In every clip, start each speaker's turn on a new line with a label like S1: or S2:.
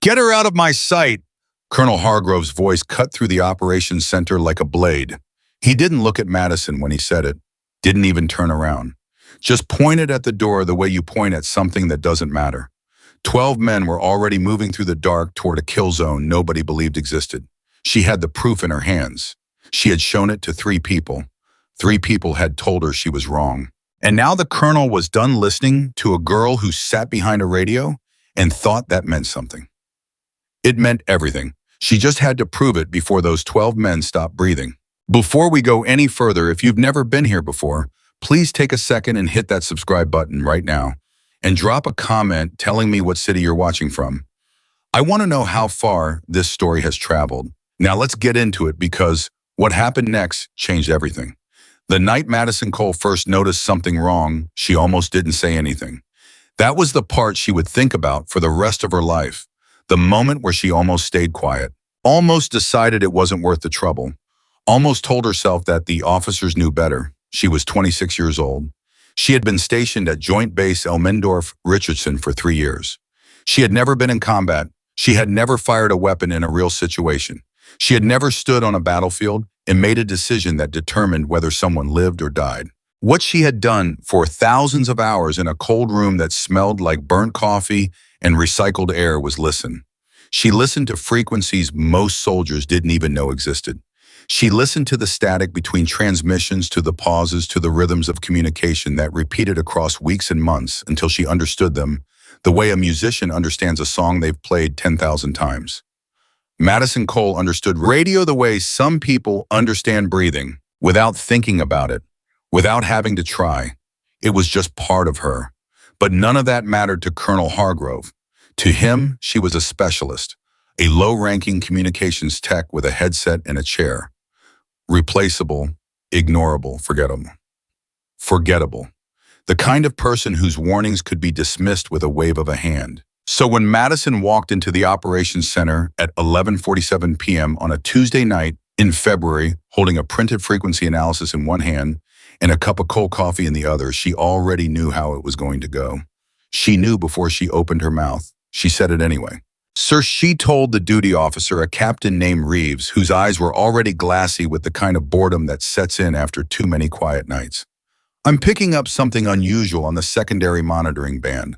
S1: Get her out of my sight! Colonel Hargrove's voice cut through the operations center like a blade. He didn't look at Madison when he said it, didn't even turn around. Just pointed at the door the way you point at something that doesn't matter. 12 men were already moving through the dark toward a kill zone nobody believed existed. She had the proof in her hands. She had shown it to 3 people. 3 people had told her she was wrong. And now the colonel was done listening to a girl who sat behind a radio and thought that meant something. It meant everything. She just had to prove it before those 12 men stopped breathing. Before we go any further, if you've never been here before, please take a second and hit that subscribe button right now and drop a comment telling me what city you're watching from. I want to know how far this story has traveled. Now let's get into it because what happened next changed everything. The night Madison Cole first noticed something wrong, she almost didn't say anything. That was the part she would think about for the rest of her life. The moment where she almost stayed quiet, almost decided it wasn't worth the trouble, almost told herself that the officers knew better. She was 26 years old. She had been stationed at Joint Base Elmendorf-Richardson for 3 years. She had never been in combat. She had never fired a weapon in a real situation. She had never stood on a battlefield and made a decision that determined whether someone lived or died. What she had done for thousands of hours in a cold room that smelled like burnt coffee and recycled air was listen. She listened to frequencies most soldiers didn't even know existed. She listened to the static between transmissions, to the pauses, to the rhythms of communication that repeated across weeks and months until she understood them, the way a musician understands a song they've played 10,000 times. Madison Cole understood radio the way some people understand breathing, without thinking about it, without having to try. It was just part of her. But none of that mattered to Colonel Hargrove. To him, she was a specialist, a low-ranking communications tech with a headset and a chair. Replaceable, ignorable, forgettable. Forgettable. The kind of person whose warnings could be dismissed with a wave of a hand. So when Madison walked into the operations center at 11:47 p.m. on a Tuesday night in February, holding a printed frequency analysis in one hand and a cup of cold coffee in the other, she already knew how it was going to go. She knew before she opened her mouth. She said it anyway. Sir, she told the duty officer, a captain named Reeves, whose eyes were already glassy with the kind of boredom that sets in after too many quiet nights. I'm picking up something unusual on the secondary monitoring band.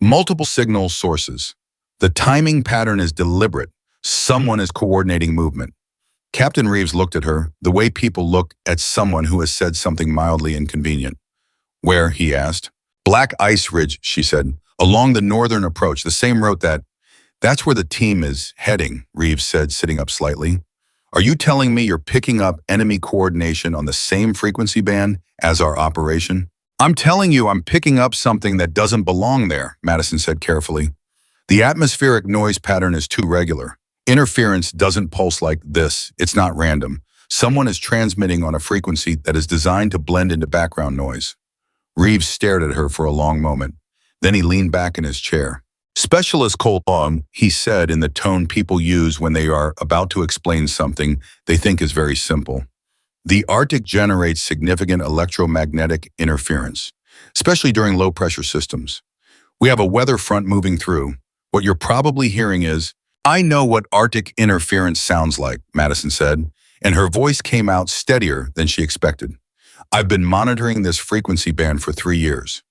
S1: Multiple signal sources. The timing pattern is deliberate. Someone is coordinating movement. Captain Reeves looked at her the way people look at someone who has said something mildly inconvenient. Where? He asked. Black Ice Ridge, she said, along the northern approach, the same route that's where the team is heading, Reeves said, sitting up slightly. Are you telling me you're picking up enemy coordination on the same frequency band as our operation? I'm telling you I'm picking up something that doesn't belong there, Madison said carefully. The atmospheric noise pattern is too regular. Interference doesn't pulse like this. It's not random. Someone is transmitting on a frequency that is designed to blend into background noise. Reeves stared at her for a long moment. Then he leaned back in his chair. Specialist Cole, he said in the tone people use when they are about to explain something they think is very simple. The Arctic generates significant electromagnetic interference, especially during low-pressure systems. We have a weather front moving through. What you're probably hearing is, I know what Arctic interference sounds like, Madison said, and her voice came out steadier than she expected. I've been monitoring this frequency band for 3 years.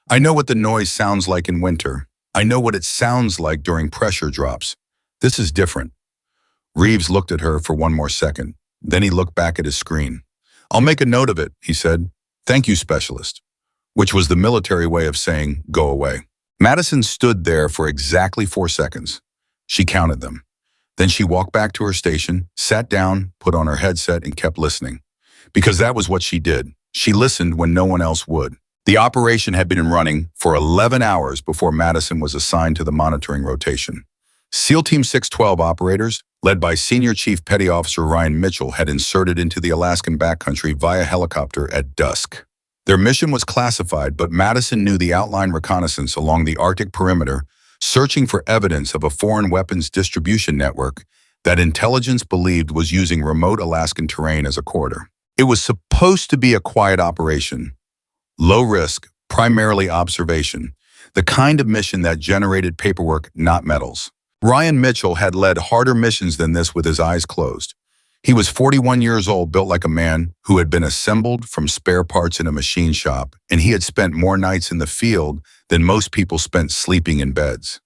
S1: I know what the noise sounds like in winter. I know what it sounds like during pressure drops. This is different. Reeves looked at her for one more second. Then he looked back at his screen. I'll make a note of it, he said. Thank you, specialist. Which was the military way of saying, go away. Madison stood there for exactly 4 seconds. She counted them. Then she walked back to her station, sat down, put on her headset, and kept listening. Because that was what she did. She listened when no one else would. The operation had been running for 11 hours before Madison was assigned to the monitoring rotation. SEAL Team 612 operators, led by Senior Chief Petty Officer Ryan Mitchell, had inserted into the Alaskan backcountry via helicopter at dusk. Their mission was classified, but Madison knew the outline reconnaissance along the Arctic perimeter, searching for evidence of a foreign weapons distribution network that intelligence believed was using remote Alaskan terrain as a corridor. It was supposed to be a quiet operation, low risk, primarily observation, the kind of mission that generated paperwork, not medals. Ryan Mitchell had led harder missions than this with his eyes closed. He was 41 years old, built like a man who had been assembled from spare parts in a machine shop, and he had spent more nights in the field than most people spent sleeping in beds.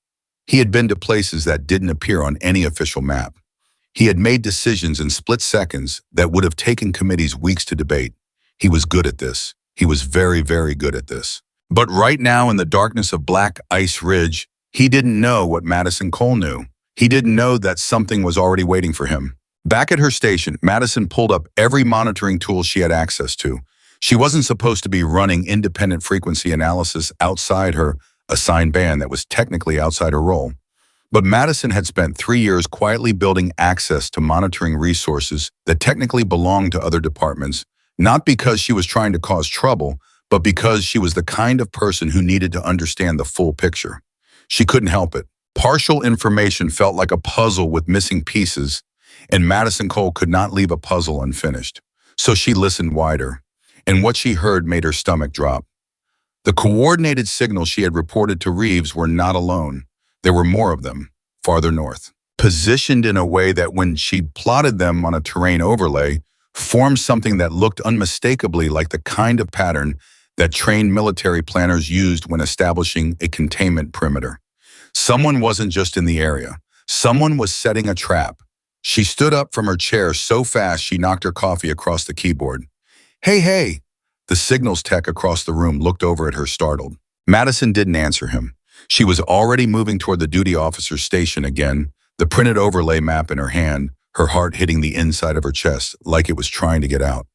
S1: He had been to places that didn't appear on any official map. He had made decisions in split seconds that would have taken committees weeks to debate. He was good at this. He was very, very good at this. But right now, in the darkness of Black Ice Ridge, he didn't know what Madison Cole knew. He didn't know that something was already waiting for him. Back at her station, Madison pulled up every monitoring tool she had access to. She wasn't supposed to be running independent frequency analysis outside her assigned band that was technically outside her role. But Madison had spent 3 years quietly building access to monitoring resources that technically belonged to other departments, not because she was trying to cause trouble, but because she was the kind of person who needed to understand the full picture. She couldn't help it. Partial information felt like a puzzle with missing pieces, and Madison Cole could not leave a puzzle unfinished. So she listened wider, and what she heard made her stomach drop. The coordinated signals she had reported to Reeves were not alone. There were more of them, farther north, positioned in a way that when she plotted them on a terrain overlay, formed something that looked unmistakably like the kind of pattern that trained military planners used when establishing a containment perimeter. Someone wasn't just in the area. Someone was setting a trap. She stood up from her chair so fast she knocked her coffee across the keyboard. "Hey, hey!" The signals tech across the room looked over at her, startled. Madison didn't answer him. She was already moving toward the duty officer's station again, the printed overlay map in her hand, her heart hitting the inside of her chest like it was trying to get out.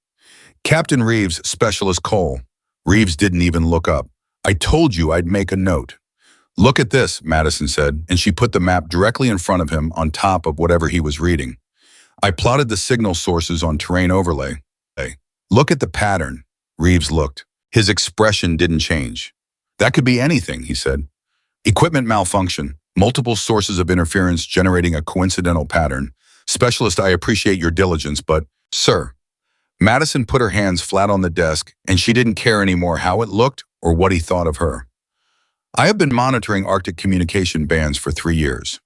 S1: "Captain Reeves, Specialist Cole." Reeves didn't even look up. "I told you I'd make a note." "Look at this," Madison said, and she put the map directly in front of him on top of whatever he was reading. "I plotted the signal sources on terrain overlay. Hey, look at the pattern." Reeves looked. His expression didn't change. "That could be anything," he said. "Equipment malfunction, multiple sources of interference generating a coincidental pattern. Specialist, I appreciate your diligence, but, sir." Madison put her hands flat on the desk, and she didn't care anymore how it looked or what he thought of her. "I have been monitoring Arctic communication bands for 3 years.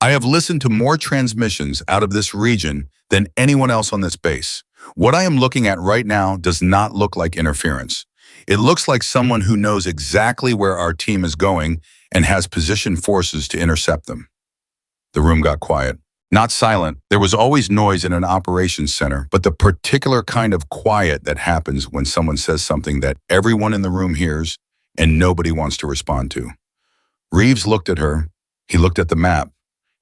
S1: I have listened to more transmissions out of this region than anyone else on this base. What I am looking at right now does not look like interference. It looks like someone who knows exactly where our team is going and has positioned forces to intercept them." The room got quiet. Not silent. There was always noise in an operations center, but the particular kind of quiet that happens when someone says something that everyone in the room hears and nobody wants to respond to. Reeves looked at her. He looked at the map.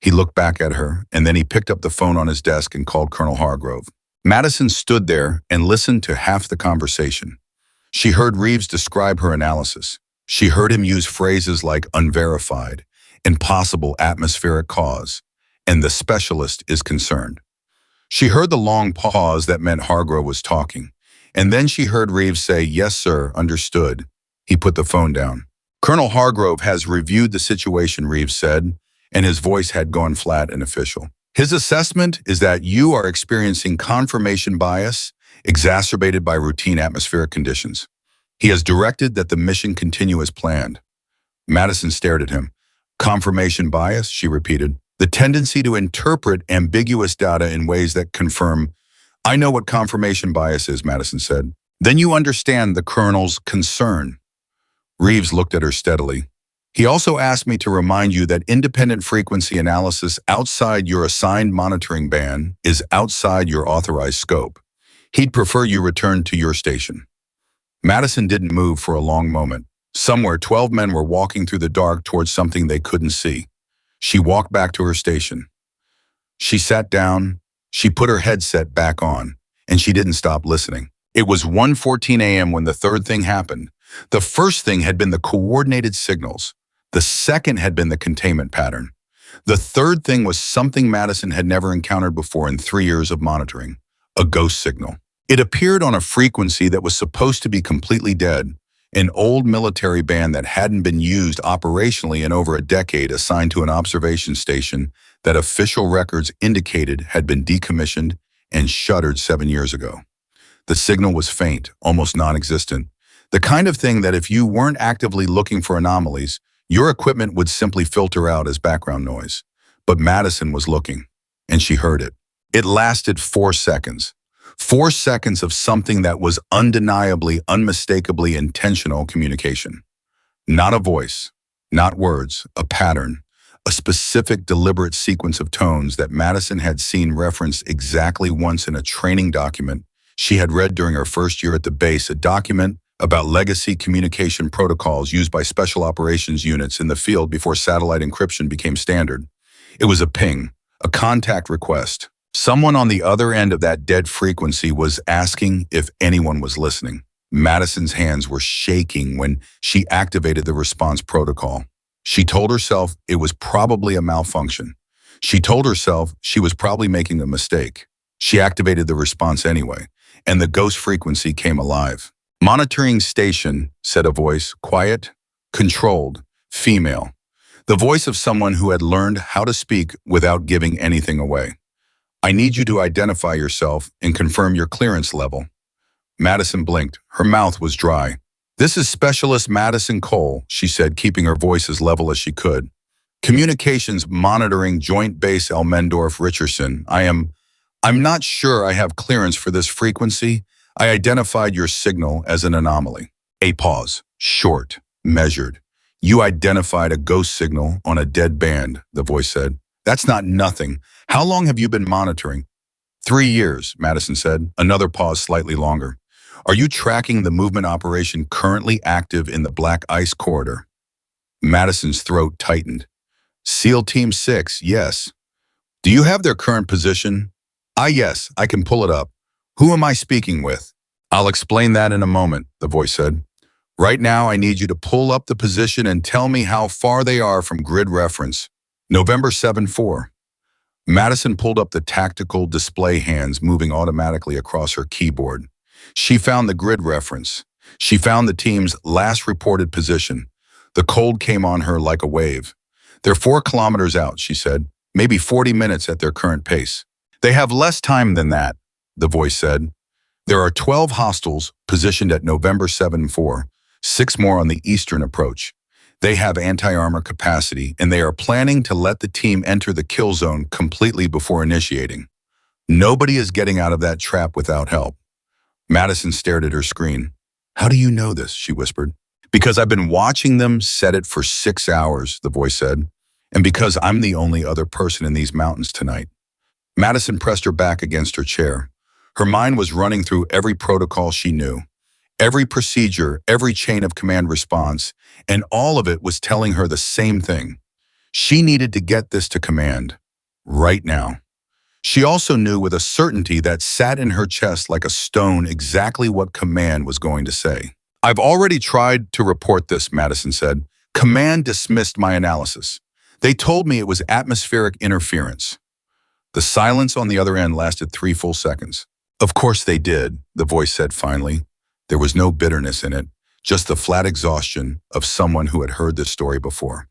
S1: He looked back at her, and then he picked up the phone on his desk and called Colonel Hargrove. Madison stood there and listened to half the conversation. She heard Reeves describe her analysis. She heard him use phrases like unverified, impossible atmospheric cause, and the specialist is concerned. She heard the long pause that meant Hargrove was talking, and then she heard Reeves say, "Yes, sir, understood." He put the phone down. "Colonel Hargrove has reviewed the situation," Reeves said, and his voice had gone flat and official. "His assessment is that you are experiencing confirmation bias exacerbated by routine atmospheric conditions. He has directed that the mission continue as planned." Madison stared at him. "Confirmation bias," she repeated. "The tendency to interpret ambiguous data in ways that confirm." "I know what confirmation bias is," Madison said. "Then you understand the colonel's concern." Reeves looked at her steadily. "He also asked me to remind you that independent frequency analysis outside your assigned monitoring band is outside your authorized scope. He'd prefer you return to your station." Madison didn't move for a long moment. Somewhere, 12 men were walking through the dark towards something they couldn't see. She walked back to her station. She sat down, she put her headset back on, and she didn't stop listening. It was 1:14 a.m. when the third thing happened. The first thing had been the coordinated signals. The second had been the containment pattern. The third thing was something Madison had never encountered before in 3 years of monitoring: a ghost signal. It appeared on a frequency that was supposed to be completely dead, an old military band that hadn't been used operationally in over a decade, assigned to an observation station that official records indicated had been decommissioned and shuttered 7 years ago. The signal was faint, almost non-existent, the kind of thing that if you weren't actively looking for anomalies, your equipment would simply filter out as background noise. But Madison was looking, and she heard it. It lasted 4 seconds. 4 seconds of something that was undeniably, unmistakably intentional communication. Not a voice, not words, a pattern, a specific deliberate sequence of tones that Madison had seen referenced exactly once in a training document she had read during her first year at the base, a document about legacy communication protocols used by special operations units in the field before satellite encryption became standard. It was a ping, a contact request. Someone on the other end of that dead frequency was asking if anyone was listening. Madison's hands were shaking when she activated the response protocol. She told herself it was probably a malfunction. She told herself she was probably making a mistake. She activated the response anyway, and the ghost frequency came alive. "Monitoring station," said a voice, quiet, controlled, female. The voice of someone who had learned how to speak without giving anything away. "I need you to identify yourself and confirm your clearance level." Madison blinked. Her mouth was dry. "This is Specialist Madison Cole," she said, keeping her voice as level as she could. "Communications Monitoring Joint Base Elmendorf-Richardson. I'm not sure I have clearance for this frequency. I identified your signal as an anomaly." A pause. Short. Measured. "You identified a ghost signal on a dead band," the voice said. "That's not nothing. How long have you been monitoring?" 3 years, Madison said. Another pause, slightly longer. "Are you tracking the movement operation currently active in the Black Ice Corridor?" Madison's throat tightened. "SEAL Team 6, yes." "Do you have their current position?" Yes, I can pull it up." "Who am I speaking with?" "I'll explain that in a moment," the voice said. "Right now, I need you to pull up the position and tell me how far they are from grid reference." November 7-4. Madison pulled up the tactical display, hands moving automatically across her keyboard. She found the grid reference. She found the team's last reported position. The cold came on her like a wave. "They're 4 kilometers out," she said, "maybe 40 minutes at their current pace." "They have less time than that," the voice said. "There are 12 hostiles positioned at November 7-4, 6 more on the eastern approach. They have anti-armor capacity, and they are planning to let the team enter the kill zone completely before initiating. Nobody is getting out of that trap without help." Madison stared at her screen. "How do you know this?" she whispered. "Because I've been watching them set it for 6 hours, the voice said. "And because I'm the only other person in these mountains tonight." Madison pressed her back against her chair. Her mind was running through every protocol she knew, every procedure, every chain of command response, and all of it was telling her the same thing. She needed to get this to command, right now. She also knew with a certainty that sat in her chest like a stone exactly what command was going to say. "I've already tried to report this," Madison said. "Command dismissed my analysis. They told me it was atmospheric interference." The silence on the other end lasted 3 full seconds. "Of course they did," the voice said finally. There was no bitterness in it, just the flat exhaustion of someone who had heard this story before.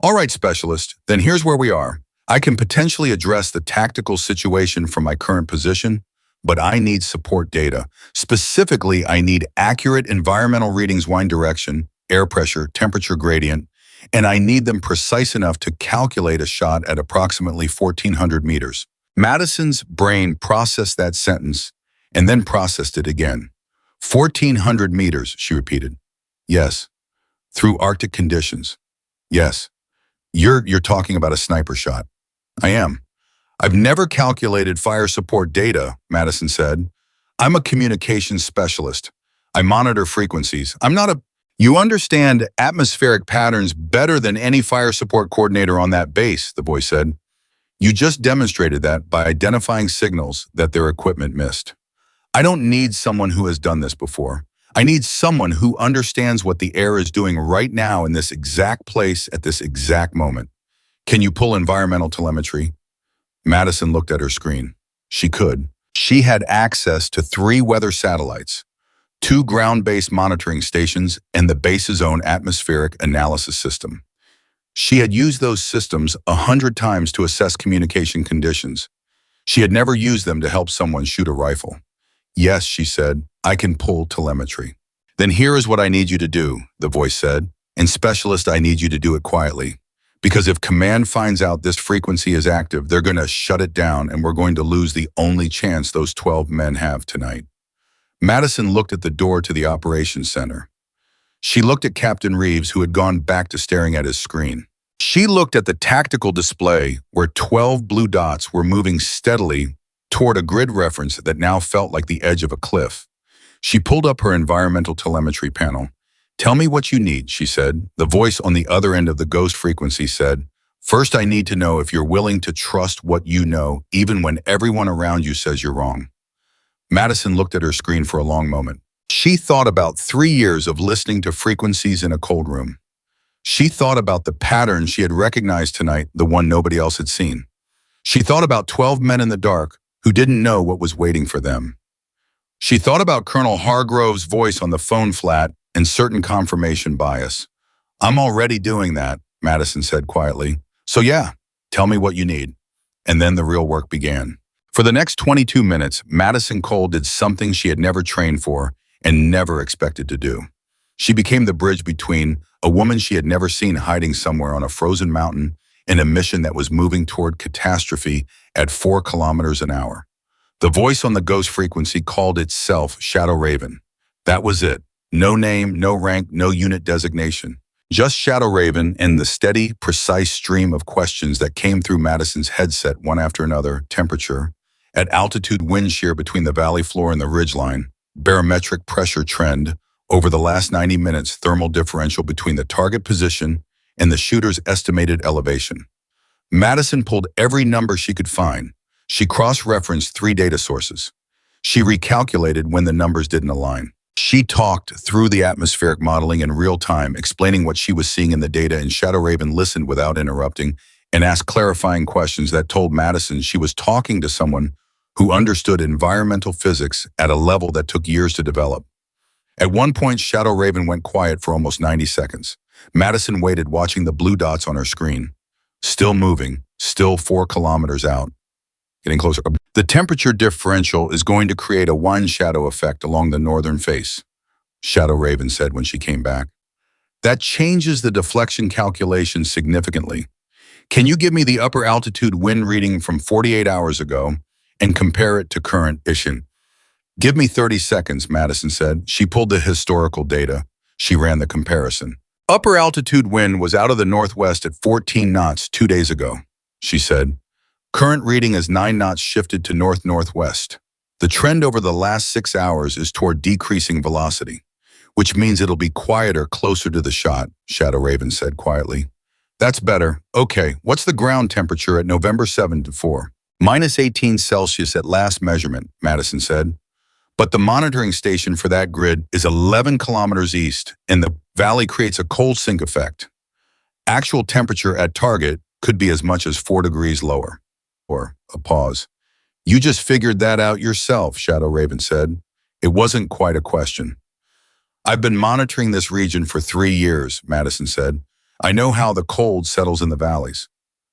S1: "All right, Specialist, then here's where we are. I can potentially address the tactical situation from my current position, but I need support data. Specifically, I need accurate environmental readings, wind direction, air pressure, temperature gradient, and I need them precise enough to calculate a shot at approximately 1,400 meters. Madison's brain processed that sentence and then processed it again. 1,400 meters, she repeated. Yes. Through Arctic conditions. Yes. You're talking about a sniper shot. I am. I've never calculated fire support data, Madison said. I'm a communications specialist. I monitor frequencies. I'm not a... You understand atmospheric patterns better than any fire support coordinator on that base, the voice said. You just demonstrated that by identifying signals that their equipment missed. I don't need someone who has done this before. I need someone who understands what the air is doing right now in this exact place at this exact moment. Can you pull environmental telemetry? Madison looked at her screen. She could. She had access to 3 weather satellites, 2 ground-based monitoring stations, and the base's own atmospheric analysis system. She had used those systems 100 times to assess communication conditions. She had never used them to help someone shoot a rifle. Yes, she said, I can pull telemetry. Then here is what I need you to do, the voice said. And specialist, I need you to do it quietly. Because if command finds out this frequency is active, they're going to shut it down and we're going to lose the only chance those 12 men have tonight. Madison looked at the door to the operations center. She looked at Captain Reeves, who had gone back to staring at his screen. She looked at the tactical display where 12 blue dots were moving steadily toward a grid reference that now felt like the edge of a cliff. She pulled up her environmental telemetry panel. "Tell me what you need," she said. The voice on the other end of the ghost frequency said, "First, I need to know if you're willing to trust what you know, even when everyone around you says you're wrong." Madison looked at her screen for a long moment. She thought about 3 years of listening to frequencies in a cold room. She thought about the pattern she had recognized tonight, the one nobody else had seen. She thought about 12 men in the dark who didn't know what was waiting for them. She thought about Colonel Hargrove's voice on the phone flat and certain confirmation bias. "I'm already doing that," Madison said quietly. "So yeah, tell me what you need." And then the real work began. For the next 22 minutes, Madison Cole did something she had never trained for and never expected to do. She became the bridge between a woman she had never seen hiding somewhere on a frozen mountain and a mission that was moving toward catastrophe at 4 kilometers an hour. The voice on the ghost frequency called itself Shadow Raven. That was it. No name, no rank, no unit designation. Just Shadow Raven and the steady, precise stream of questions that came through Madison's headset one after another. Temperature, at altitude, wind shear between the valley floor and the ridgeline, barometric pressure trend, over the last 90 minutes, thermal differential between the target position and the shooter's estimated elevation. Madison pulled every number she could find. She cross-referenced 3 data sources. She recalculated when the numbers didn't align. She talked through the atmospheric modeling in real time, explaining what she was seeing in the data, and Shadow Raven listened without interrupting and asked clarifying questions that told Madison she was talking to someone who understood environmental physics at a level that took years to develop. At one point, Shadow Raven went quiet for almost 90 seconds. Madison waited, watching the blue dots on her screen. Still moving, still 4 kilometers out. Getting closer. "The temperature differential is going to create a wind shadow effect along the northern face," Shadow Raven said when she came back. "That changes the deflection calculation significantly. Can you give me the upper altitude wind reading from 48 hours ago and compare it to current issue?" "Give me 30 seconds, Madison said. She pulled the historical data. She ran the comparison. "Upper altitude wind was out of the northwest at 14 knots 2 days ago," she said. "Current reading is 9 knots shifted to north-northwest. The trend over the last 6 hours is toward decreasing velocity, which means it'll be quieter closer to the shot," Shadow Raven said quietly. "That's better. Okay, what's the ground temperature at November 7 to 4? -18 Celsius at last measurement," Madison said. "But the monitoring station for that grid is 11 kilometers east, and the valley creates a cold sink effect. Actual temperature at target could be as much as 4 degrees lower." Or a pause. "You just figured that out yourself," Shadow Raven said. It wasn't quite a question. "I've been monitoring this region for 3 years, Madison said. "I know how the cold settles in the valleys."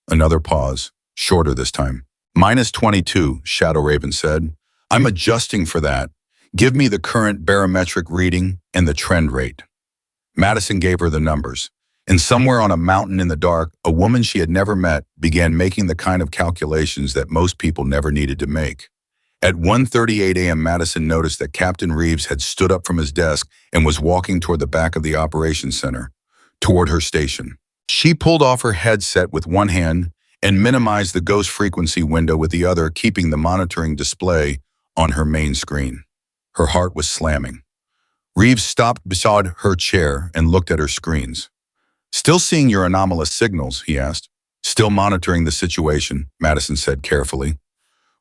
S1: Another pause, shorter this time. -22, Shadow Raven said. "I'm adjusting for that. Give me the current barometric reading and the trend rate." Madison gave her the numbers. And somewhere on a mountain in the dark, a woman she had never met began making the kind of calculations that most people never needed to make. At 1:38 a.m., Madison noticed that Captain Reeves had stood up from his desk and was walking toward the back of the operations center, toward her station. She pulled off her headset with one hand and minimized the ghost frequency window with the other, keeping the monitoring display on her main screen. Her heart was slamming. Reeves stopped beside her chair and looked at her screens. "Still seeing your anomalous signals?" he asked. "Still monitoring the situation," Madison said carefully.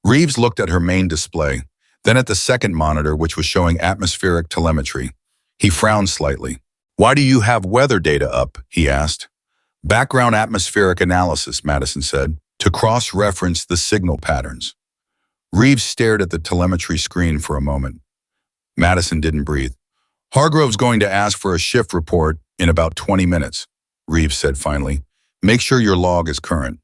S1: Reeves looked at her main display, then at the second monitor, which was showing atmospheric telemetry. He frowned slightly. "Why do you have weather data up?" he asked. "Background atmospheric analysis," Madison said, "to cross-reference the signal patterns." Reeves stared at the telemetry screen for a moment. Madison didn't breathe. "Hargrove's going to ask for a shift report in about 20 minutes, Reeves said finally. "Make sure your log is current."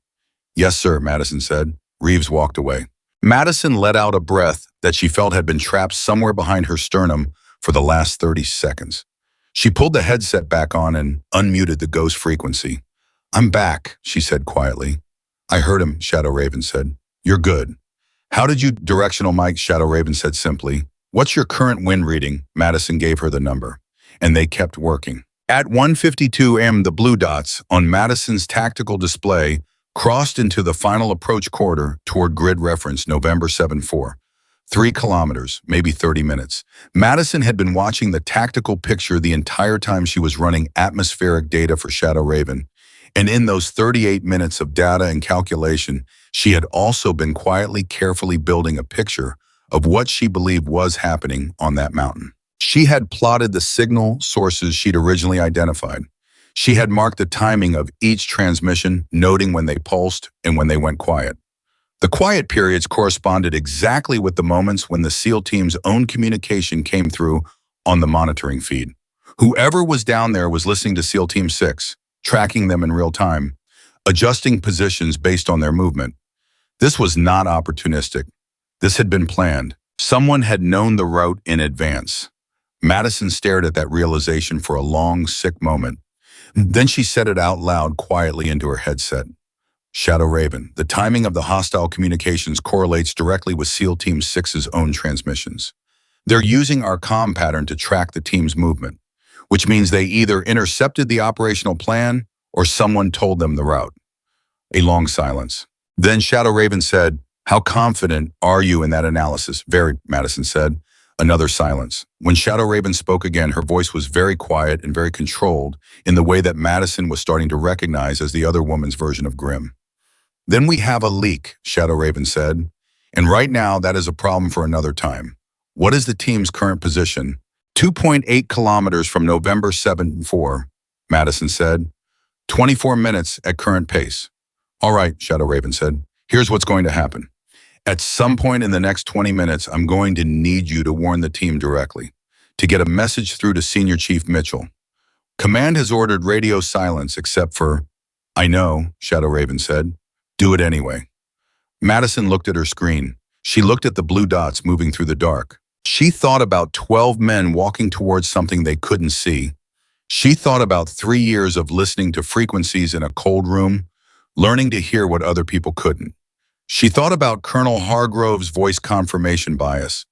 S1: "Yes, sir," Madison said. Reeves walked away. Madison let out a breath that she felt had been trapped somewhere behind her sternum for the last 30 seconds. She pulled the headset back on and unmuted the ghost frequency. I'm back, she said quietly. I heard him, Shadow Raven said. You're good. How did you, directional Mike, Shadow Raven said simply. What's your current wind reading? Madison gave her the number. And they kept working. At 1:52 a.m., the blue dots on Madison's tactical display crossed into the final approach quarter toward grid reference November 7-4. 3 kilometers, maybe 30 minutes. Madison had been watching the tactical picture the entire time she was running atmospheric data for Shadow Raven. And in those 38 minutes of data and calculation, she had also been quietly, carefully building a picture of what she believed was happening on that mountain. She had plotted the signal sources she'd originally identified. She had marked the timing of each transmission, noting when they pulsed and when they went quiet. The quiet periods corresponded exactly with the moments when the SEAL team's own communication came through on the monitoring feed. Whoever was down there was listening to SEAL Team 6, tracking them in real time, adjusting positions based on their movement. This was not opportunistic. This had been planned. Someone had known the route in advance. Madison stared at that realization for a long, sick moment. Then she said it out loud quietly into her headset. Shadow Raven, the timing of the hostile communications correlates directly with SEAL Team 6's own transmissions. They're using our comm pattern to track the team's movement, which means they either intercepted the operational plan or someone told them the route. A long silence. Then Shadow Raven said, how confident are you in that analysis? Very, Madison said. Another silence. When Shadow Raven spoke again, her voice was very quiet and very controlled in the way that Madison was starting to recognize as the other woman's version of grim. Then we have a leak, Shadow Raven said. And right now, that is a problem for another time. What is the team's current position? 2.8 kilometers from November 7-4, Madison said. 24 minutes at current pace. All right, Shadow Raven said. Here's what's going to happen. At some point in the next 20 minutes, I'm going to need you to warn the team directly, to get a message through to Senior Chief Mitchell. Command has ordered radio silence except for, I know, Shadow Raven said. Do it anyway. Madison looked at her screen. She looked at the blue dots moving through the dark. She thought about 12 men walking towards something they couldn't see. She thought about 3 years of listening to frequencies in a cold room, learning to hear what other people couldn't. She thought about Colonel Hargrove's voice confirmation bias.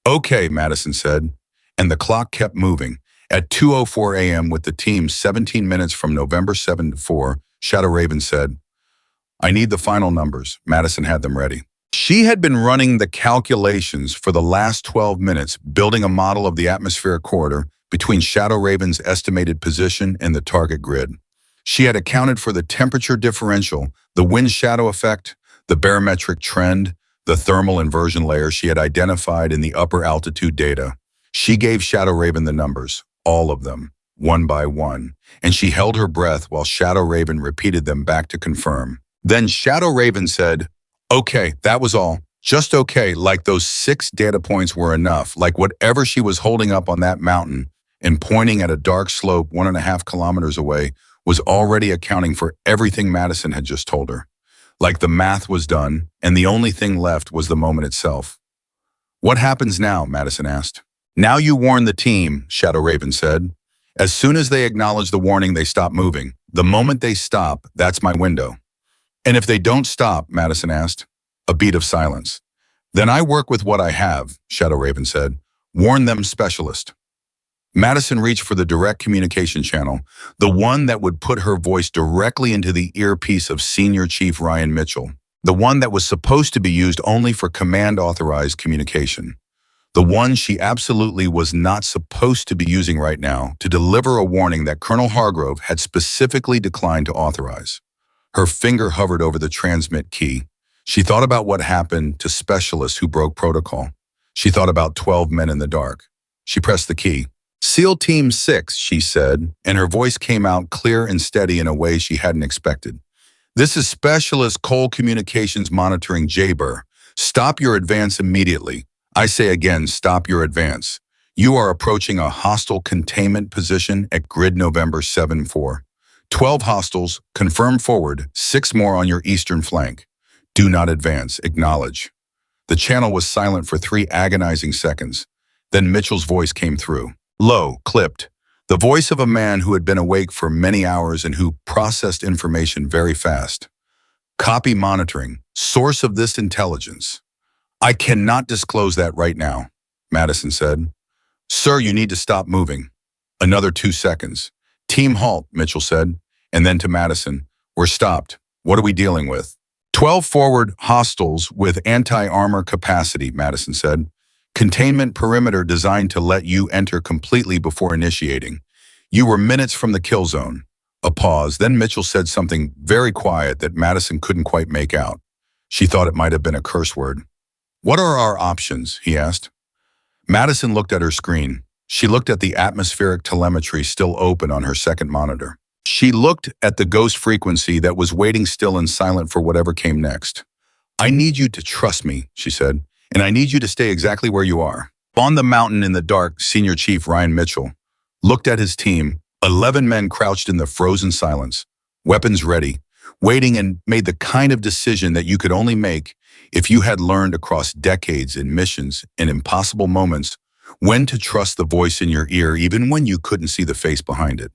S1: Okay, Madison said, and the clock kept moving. At 2:04 a.m. with the team 17 minutes from November 7-4, Shadow Raven said, I need the final numbers. Madison had them ready. She had been running the calculations for the last 12 minutes, building a model of the atmospheric corridor between Shadow Raven's estimated position and the target grid. She had accounted for the temperature differential, the wind-shadow effect, the barometric trend, the thermal inversion layer she had identified in the upper altitude data. She gave Shadow Raven the numbers, all of them, one by one, and she held her breath while Shadow Raven repeated them back to confirm. Then Shadow Raven said, okay, that was all. Just okay, like those 6 data points were enough, like whatever she was holding up on that mountain and pointing at a dark slope 1.5 kilometers away was already accounting for everything Madison had just told her. Like the math was done, and the only thing left was the moment itself. What happens now? Madison asked. Now you warn the team, Shadow Raven said. As soon as they acknowledge the warning, they stop moving. The moment they stop, that's my window. And if they don't stop, Madison asked. A beat of silence. Then I work with what I have, Shadow Raven said. Warn them, specialist. Madison reached for the direct communication channel, the one that would put her voice directly into the earpiece of Senior Chief Ryan Mitchell, the one that was supposed to be used only for command-authorized communication, the one she absolutely was not supposed to be using right now to deliver a warning that Colonel Hargrove had specifically declined to authorize. Her finger hovered over the transmit key. She thought about what happened to specialists who broke protocol. She thought about 12 men in the dark. She pressed the key. SEAL Team 6, she said, and her voice came out clear and steady in a way she hadn't expected. This is Specialist Cole Communications Monitoring Jaber. Stop your advance immediately. I say again, stop your advance. You are approaching a hostile containment position at grid November 7-4. 12 hostiles, confirm forward, 6 more on your eastern flank. Do not advance, acknowledge. The channel was silent for 3 agonizing seconds. Then Mitchell's voice came through. Low, clipped. The voice of a man who had been awake for many hours and who processed information very fast. Copy monitoring, source of this intelligence. I cannot disclose that right now, Madison said. Sir, you need to stop moving. Another 2 seconds. Team halt, Mitchell said. And then to Madison, we're stopped. What are we dealing with? 12 forward hostiles with anti-armor capacity, Madison said. Containment perimeter designed to let you enter completely before initiating. You were minutes from the kill zone. A pause, then Mitchell said something very quiet that Madison couldn't quite make out. She thought it might have been a curse word. What are our options? He asked. Madison looked at her screen. She looked at the atmospheric telemetry still open on her second monitor. She looked at the ghost frequency that was waiting still and silent for whatever came next. I need you to trust me, she said, and I need you to stay exactly where you are. On the mountain in the dark, Senior Chief Ryan Mitchell looked at his team, 11 men crouched in the frozen silence, weapons ready, waiting, and made the kind of decision that you could only make if you had learned across decades in missions and impossible moments when to trust the voice in your ear even when you couldn't see the face behind it.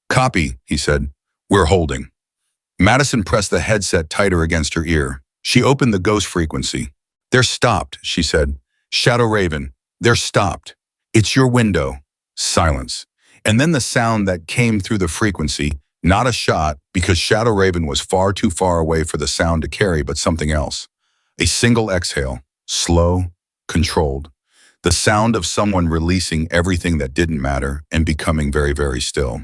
S1: Copy, he said. We're holding. Madison pressed the headset tighter against her ear. She opened the ghost frequency. They're stopped, she said. Shadow Raven, they're stopped. It's your window. Silence. And then the sound that came through the frequency, not a shot, because Shadow Raven was far too far away for the sound to carry, but something else. A single exhale, slow, controlled. The sound of someone releasing everything that didn't matter and becoming very, very still.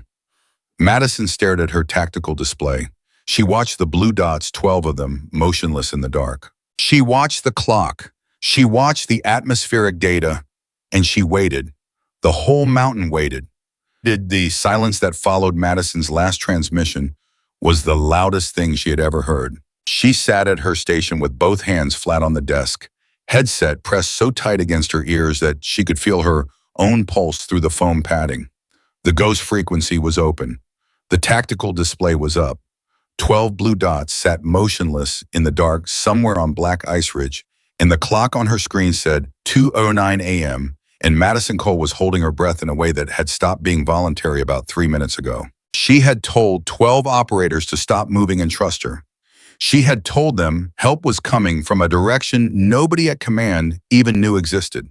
S1: Madison stared at her tactical display. She watched the blue dots, 12 of them, motionless in the dark. She watched the clock. She watched the atmospheric data, and she waited. The whole mountain waited. The silence that followed Madison's last transmission was the loudest thing she had ever heard. She sat at her station with both hands flat on the desk, headset pressed so tight against her ears that she could feel her own pulse through the foam padding. The ghost frequency was open. The tactical display was up. 12 blue dots sat motionless in the dark somewhere on Black Ice Ridge, and the clock on her screen said 2:09 a.m., and Madison Cole was holding her breath in a way that had stopped being voluntary about 3 minutes ago. She had told 12 operators to stop moving and trust her. She had told them help was coming from a direction nobody at command even knew existed.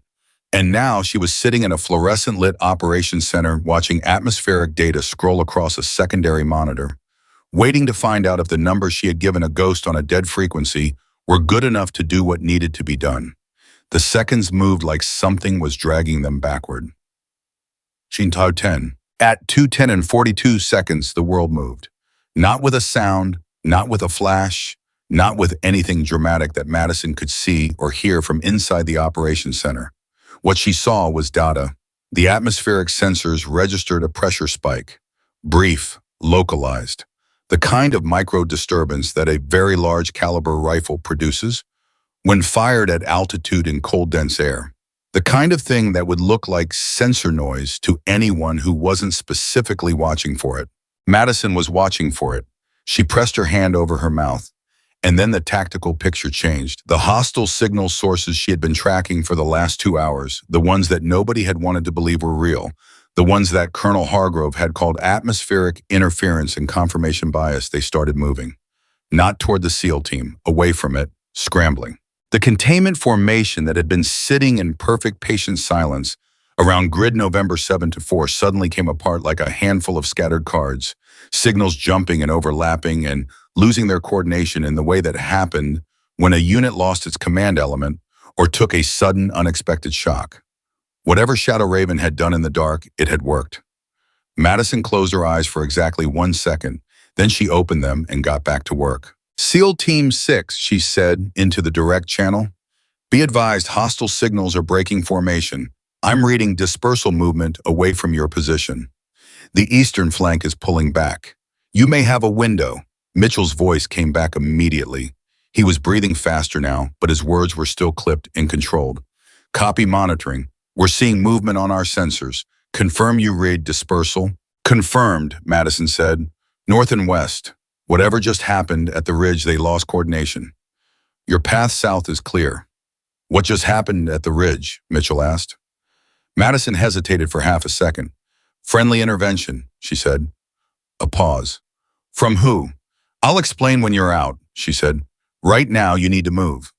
S1: And now she was sitting in a fluorescent-lit operations center watching atmospheric data scroll across a secondary monitor, waiting to find out if the numbers she had given a ghost on a dead frequency were good enough to do what needed to be done. The seconds moved like something was dragging them backward. Xintao 10. At 2:10 and 42 seconds, the world moved. Not with a sound, not with a flash, not with anything dramatic that Madison could see or hear from inside the operations center. What she saw was data. The atmospheric sensors registered a pressure spike. Brief, localized. The kind of micro disturbance that a very large caliber rifle produces when fired at altitude in cold, dense air. The kind of thing that would look like sensor noise to anyone who wasn't specifically watching for it. Madison was watching for it. She pressed her hand over her mouth. And then the tactical picture changed. The hostile signal sources she had been tracking for the last 2 hours, the ones that nobody had wanted to believe were real, the ones that Colonel Hargrove had called atmospheric interference and confirmation bias, they started moving. Not toward the SEAL team, away from it, scrambling. The containment formation that had been sitting in perfect patient silence around grid November 7-4 suddenly came apart like a handful of scattered cards, signals jumping and overlapping and losing their coordination in the way that happened when a unit lost its command element or took a sudden, unexpected shock. Whatever Shadow Raven had done in the dark, it had worked. Madison closed her eyes for exactly 1 second, then she opened them and got back to work. SEAL Team 6, she said into the direct channel. Be advised, hostile signals are breaking formation. I'm reading dispersal movement away from your position. The eastern flank is pulling back. You may have a window. Mitchell's voice came back immediately. He was breathing faster now, but his words were still clipped and controlled. Copy monitoring. We're seeing movement on our sensors. Confirm you read dispersal. Confirmed, Madison said. North and west. Whatever just happened at the ridge, they lost coordination. Your path south is clear. What just happened at the ridge? Mitchell asked. Madison hesitated for half a second. Friendly intervention, she said. A pause. From who? I'll explain when you're out, she said. Right now, you need to move.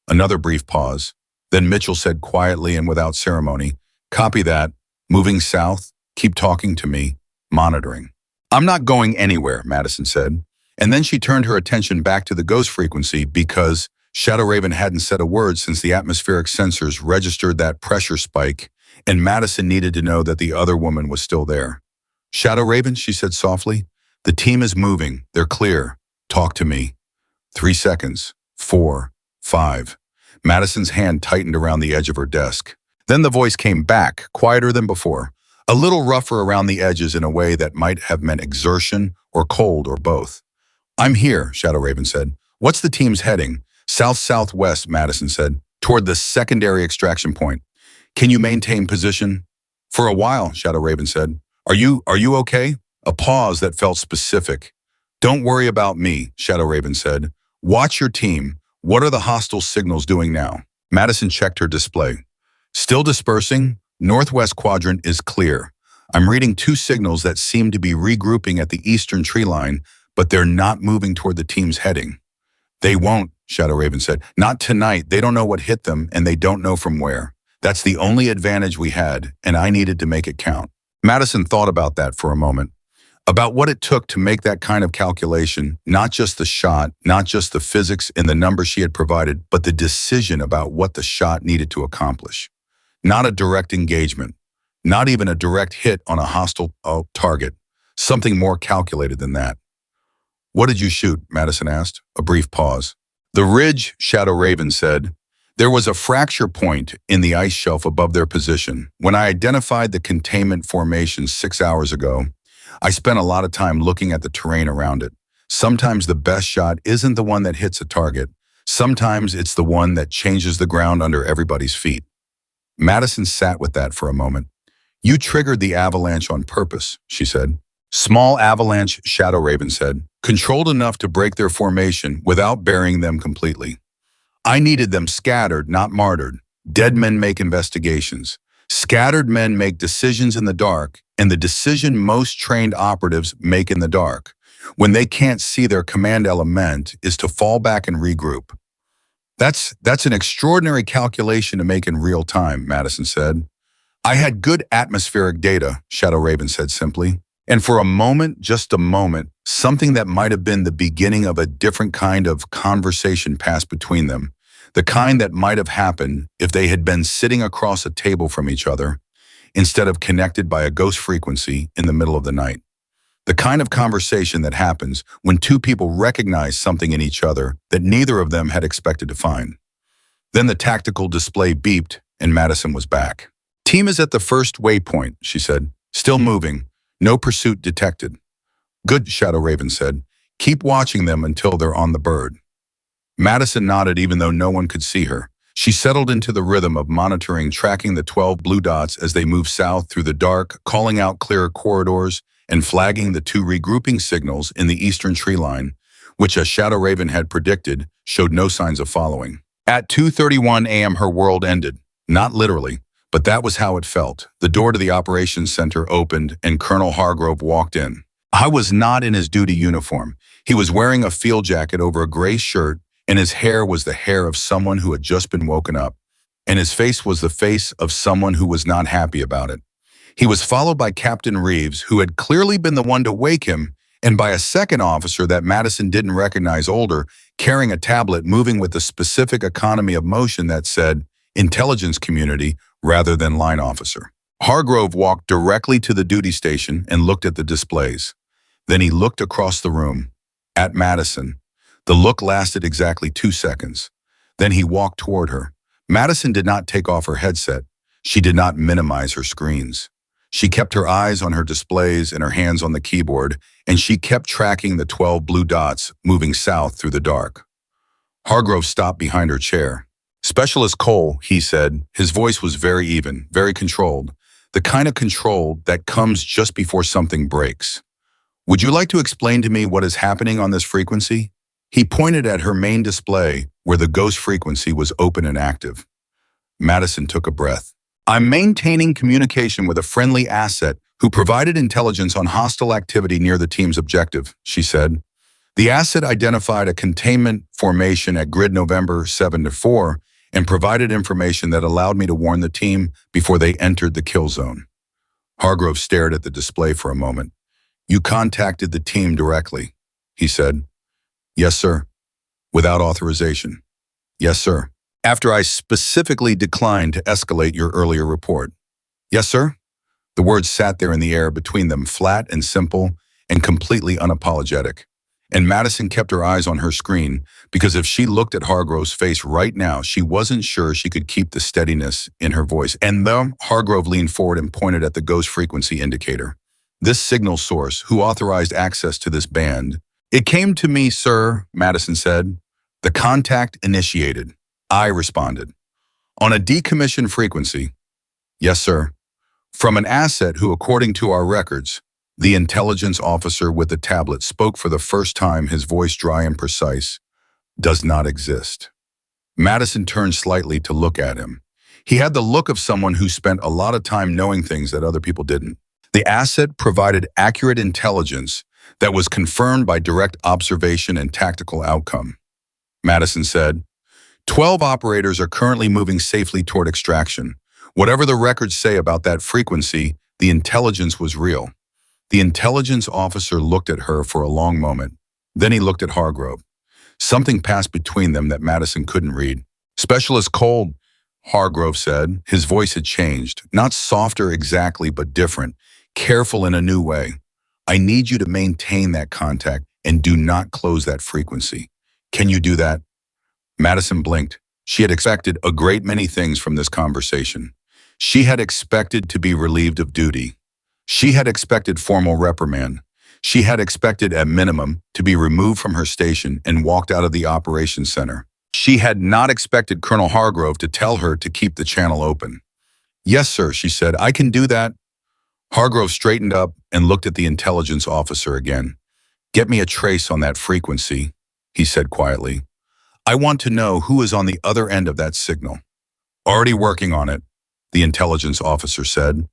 S1: Another brief pause. Then Mitchell said quietly and without ceremony, copy that. Moving south. Keep talking to me. Monitoring. I'm not going anywhere, Madison said. And then she turned her attention back to the ghost frequency because Shadow Raven hadn't said a word since the atmospheric sensors registered that pressure spike, and Madison needed to know that the other woman was still there. Shadow Raven, she said softly, the team is moving. They're clear. Talk to me. 3 seconds. 4, 5. Madison's hand tightened around the edge of her desk. Then the voice came back, quieter than before, a little rougher around the edges in a way that might have meant exertion or cold or both. I'm here, Shadow Raven said. What's the team's heading? South-southwest, Madison said, toward the secondary extraction point. Can you maintain position? For a while, Shadow Raven said. Are you okay? A pause that felt specific. Don't worry about me, Shadow Raven said. Watch your team. What are the hostile signals doing now? Madison checked her display. Still dispersing. Northwest quadrant is clear. I'm reading 2 signals that seem to be regrouping at the eastern tree line, but they're not moving toward the team's heading. They won't, Shadow Raven said. Not tonight. They don't know what hit them, and they don't know from where. That's the only advantage we had, and I needed to make it count. Madison thought about that for a moment. About what it took to make that kind of calculation, not just the shot, not just the physics and the number she had provided, but the decision about what the shot needed to accomplish. Not a direct engagement, not even a direct hit on a hostile target, something more calculated than that. What did you shoot? Madison asked. A brief pause. The ridge, Shadow Raven said. There was a fracture point in the ice shelf above their position. When I identified the containment formation 6 hours ago, I spent a lot of time looking at the terrain around it. Sometimes the best shot isn't the one that hits a target. Sometimes it's the one that changes the ground under everybody's feet. Madison sat with that for a moment. You triggered the avalanche on purpose, she said. Small avalanche, Shadow Raven said, controlled enough to break their formation without burying them completely. I needed them scattered, not martyred. Dead men make investigations. Scattered men make decisions in the dark, and the decision most trained operatives make in the dark, when they can't see their command element, is to fall back and regroup. That's an extraordinary calculation to make in real time, Madison said. I had good atmospheric data, Shadow Raven said simply. And for a moment, just a moment, something that might have been the beginning of a different kind of conversation passed between them, the kind that might have happened if they had been sitting across a table from each other, instead of connected by a ghost frequency in the middle of the night. The kind of conversation that happens when 2 people recognize something in each other that neither of them had expected to find. Then the tactical display beeped, and Madison was back. Team is at the first waypoint, she said. Still moving. No pursuit detected. Good, Shadow Raven said. Keep watching them until they're on the bird. Madison nodded even though no one could see her. She settled into the rhythm of monitoring, tracking the 12 blue dots as they moved south through the dark, calling out clearer corridors, and flagging the 2 regrouping signals in the eastern tree line, which, as Shadow Raven had predicted, showed no signs of following. At 2:31 a.m. her world ended. Not literally, but that was how it felt. The door to the operations center opened and Colonel Hargrove walked in. I was not in his duty uniform. He was wearing a field jacket over a gray shirt, and his hair was the hair of someone who had just been woken up, and his face was the face of someone who was not happy about it. He was followed by Captain Reeves, who had clearly been the one to wake him, and by a second officer that Madison didn't recognize, older, carrying a tablet moving with a specific economy of motion that said, Intelligence Community, rather than Line Officer. Hargrove walked directly to the duty station and looked at the displays. Then he looked across the room, at Madison. The look lasted exactly 2 seconds. Then he walked toward her. Madison did not take off her headset. She did not minimize her screens. She kept her eyes on her displays and her hands on the keyboard, and she kept tracking the 12 blue dots moving south through the dark. Hargrove stopped behind her chair. Specialist Cole, he said. His voice was very even, very controlled. The kind of control that comes just before something breaks. Would you like to explain to me what is happening on this frequency? He pointed at her main display, where the ghost frequency was open and active. Madison took a breath. I'm maintaining communication with a friendly asset who provided intelligence on hostile activity near the team's objective, she said. The asset identified a containment formation at grid November 7-4 and provided information that allowed me to warn the team before they entered the kill zone. Hargrove stared at the display for a moment. You contacted the team directly, he said. Yes, sir. Without authorization. Yes, sir. After I specifically declined to escalate your earlier report. Yes, sir. The words sat there in the air between them, flat and simple and completely unapologetic. And Madison kept her eyes on her screen because if she looked at Hargrove's face right now, she wasn't sure she could keep the steadiness in her voice. And then Hargrove leaned forward and pointed at the ghost frequency indicator. This signal source, who authorized access to this band? It came to me, sir, Madison said. The contact initiated. I responded. On a decommissioned frequency. Yes, sir. From an asset who, according to our records, the intelligence officer with the tablet spoke for the first time, his voice dry and precise, does not exist. Madison turned slightly to look at him. He had the look of someone who spent a lot of time knowing things that other people didn't. The asset provided accurate intelligence that was confirmed by direct observation and tactical outcome. Madison said, 12 operators are currently moving safely toward extraction. Whatever the records say about that frequency, the intelligence was real. The intelligence officer looked at her for a long moment. Then he looked at Hargrove. Something passed between them that Madison couldn't read. Specialist Cole, Hargrove said. His voice had changed. Not softer exactly, but different. Careful in a new way. I need you to maintain that contact and do not close that frequency. Can you do that? Madison blinked. She had expected a great many things from this conversation. She had expected to be relieved of duty. She had expected formal reprimand. She had expected, at minimum, to be removed from her station and walked out of the operations center. She had not expected Colonel Hargrove to tell her to keep the channel open. Yes, sir, she said. I can do that. Hargrove straightened up and looked at the intelligence officer again. Get me a trace on that frequency, he said quietly. I want to know who is on the other end of that signal. Already working on it, the intelligence officer said.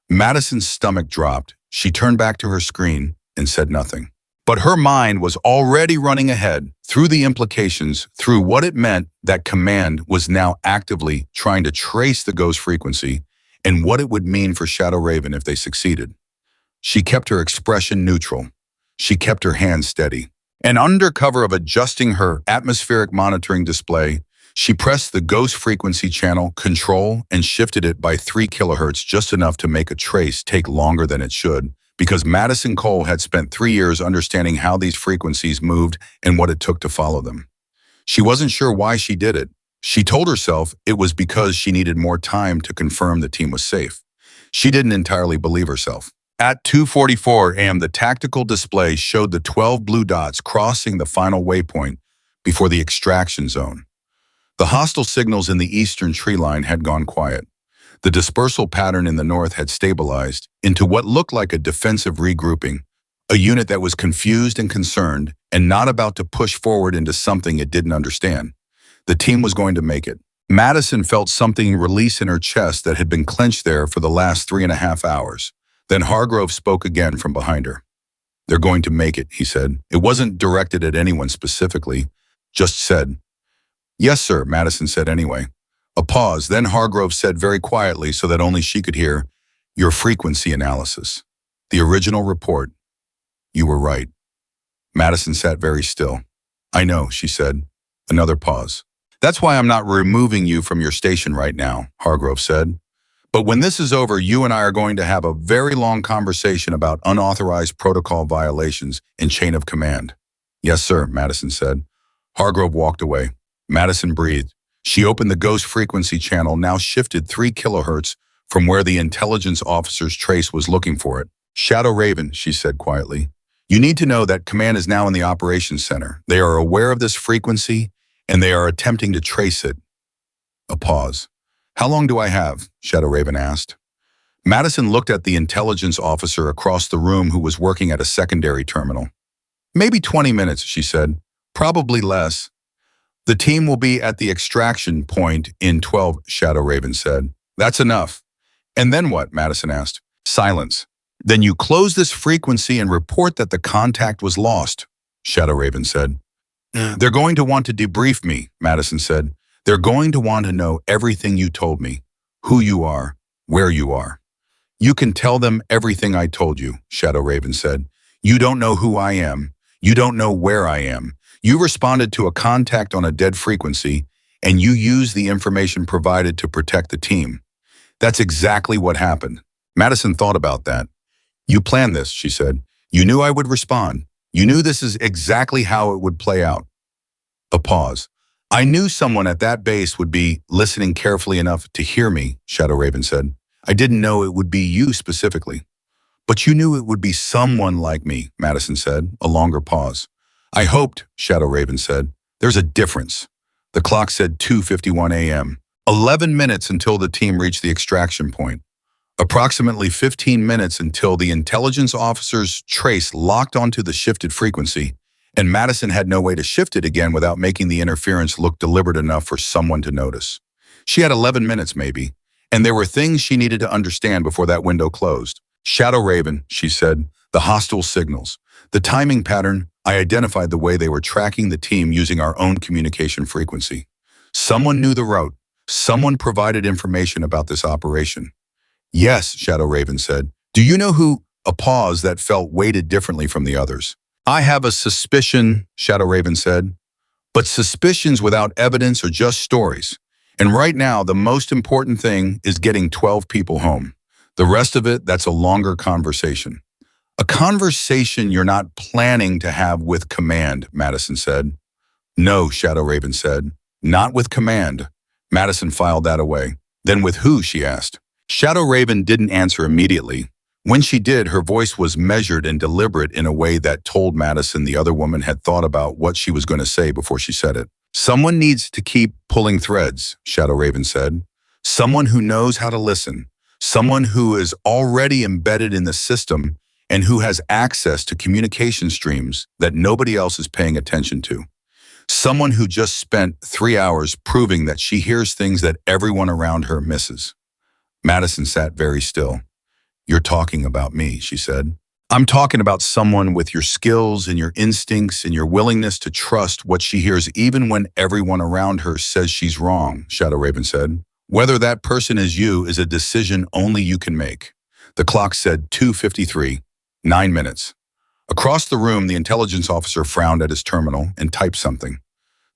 S1: Madison's stomach dropped. She turned back to her screen and said nothing. But her mind was already running ahead through the implications, through what it meant that command was now actively trying to trace the ghost frequency and what it would mean for Shadow Raven if they succeeded. She kept her expression neutral. She kept her hands steady. And under cover of adjusting her atmospheric monitoring display, she pressed the ghost frequency channel control and shifted it by 3 kilohertz, just enough to make a trace take longer than it should, because Madison Cole had spent 3 years understanding how these frequencies moved and what it took to follow them. She wasn't sure why she did it. She told herself it was because she needed more time to confirm the team was safe. She didn't entirely believe herself. At 2:44 a.m., the tactical display showed the 12 blue dots crossing the final waypoint before the extraction zone. The hostile signals in the eastern tree line had gone quiet. The dispersal pattern in the north had stabilized into what looked like a defensive regrouping, a unit that was confused and concerned and not about to push forward into something it didn't understand. The team was going to make it. Madison felt something release in her chest that had been clenched there for the last 3.5 hours. Then Hargrove spoke again from behind her. They're going to make it, he said. It wasn't directed at anyone specifically, just said. Yes, sir, Madison said anyway. A pause, then Hargrove said very quietly so that only she could hear, your frequency analysis. The original report. You were right. Madison sat very still. I know, she said. Another pause. That's why I'm not removing you from your station right now, Hargrove said. But when this is over, you and I are going to have a very long conversation about unauthorized protocol violations in chain of command. Yes, sir, Madison said. Hargrove walked away. Madison breathed. She opened the ghost frequency channel, now shifted 3 kilohertz from where the intelligence officer's trace was looking for it. Shadow Raven, she said quietly. You need to know that command is now in the operations center. They are aware of this frequency, and they are attempting to trace it. A pause. How long do I have? Shadow Raven asked. Madison looked at the intelligence officer across the room who was working at a secondary terminal. Maybe 20 minutes, she said. Probably less. The team will be at the extraction point in 12, Shadow Raven said. That's enough. And then what? Madison asked. Silence. Then you close this frequency and report that the contact was lost, Shadow Raven said. They're going to want to debrief me, Madison said. They're going to want to know everything you told me, who you are, where you are. You can tell them everything I told you, Shadow Raven said. You don't know who I am. You don't know where I am. You responded to a contact on a dead frequency, and you used the information provided to protect the team. That's exactly what happened. Madison thought about that. You planned this, she said. You knew I would respond. You knew this is exactly how it would play out. A pause. I knew someone at that base would be listening carefully enough to hear me, Shadow Raven said. I didn't know it would be you specifically. But you knew it would be someone like me, Madison said, a longer pause. I hoped, Shadow Raven said. There's a difference. The clock said 2:51 a.m. 11 minutes until the team reached the extraction point. Approximately 15 minutes until the intelligence officer's trace locked onto the shifted frequency, and Madison had no way to shift it again without making the interference look deliberate enough for someone to notice. She had 11 minutes maybe, and there were things she needed to understand before that window closed. Shadow Raven, she said, the hostile signals. The timing pattern, I identified the way they were tracking the team using our own communication frequency. Someone knew the route. Someone provided information about this operation. Yes, Shadow Raven said. Do you know who? A pause that felt weighted differently from the others. I have a suspicion, Shadow Raven said. But suspicions without evidence are just stories. And right now, the most important thing is getting 12 people home. The rest of it, that's a longer conversation. A conversation you're not planning to have with Command, Madison said. No, Shadow Raven said. Not with Command. Madison filed that away. Then with who, she asked. Shadow Raven didn't answer immediately. When she did, her voice was measured and deliberate in a way that told Madison the other woman had thought about what she was going to say before she said it. Someone needs to keep pulling threads, Shadow Raven said. Someone who knows how to listen. Someone who is already embedded in the system and who has access to communication streams that nobody else is paying attention to. Someone who just spent 3 hours proving that she hears things that everyone around her misses. Madison sat very still. You're talking about me, she said. I'm talking about someone with your skills and your instincts and your willingness to trust what she hears even when everyone around her says she's wrong, Shadow Raven said. Whether that person is you is a decision only you can make. The clock said 2:53, 9 minutes. Across the room, the intelligence officer frowned at his terminal and typed something.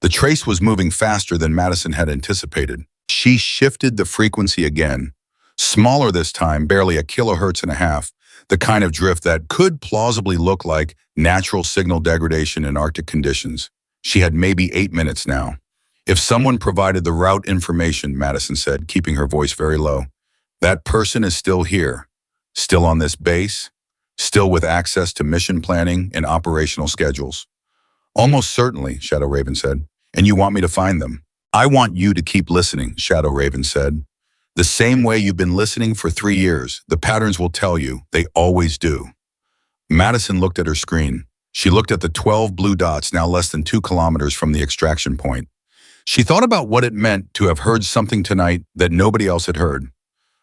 S1: The trace was moving faster than Madison had anticipated. She shifted the frequency again. Smaller this time, barely a kilohertz and a half, the kind of drift that could plausibly look like natural signal degradation in Arctic conditions. She had maybe 8 minutes now. If someone provided the route information, Madison said, keeping her voice very low, that person is still here, still on this base, still with access to mission planning and operational schedules. Almost certainly, Shadow Raven said, and you want me to find them. I want you to keep listening, Shadow Raven said. The same way you've been listening for 3 years, the patterns will tell you, they always do. Madison looked at her screen. She looked at the 12 blue dots now less than 2 kilometers from the extraction point. She thought about what it meant to have heard something tonight that nobody else had heard.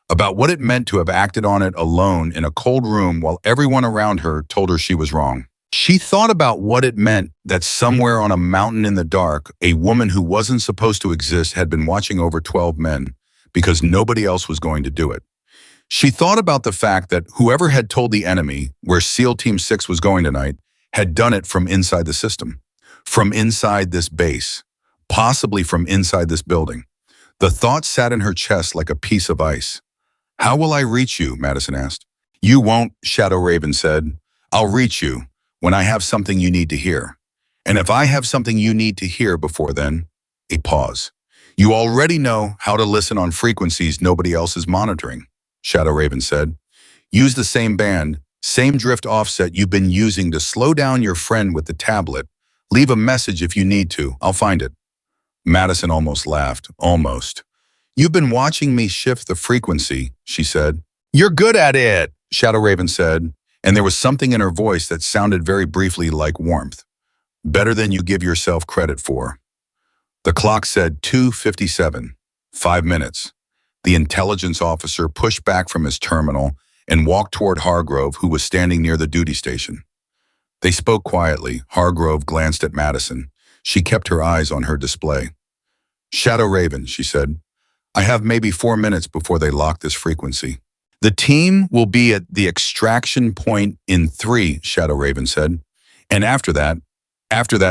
S1: About what it meant to have acted on it alone in a cold room while everyone around her told her she was wrong. She thought about what it meant that somewhere on a mountain in the dark, a woman who wasn't supposed to exist had been watching over 12 men because nobody else was going to do it. She thought about the fact that whoever had told the enemy where SEAL Team 6 was going tonight had done it from inside the system, from inside this base, possibly from inside this building. The thought sat in her chest like a piece of ice. How will I reach you? Madison asked. You won't, Shadow Raven said. I'll reach you when I have something you need to hear. And if I have something you need to hear before then, a pause. You already know how to listen on frequencies nobody else is monitoring, Shadow Raven said. Use the same band, same drift offset you've been using to slow down your friend with the tablet. Leave a message if you need to. I'll find it. Madison almost laughed. Almost. You've been watching me shift the frequency, she said. You're good at it, Shadow Raven said, and there was something in her voice that sounded very briefly like warmth. Better than you give yourself credit for. The clock said 2:57, 5 minutes. The intelligence officer pushed back from his terminal and walked toward Hargrove, who was standing near the duty station. They spoke quietly. Hargrove glanced at Madison. She kept her eyes on her display. "Shadow Raven," she said. "I have maybe 4 minutes before they lock this frequency." "The team will be at the extraction point in 3, Shadow Raven said. "And after that,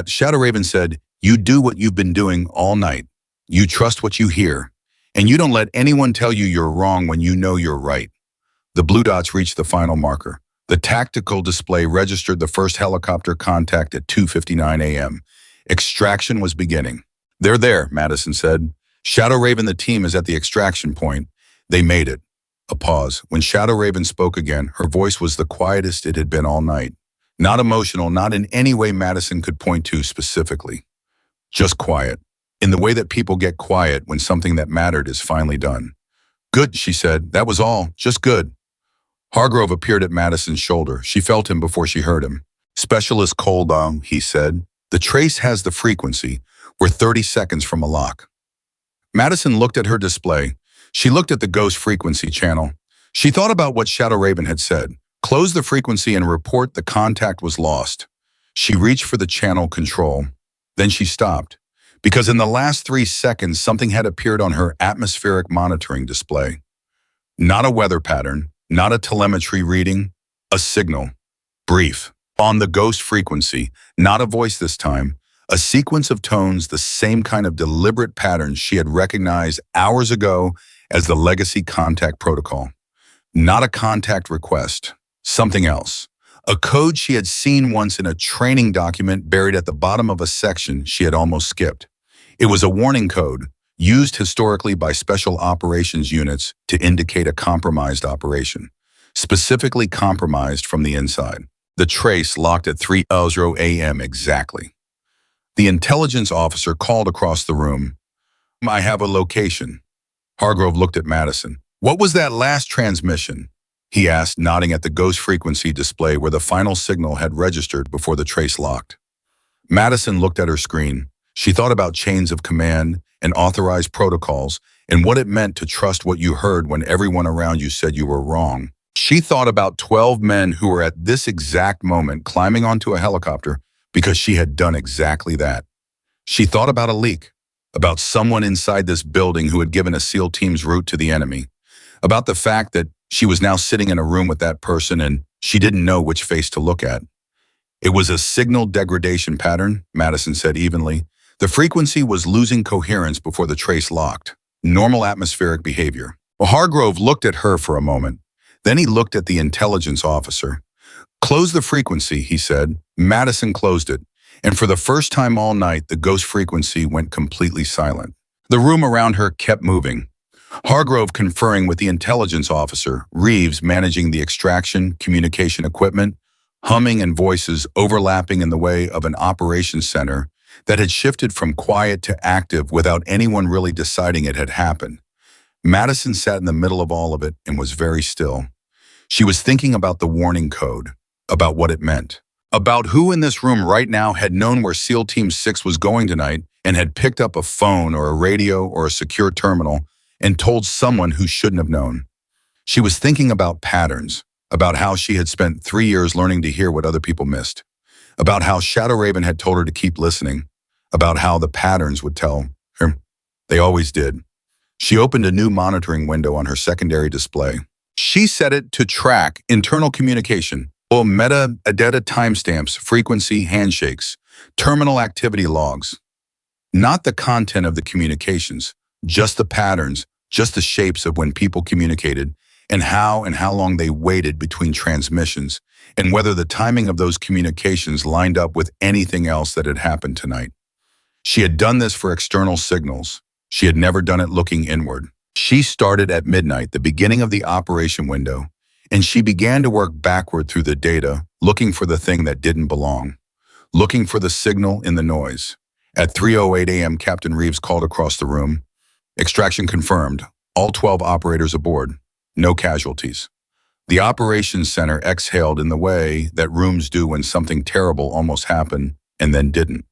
S1: Shadow Raven said, you do what you've been doing all night. You trust what you hear, and you don't let anyone tell you you're wrong when you know you're right." The blue dots reached the final marker. The tactical display registered the first helicopter contact at 2:59 a.m. Extraction was beginning. "They're there," Madison said. "Shadow Raven, the team is at the extraction point. They made it." A pause. When Shadow Raven spoke again, her voice was the quietest it had been all night. Not emotional, not in any way Madison could point to specifically. Just quiet. In the way that people get quiet when something that mattered is finally done. "Good," she said. "That was all. Just good." Hargrove appeared at Madison's shoulder. She felt him before she heard him. "Specialist Cole, he said. The trace has the frequency. We're 30 seconds from a lock." Madison looked at her display. She looked at the ghost frequency channel. She thought about what Shadow Raven had said. Close the frequency and report the contact was lost. She reached for the channel control. Then she stopped, because in the last 3 seconds, something had appeared on her atmospheric monitoring display. Not a weather pattern, not a telemetry reading, a signal. Brief. On the ghost frequency, not a voice this time, a sequence of tones, the same kind of deliberate patterns she had recognized hours ago as the legacy contact protocol. Not a contact request, something else. A code she had seen once in a training document buried at the bottom of a section she had almost skipped. It was a warning code, used historically by special operations units to indicate a compromised operation, specifically compromised from the inside. The trace locked at 3:00 a.m. exactly. The intelligence officer called across the room. "I have a location." Hargrove looked at Madison. "What was that last transmission?" he asked, nodding at the ghost frequency display where the final signal had registered before the trace locked. Madison looked at her screen. She thought about chains of command and authorized protocols and what it meant to trust what you heard when everyone around you said you were wrong. She thought about 12 men who were at this exact moment climbing onto a helicopter because she had done exactly that. She thought about a leak, about someone inside this building who had given a SEAL team's route to the enemy, about the fact that she was now sitting in a room with that person and she didn't know which face to look at. "It was a signal degradation pattern," Madison said evenly. "The frequency was losing coherence before the trace locked. Normal atmospheric behavior." Well, Hargrove looked at her for a moment. Then he looked at the intelligence officer. "Close the frequency," he said. Madison closed it, and for the first time all night, the ghost frequency went completely silent. The room around her kept moving. Hargrove conferring with the intelligence officer, Reeves managing the extraction, communication equipment, humming and voices overlapping in the way of an operations center that had shifted from quiet to active without anyone really deciding it had happened. Madison sat in the middle of all of it and was very still. She was thinking about the warning code, about what it meant, about who in this room right now had known where SEAL Team 6 was going tonight and had picked up a phone or a radio or a secure terminal and told someone who shouldn't have known. She was thinking about patterns, about how she had spent 3 years learning to hear what other people missed, about how Shadow Raven had told her to keep listening, about how the patterns would tell her. They always did. She opened a new monitoring window on her secondary display. She set it to track internal communication, or metadata timestamps, frequency handshakes, terminal activity logs. Not the content of the communications, just the patterns, just the shapes of when people communicated, and how long they waited between transmissions, and whether the timing of those communications lined up with anything else that had happened tonight. She had done this for external signals. She had never done it looking inward. She started at midnight, the beginning of the operation window, and she began to work backward through the data, looking for the thing that didn't belong, looking for the signal in the noise. At 3:08 a.m., Captain Reeves called across the room. "Extraction confirmed. All 12 operators aboard. No casualties." The operations center exhaled in the way that rooms do when something terrible almost happened and then didn't.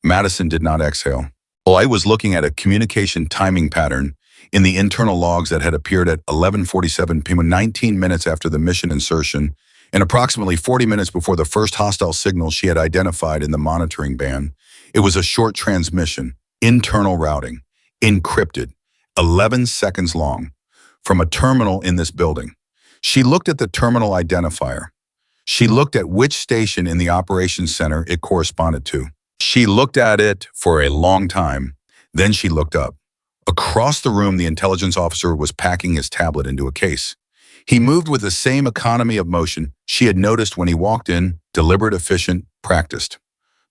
S1: Madison did not exhale. "Well, I was looking at a communication timing pattern, in the internal logs that had appeared at 11:47 p.m., 19 minutes after the mission insertion, and approximately 40 minutes before the first hostile signal she had identified in the monitoring band. It was a short transmission, internal routing, encrypted, 11 seconds long, from a terminal in this building. She looked at the terminal identifier. She looked at which station in the operations center it corresponded to. She looked at it for a long time. Then she looked up. Across the room, the intelligence officer was packing his tablet into a case. He moved with the same economy of motion she had noticed when he walked in, deliberate, efficient, practiced.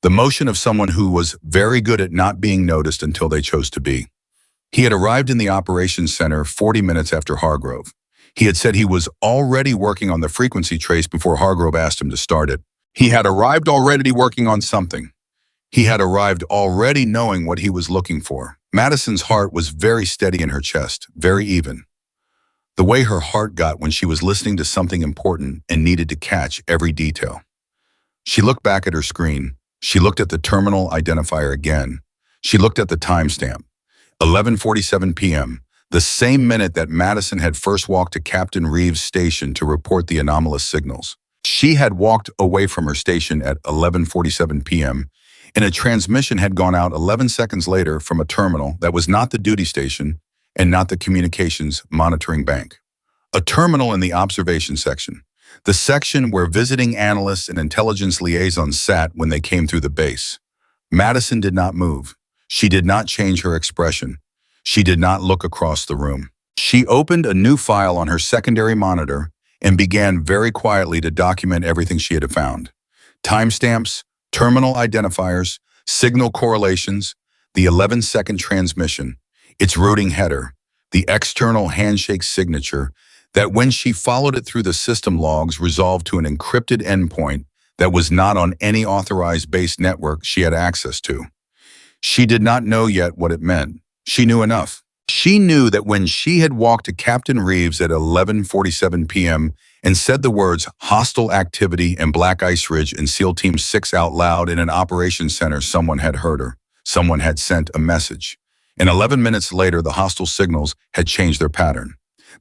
S1: The motion of someone who was very good at not being noticed until they chose to be. He had arrived in the operations center 40 minutes after Hargrove. He had said he was already working on the frequency trace before Hargrove asked him to start it. He had arrived already working on something. He had arrived already knowing what he was looking for. Madison's heart was very steady in her chest, very even. The way her heart got when she was listening to something important and needed to catch every detail. She looked back at her screen. She looked at the terminal identifier again. She looked at the timestamp. 11:47 p.m., the same minute that Madison had first walked to Captain Reeves' station to report the anomalous signals. She had walked away from her station at 11:47 p.m., and a transmission had gone out 11 seconds later from a terminal that was not the duty station and not the communications monitoring bank. A terminal in the observation section, the section where visiting analysts and intelligence liaisons sat when they came through the base. Madison did not move. She did not change her expression. She did not look across the room. She opened a new file on her secondary monitor and began very quietly to document everything she had found. Timestamps, terminal identifiers, signal correlations, the 11-second transmission, its routing header, the external handshake signature that when she followed it through the system logs resolved to an encrypted endpoint that was not on any authorized base network she had access to. She did not know yet what it meant. She knew enough. She knew that when she had walked to Captain Reeves at 11:47 p.m. and said the words hostile activity and Black Ice Ridge and SEAL Team 6 out loud in an operations center, someone had heard her. Someone had sent a message. And 11 minutes later, the hostile signals had changed their pattern.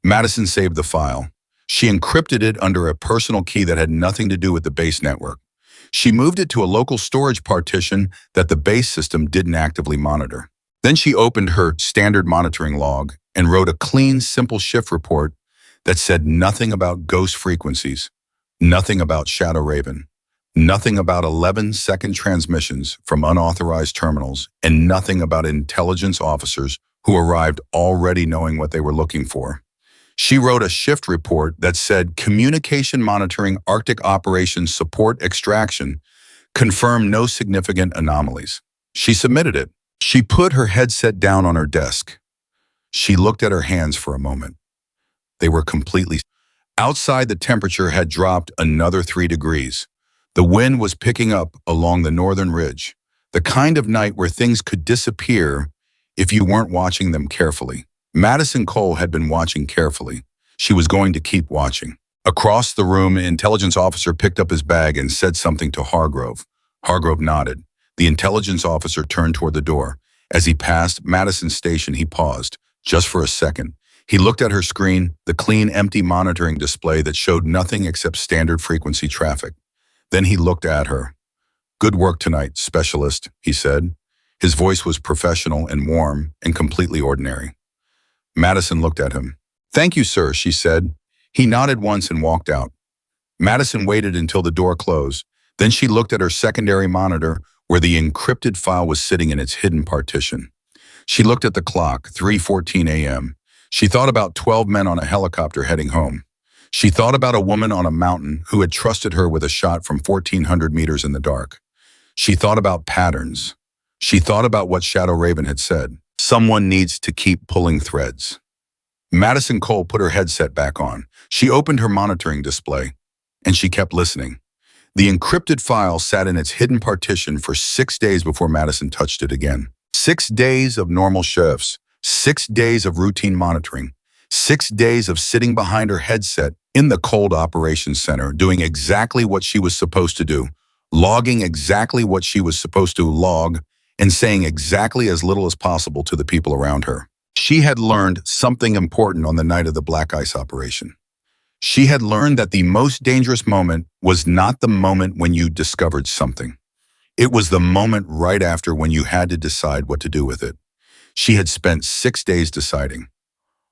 S1: Madison saved the file. She encrypted it under a personal key that had nothing to do with the base network. She moved it to a local storage partition that the base system didn't actively monitor. Then she opened her standard monitoring log and wrote a clean, simple shift report that said nothing about ghost frequencies, nothing about Shadow Raven, nothing about 11-second transmissions from unauthorized terminals, and nothing about intelligence officers who arrived already knowing what they were looking for. She wrote a shift report that said communication monitoring Arctic operations support extraction, confirm no significant anomalies. She submitted it. She put her headset down on her desk. She looked at her hands for a moment. They were completely. Outside, the temperature had dropped another 3 degrees. The wind was picking up along the northern ridge, the kind of night where things could disappear if you weren't watching them carefully. Madison Cole had been watching carefully. She was going to keep watching. Across the room, an intelligence officer picked up his bag and said something to Hargrove. Hargrove nodded. The intelligence officer turned toward the door. As he passed Madison's station, he paused, just for a second. He looked at her screen, the clean, empty monitoring display that showed nothing except standard frequency traffic. Then he looked at her. "Good work tonight, specialist," he said. His voice was professional and warm and completely ordinary. Madison looked at him. "Thank you, sir," she said. He nodded once and walked out. Madison waited until the door closed. Then she looked at her secondary monitor where the encrypted file was sitting in its hidden partition. She looked at the clock, 3:14 a.m. She thought about 12 men on a helicopter heading home. She thought about a woman on a mountain who had trusted her with a shot from 1,400 meters in the dark. She thought about patterns. She thought about what Shadow Raven had said. Someone needs to keep pulling threads. Madison Cole put her headset back on. She opened her monitoring display, and she kept listening. The encrypted file sat in its hidden partition for 6 days before Madison touched it again. 6 days of normal shifts, 6 days of routine monitoring, 6 days of sitting behind her headset in the cold operations center, doing exactly what she was supposed to do, logging exactly what she was supposed to log, and saying exactly as little as possible to the people around her. She had learned something important on the night of the black ice operation. She had learned that the most dangerous moment was not the moment when you discovered something. It was the moment right after when you had to decide what to do with it. She had spent 6 days deciding.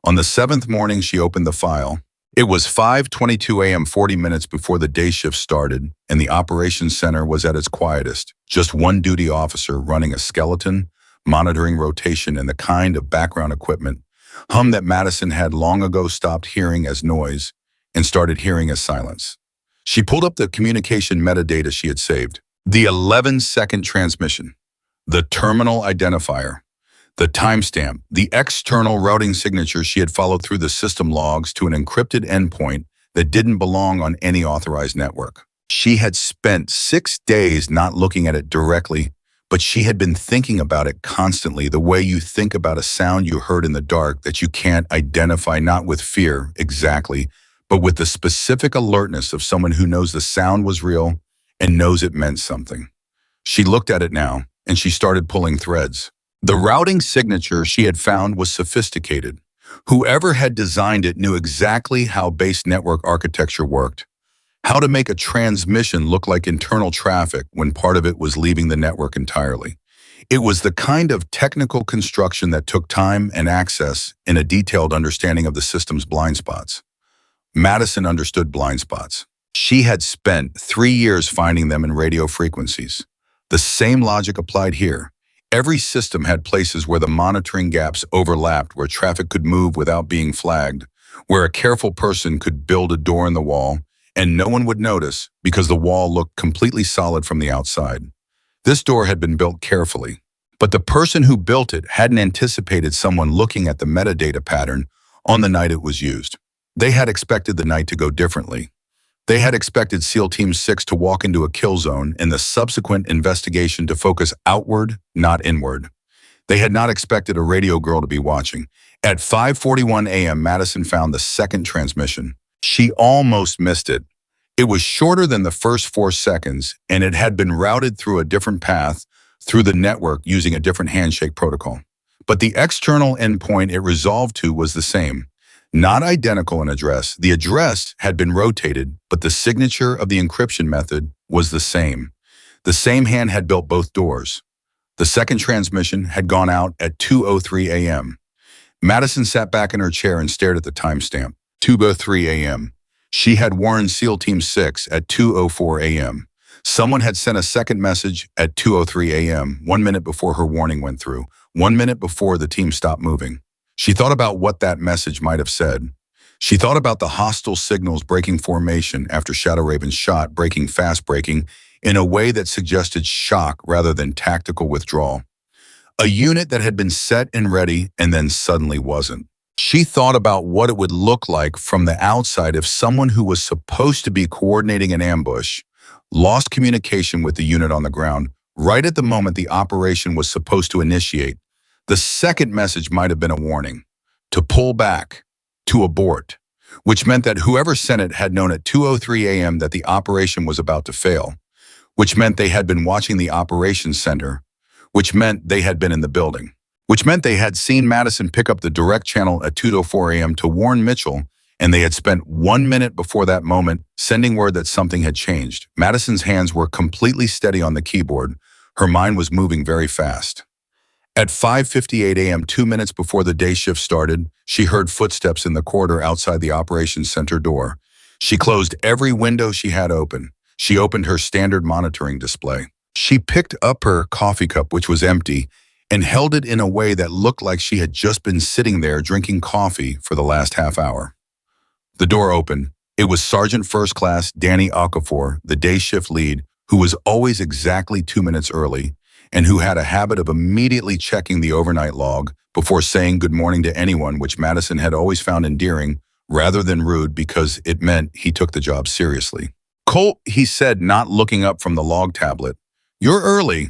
S1: On the seventh morning, she opened the file. It was 5:22 a.m., 40 minutes before the day shift started, and the operations center was at its quietest. Just one duty officer running a skeleton, monitoring rotation and the kind of background equipment, hum that Madison had long ago stopped hearing as noise and started hearing as silence. She pulled up the communication metadata she had saved. The 11-second transmission, the terminal identifier, the timestamp, the external routing signature she had followed through the system logs to an encrypted endpoint that didn't belong on any authorized network. She had spent 6 days not looking at it directly, but she had been thinking about it constantly, the way you think about a sound you heard in the dark that you can't identify, not with fear exactly, but with the specific alertness of someone who knows the sound was real and knows it meant something. She looked at it now, and she started pulling threads. The routing signature she had found was sophisticated. Whoever had designed it knew exactly how base network architecture worked, how to make a transmission look like internal traffic when part of it was leaving the network entirely. It was the kind of technical construction that took time and access and a detailed understanding of the system's blind spots. Madison understood blind spots. She had spent 3 years finding them in radio frequencies. The same logic applied here. Every system had places where the monitoring gaps overlapped, where traffic could move without being flagged, where a careful person could build a door in the wall, and no one would notice because the wall looked completely solid from the outside. This door had been built carefully, but the person who built it hadn't anticipated someone looking at the metadata pattern on the night it was used. They had expected the night to go differently. They had expected SEAL Team 6 to walk into a kill zone and the subsequent investigation to focus outward, not inward. They had not expected a radio girl to be watching. At 5:41 a.m., Madison found the second transmission. She almost missed it. It was shorter than the first 4 seconds, and it had been routed through a different path through the network using a different handshake protocol. But the external endpoint it resolved to was the same. Not identical in address. The address had been rotated, but the signature of the encryption method was the same. The same hand had built both doors. The second transmission had gone out at 2:03 a.m. Madison sat back in her chair and stared at the timestamp. 2:03 a.m. She had warned SEAL Team 6 at 2:04 a.m. Someone had sent a second message at 2:03 a.m., 1 minute before her warning went through, 1 minute before the team stopped moving. She thought about what that message might have said. She thought about the hostile signals breaking formation after Shadow Raven's shot, breaking fast breaking in a way that suggested shock rather than tactical withdrawal. A unit that had been set and ready and then suddenly wasn't. She thought about what it would look like from the outside if someone who was supposed to be coordinating an ambush lost communication with the unit on the ground right at the moment the operation was supposed to initiate. The second message might have been a warning, to pull back, to abort, which meant that whoever sent it had known at 2:03 a.m. that the operation was about to fail, which meant they had been watching the operations center, which meant they had been in the building, which meant they had seen Madison pick up the direct channel at 2:04 a.m. to warn Mitchell, and they had spent 1 minute before that moment sending word that something had changed. Madison's hands were completely steady on the keyboard. Her mind was moving very fast. At 5:58 a.m., 2 minutes before the day shift started, she heard footsteps in the corridor outside the operations center door. She closed every window she had open. She opened her standard monitoring display. She picked up her coffee cup, which was empty, and held it in a way that looked like she had just been sitting there drinking coffee for the last half hour. The door opened. It was Sergeant First Class Danny Okafor, the day shift lead, who was always exactly 2 minutes early, and who had a habit of immediately checking the overnight log before saying good morning to anyone, which Madison had always found endearing rather than rude because it meant he took the job seriously. "Cole," he said, not looking up from the log tablet. "You're early."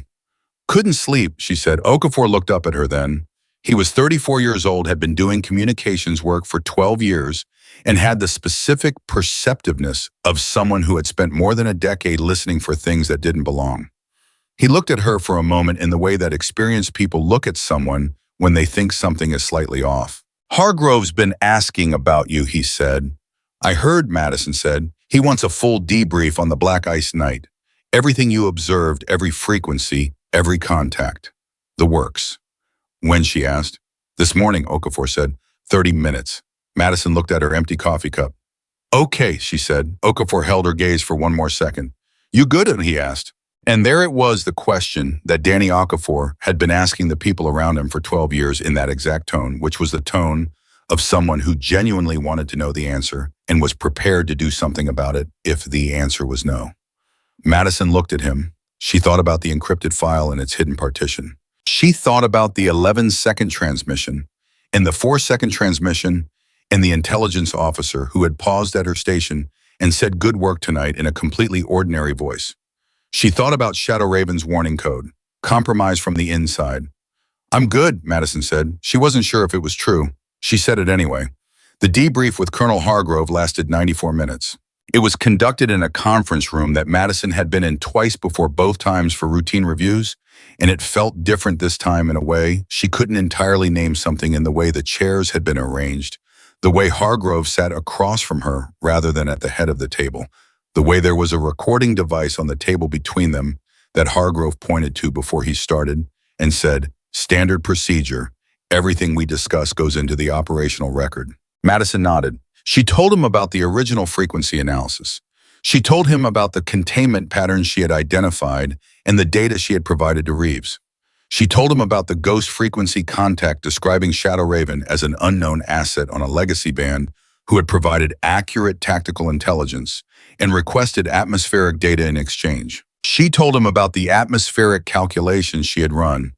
S1: "Couldn't sleep," she said. Okafor looked up at her then. He was 34 years old, had been doing communications work for 12 years, and had the specific perceptiveness of someone who had spent more than a decade listening for things that didn't belong. He looked at her for a moment in the way that experienced people look at someone when they think something is slightly off. Hargrove's been asking about you, he said. I heard, Madison said. He wants a full debrief on the Black Ice night. Everything you observed, every frequency, every contact. The works. When, she asked. This morning, Okafor said. 30 minutes. Madison looked at her empty coffee cup. Okay, she said. Okafor held her gaze for one more second. You good? He asked. And there it was, the question that Danny Okafor had been asking the people around him for 12 years in that exact tone, which was the tone of someone who genuinely wanted to know the answer and was prepared to do something about it if the answer was no. Madison looked at him. She thought about the encrypted file and its hidden partition. She thought about the 11-second transmission and the 4-second transmission and the intelligence officer who had paused at her station and said good work tonight in a completely ordinary voice. She thought about Shadow Raven's warning code, compromise from the inside. I'm good, Madison said. She wasn't sure if it was true. She said it anyway. The debrief with Colonel Hargrove lasted 94 minutes. It was conducted in a conference room that Madison had been in twice before, both times for routine reviews, and it felt different this time in a way. She couldn't entirely name something in the way the chairs had been arranged, the way Hargrove sat across from her rather than at the head of the table, the way there was a recording device on the table between them that Hargrove pointed to before he started and said, standard procedure, everything we discuss goes into the operational record. Madison nodded. She told him about the original frequency analysis. She told him about the containment patterns she had identified and the data she had provided to Reeves. She told him about the ghost frequency contact describing Shadow Raven as an unknown asset on a legacy band who had provided accurate tactical intelligence and requested atmospheric data in exchange. She told him about the atmospheric calculations she had run.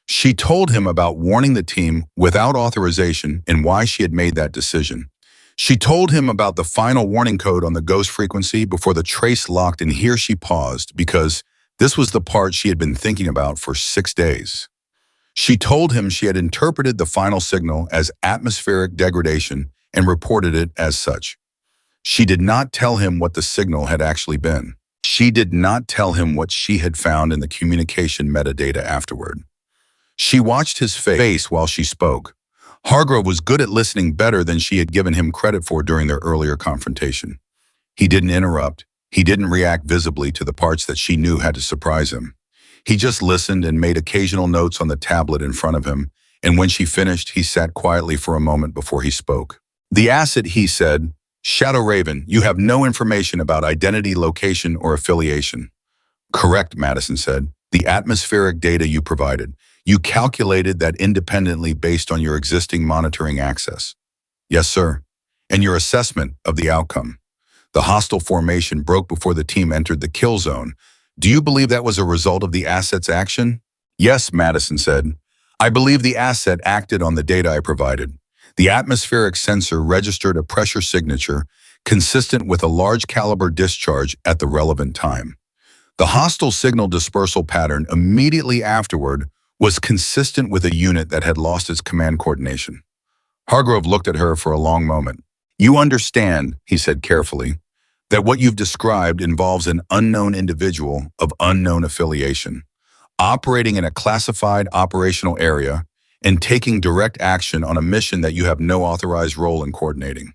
S1: She told him about warning the team without authorization and why she had made that decision. She told him about the final warning code on the ghost frequency before the trace locked, and here she paused because this was the part she had been thinking about for 6 days. She told him she had interpreted the final signal as atmospheric degradation and reported it as such. She did not tell him what the signal had actually been. She did not tell him what she had found in the communication metadata afterward. She watched his face while she spoke. Hargrove was good at listening, better than she had given him credit for during their earlier confrontation. He didn't interrupt. He didn't react visibly to the parts that she knew had to surprise him. He just listened and made occasional notes on the tablet in front of him, and when she finished, he sat quietly for a moment before he spoke. The asset, he said, Shadow Raven, you have no information about identity, location, or affiliation. Correct, Madison said. The atmospheric data you provided. You calculated that independently based on your existing monitoring access. Yes, sir. And your assessment of the outcome. The hostile formation broke before the team entered the kill zone. Do you believe that was a result of the asset's action? Yes, Madison said. I believe the asset acted on the data I provided. The atmospheric sensor registered a pressure signature consistent with a large caliber discharge at the relevant time. The hostile signal dispersal pattern immediately afterward was consistent with a unit that had lost its command coordination. Hargrove looked at her for a long moment. You understand, he said carefully, that what you've described involves an unknown individual of unknown affiliation, operating in a classified operational area and taking direct action on a mission that you have no authorized role in coordinating.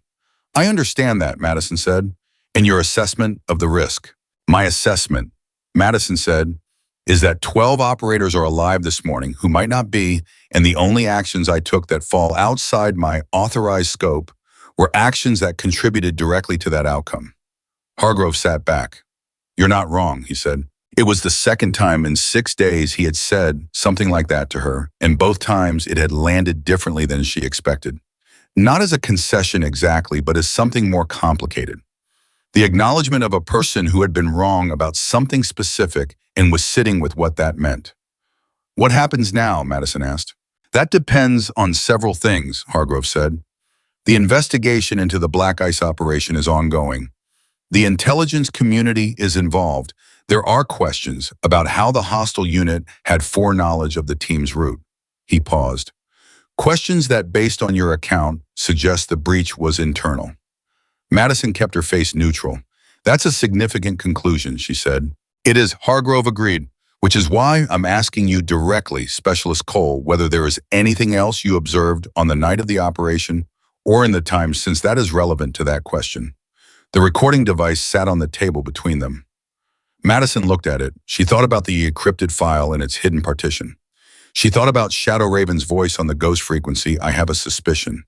S1: I understand that, Madison said, and your assessment of the risk. My assessment, Madison said, is that 12 operators are alive this morning who might not be, and the only actions I took that fall outside my authorized scope were actions that contributed directly to that outcome. Hargrove sat back. You're not wrong, he said. It was the second time in 6 days he had said something like that to her, and both times it had landed differently than she expected. Not as a concession exactly, but as something more complicated. The acknowledgement of a person who had been wrong about something specific and was sitting with what that meant. What happens now? Madison asked. That depends on several things, Hargrove said. The investigation into the Black Ice operation is ongoing. The intelligence community is involved. There are questions about how the hostile unit had foreknowledge of the team's route. He paused. Questions that, based on your account, suggest the breach was internal. Madison kept her face neutral. That's a significant conclusion, she said. It is, Hargrove agreed. Which is why I'm asking you directly, Specialist Cole, whether there is anything else you observed on the night of the operation or in the time, since that is relevant to that question. The recording device sat on the table between them. Madison looked at it. She thought about the encrypted file in its hidden partition. She thought about Shadow Raven's voice on the ghost frequency, "I have a suspicion."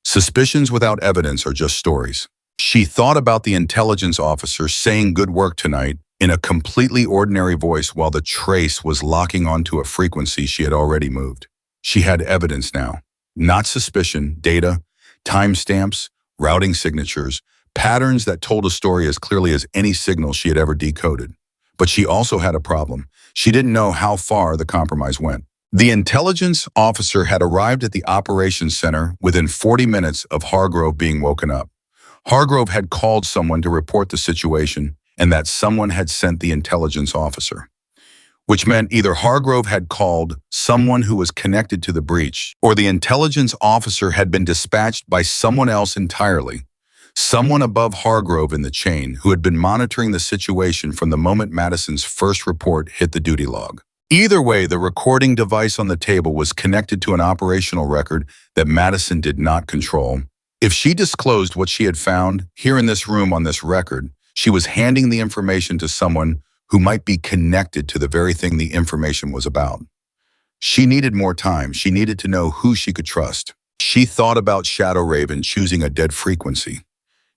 S1: Suspicions without evidence are just stories. She thought about the intelligence officer saying "good work tonight" in a completely ordinary voice while the trace was locking onto a frequency she had already moved. She had evidence now. Not suspicion, data, timestamps, routing signatures, patterns that told a story as clearly as any signal she had ever decoded. But she also had a problem. She didn't know how far the compromise went. The intelligence officer had arrived at the operations center within 40 minutes of Hargrove being woken up. Hargrove had called someone to report the situation, and that someone had sent the intelligence officer, which meant either Hargrove had called someone who was connected to the breach, or the intelligence officer had been dispatched by someone else entirely, someone above Hargrove in the chain who had been monitoring the situation from the moment Madison's first report hit the duty log. Either way, the recording device on the table was connected to an operational record that Madison did not control. If she disclosed what she had found here in this room on this record, she was handing the information to someone who might be connected to the very thing the information was about. She needed more time. She needed to know who she could trust. She thought about Shadow Raven choosing a dead frequency,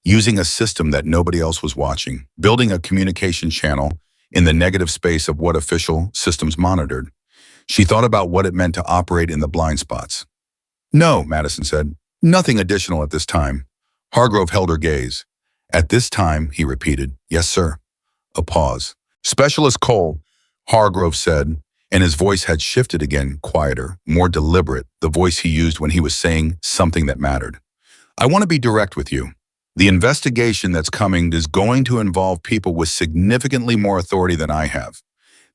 S1: using a system that nobody else was watching, building a communication channel in the negative space of what official systems monitored. She thought about what it meant to operate in the blind spots. "No," Madison said. "Nothing additional at this time." Hargrove held her gaze. "At this time," he repeated. "Yes, sir." A pause. "Specialist Cole," Hargrove said, and his voice had shifted again, quieter, more deliberate, the voice he used when he was saying something that mattered. "I want to be direct with you. The investigation that's coming is going to involve people with significantly more authority than I have.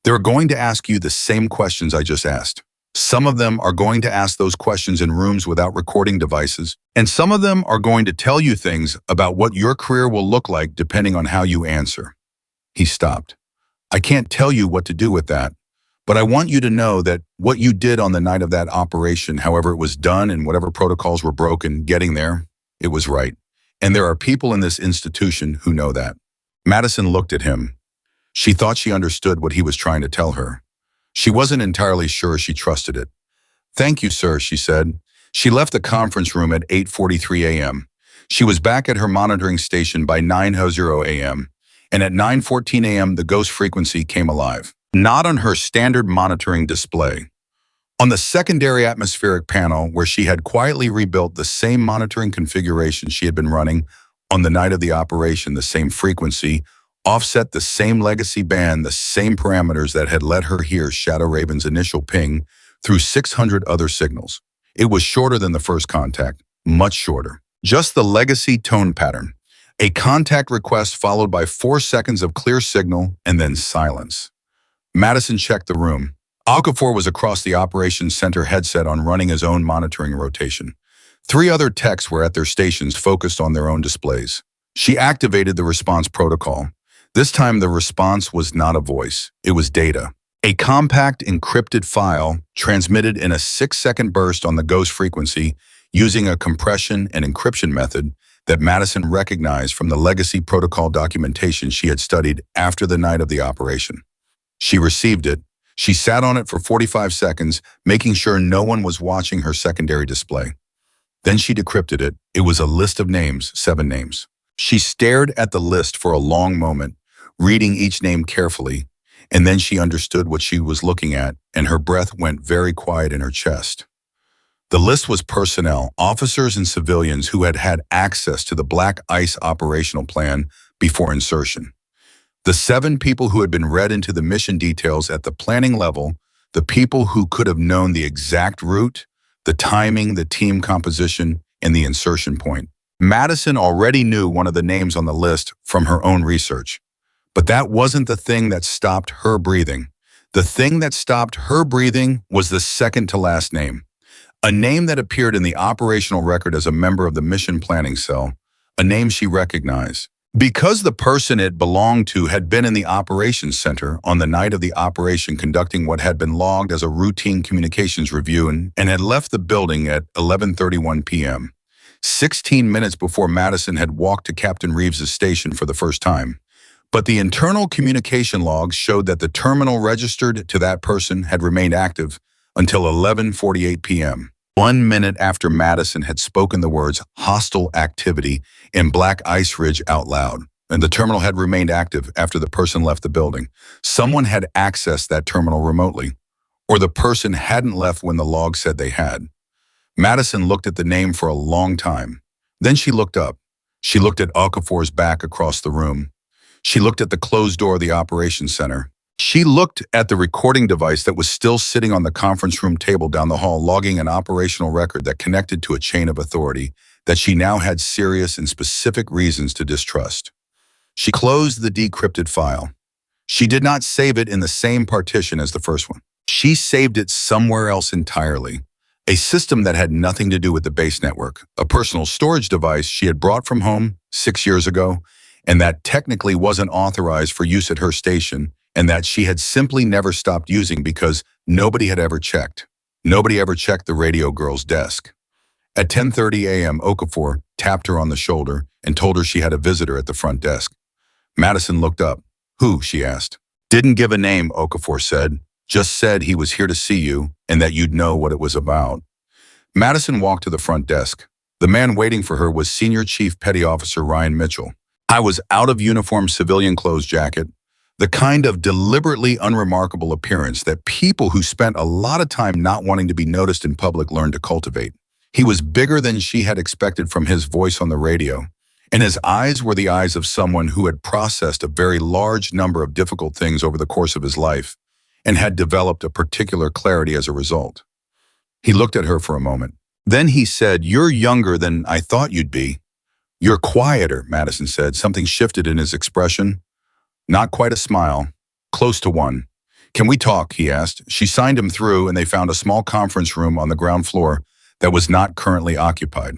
S1: They're going to ask you the same questions I just asked. Some of them are going to ask those questions in rooms without recording devices, and some of them are going to tell you things about what your career will look like depending on how you answer." He stopped. "I can't tell you what to do with that, but I want you to know that what you did on the night of that operation, however it was done and whatever protocols were broken getting there, it was right. And there are people in this institution who know that." Madison looked at him. She thought she understood what he was trying to tell her. She wasn't entirely sure she trusted it. "Thank you, sir," she said. She left the conference room at 8:43 a.m. She was back at her monitoring station by 9:00 a.m., and at 9:14 a.m. the ghost frequency came alive. Not on her standard monitoring display. On the secondary atmospheric panel, where she had quietly rebuilt the same monitoring configuration she had been running on the night of the operation, the same frequency, offset the same legacy band, the same parameters that had let her hear Shadow Raven's initial ping through 600 other signals. It was shorter than the first contact, much shorter. Just the legacy tone pattern. A contact request followed by 4 seconds of clear signal and then silence. Madison checked the room. Okafor was across the operations center headset on running his own monitoring rotation. 3 other techs were at their stations focused on their own displays. She activated the response protocol. This time the response was not a voice, it was data. A compact encrypted file transmitted in a 6-second burst on the ghost frequency using a compression and encryption method that Madison recognized from the legacy protocol documentation she had studied after the night of the operation. She received it. She sat on it for 45 seconds, making sure no one was watching her secondary display. Then she decrypted it. It was a list of names, 7 names. She stared at the list for a long moment, reading each name carefully, and then she understood what she was looking at, and her breath went very quiet in her chest. The list was personnel, officers and civilians who had had access to the Black Ice operational plan before insertion. The 7 people who had been read into the mission details at the planning level, the people who could have known the exact route, the timing, the team composition, and the insertion point. Madison already knew one of the names on the list from her own research. But that wasn't the thing that stopped her breathing. The thing that stopped her breathing was the second to last name. A name that appeared in the operational record as a member of the mission planning cell, a name she recognized. Because the person it belonged to had been in the operations center on the night of the operation conducting what had been logged as a routine communications review and had left the building at 11:31 p.m., 16 minutes before Madison had walked to Captain Reeves's station for the first time. But the internal communication logs showed that the terminal registered to that person had remained active until 11:48 p.m., 1 minute after Madison had spoken the words hostile activity in Black Ice Ridge out loud, and the terminal had remained active after the person left the building. Someone had accessed that terminal remotely, or the person hadn't left when the log said they had. Madison looked at the name for a long time. Then she looked up. She looked at Okafor's back across the room. She looked at the closed door of the operations center. She looked at the recording device that was still sitting on the conference room table down the hall, logging an operational record that connected to a chain of authority that she now had serious and specific reasons to distrust. She closed the decrypted file. She did not save it in the same partition as the first one. She saved it somewhere else entirely. A system that had nothing to do with the base network, a personal storage device she had brought from home 6 years ago, and that technically wasn't authorized for use at her station, and that she had simply never stopped using because nobody had ever checked. Nobody ever checked the radio girl's desk. At 10:30 a.m., Okafor tapped her on the shoulder and told her she had a visitor at the front desk. Madison looked up. "Who?" she asked. "Didn't give a name," Okafor said. "Just said he was here to see you and that you'd know what it was about." Madison walked to the front desk. The man waiting for her was Senior Chief Petty Officer Ryan Mitchell. I was out of uniform civilian clothes jacket, the kind of deliberately unremarkable appearance that people who spent a lot of time not wanting to be noticed in public learned to cultivate. He was bigger than she had expected from his voice on the radio, and his eyes were the eyes of someone who had processed a very large number of difficult things over the course of his life and had developed a particular clarity as a result. He looked at her for a moment. Then he said, "You're younger than I thought you'd be." "You're quieter," Madison said. Something shifted in his expression. Not quite a smile, close to one. "Can we talk?" he asked. She signed him through, and they found a small conference room on the ground floor that was not currently occupied.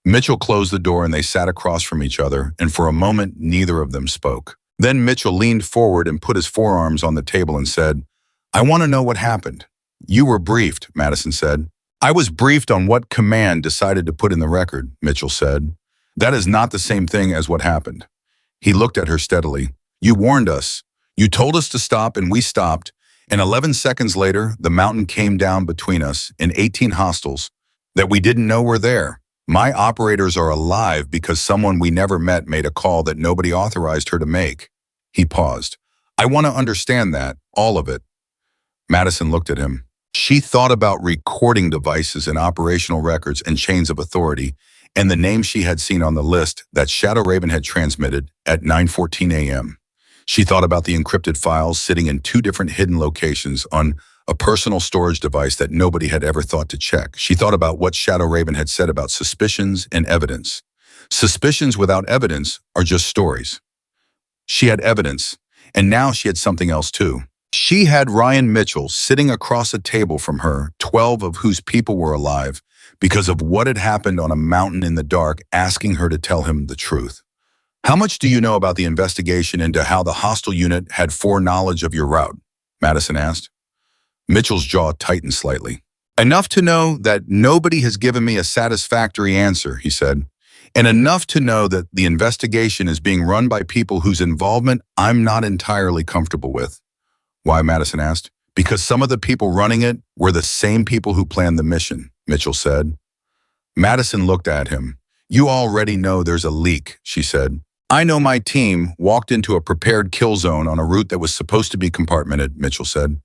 S1: Mitchell closed the door and they sat across from each other, and for a moment neither of them spoke. Then Mitchell leaned forward and put his forearms on the table and said, "I want to know what happened." "You were briefed," Madison said. "I was briefed on what command decided to put in the record," Mitchell said. "That is not the same thing as what happened." He looked at her steadily. "You warned us. You told us to stop and we stopped, and 11 seconds later, the mountain came down between us in 18 hostiles that we didn't know were there. My operators are alive because someone we never met made a call that nobody authorized her to make." He paused. "I want to understand that, all of it." Madison looked at him. She thought about recording devices and operational records and chains of authority, and the names she had seen on the list that Shadow Raven had transmitted at 9:14 a.m. She thought about the encrypted files sitting in 2 different hidden locations on a personal storage device that nobody had ever thought to check. She thought about what Shadow Raven had said about suspicions and evidence. Suspicions without evidence are just stories. She had evidence, and now she had something else too. She had Ryan Mitchell sitting across a table from her, 12 of whose people were alive, because of what had happened on a mountain in the dark, asking her to tell him the truth. "How much do you know about the investigation into how the hostile unit had foreknowledge of your route?" Madison asked. Mitchell's jaw tightened slightly. "Enough to know that nobody has given me a satisfactory answer," he said, "and enough to know that the investigation is being run by people whose involvement I'm not entirely comfortable with." "Why?" Madison asked. "Because some of the people running it were the same people who planned the mission," Mitchell said. Madison looked at him. "You already know there's a leak," she said. "I know my team walked into a prepared kill zone on a route that was supposed to be compartmented," Mitchell said.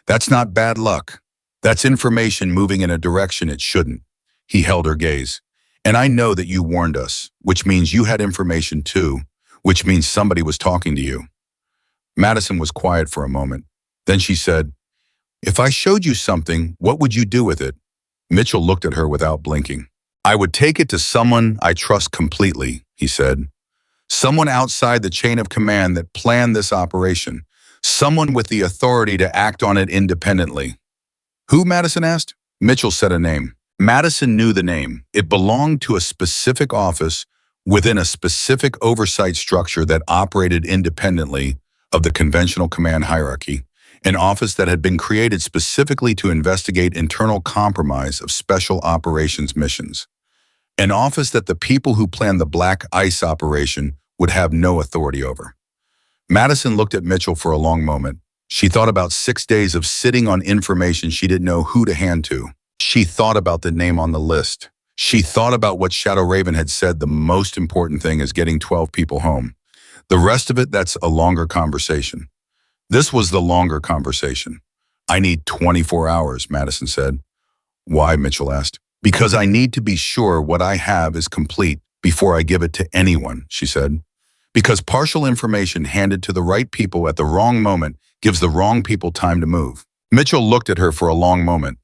S1: "That's not bad luck. That's information moving in a direction it shouldn't." He held her gaze. "And I know that you warned us, which means you had information too, which means somebody was talking to you." Madison was quiet for a moment. Then she said, "If I showed you something, what would you do with it?" Mitchell looked at her without blinking. "I would take it to someone I trust completely," he said. "Someone outside the chain of command that planned this operation. Someone with the authority to act on it independently." "Who?" Madison asked. Mitchell said a name. Madison knew the name. It belonged to a specific office within a specific oversight structure that operated independently of the conventional command hierarchy, an office that had been created specifically to investigate internal compromise of special operations missions, an office that the people who planned the Black Ice operation would have no authority over. Madison looked at Mitchell for a long moment. She thought about 6 days of sitting on information she didn't know who to hand to. She thought about the name on the list. She thought about what Shadow Raven had said the most important thing is getting 12 people home. The rest of it, that's a longer conversation. This was the longer conversation. I need 24 hours, Madison said. Why, Mitchell asked. Because I need to be sure what I have is complete before I give it to anyone, she said. Because partial information handed to the right people at the wrong moment gives the wrong people time to move. Mitchell looked at her for a long moment.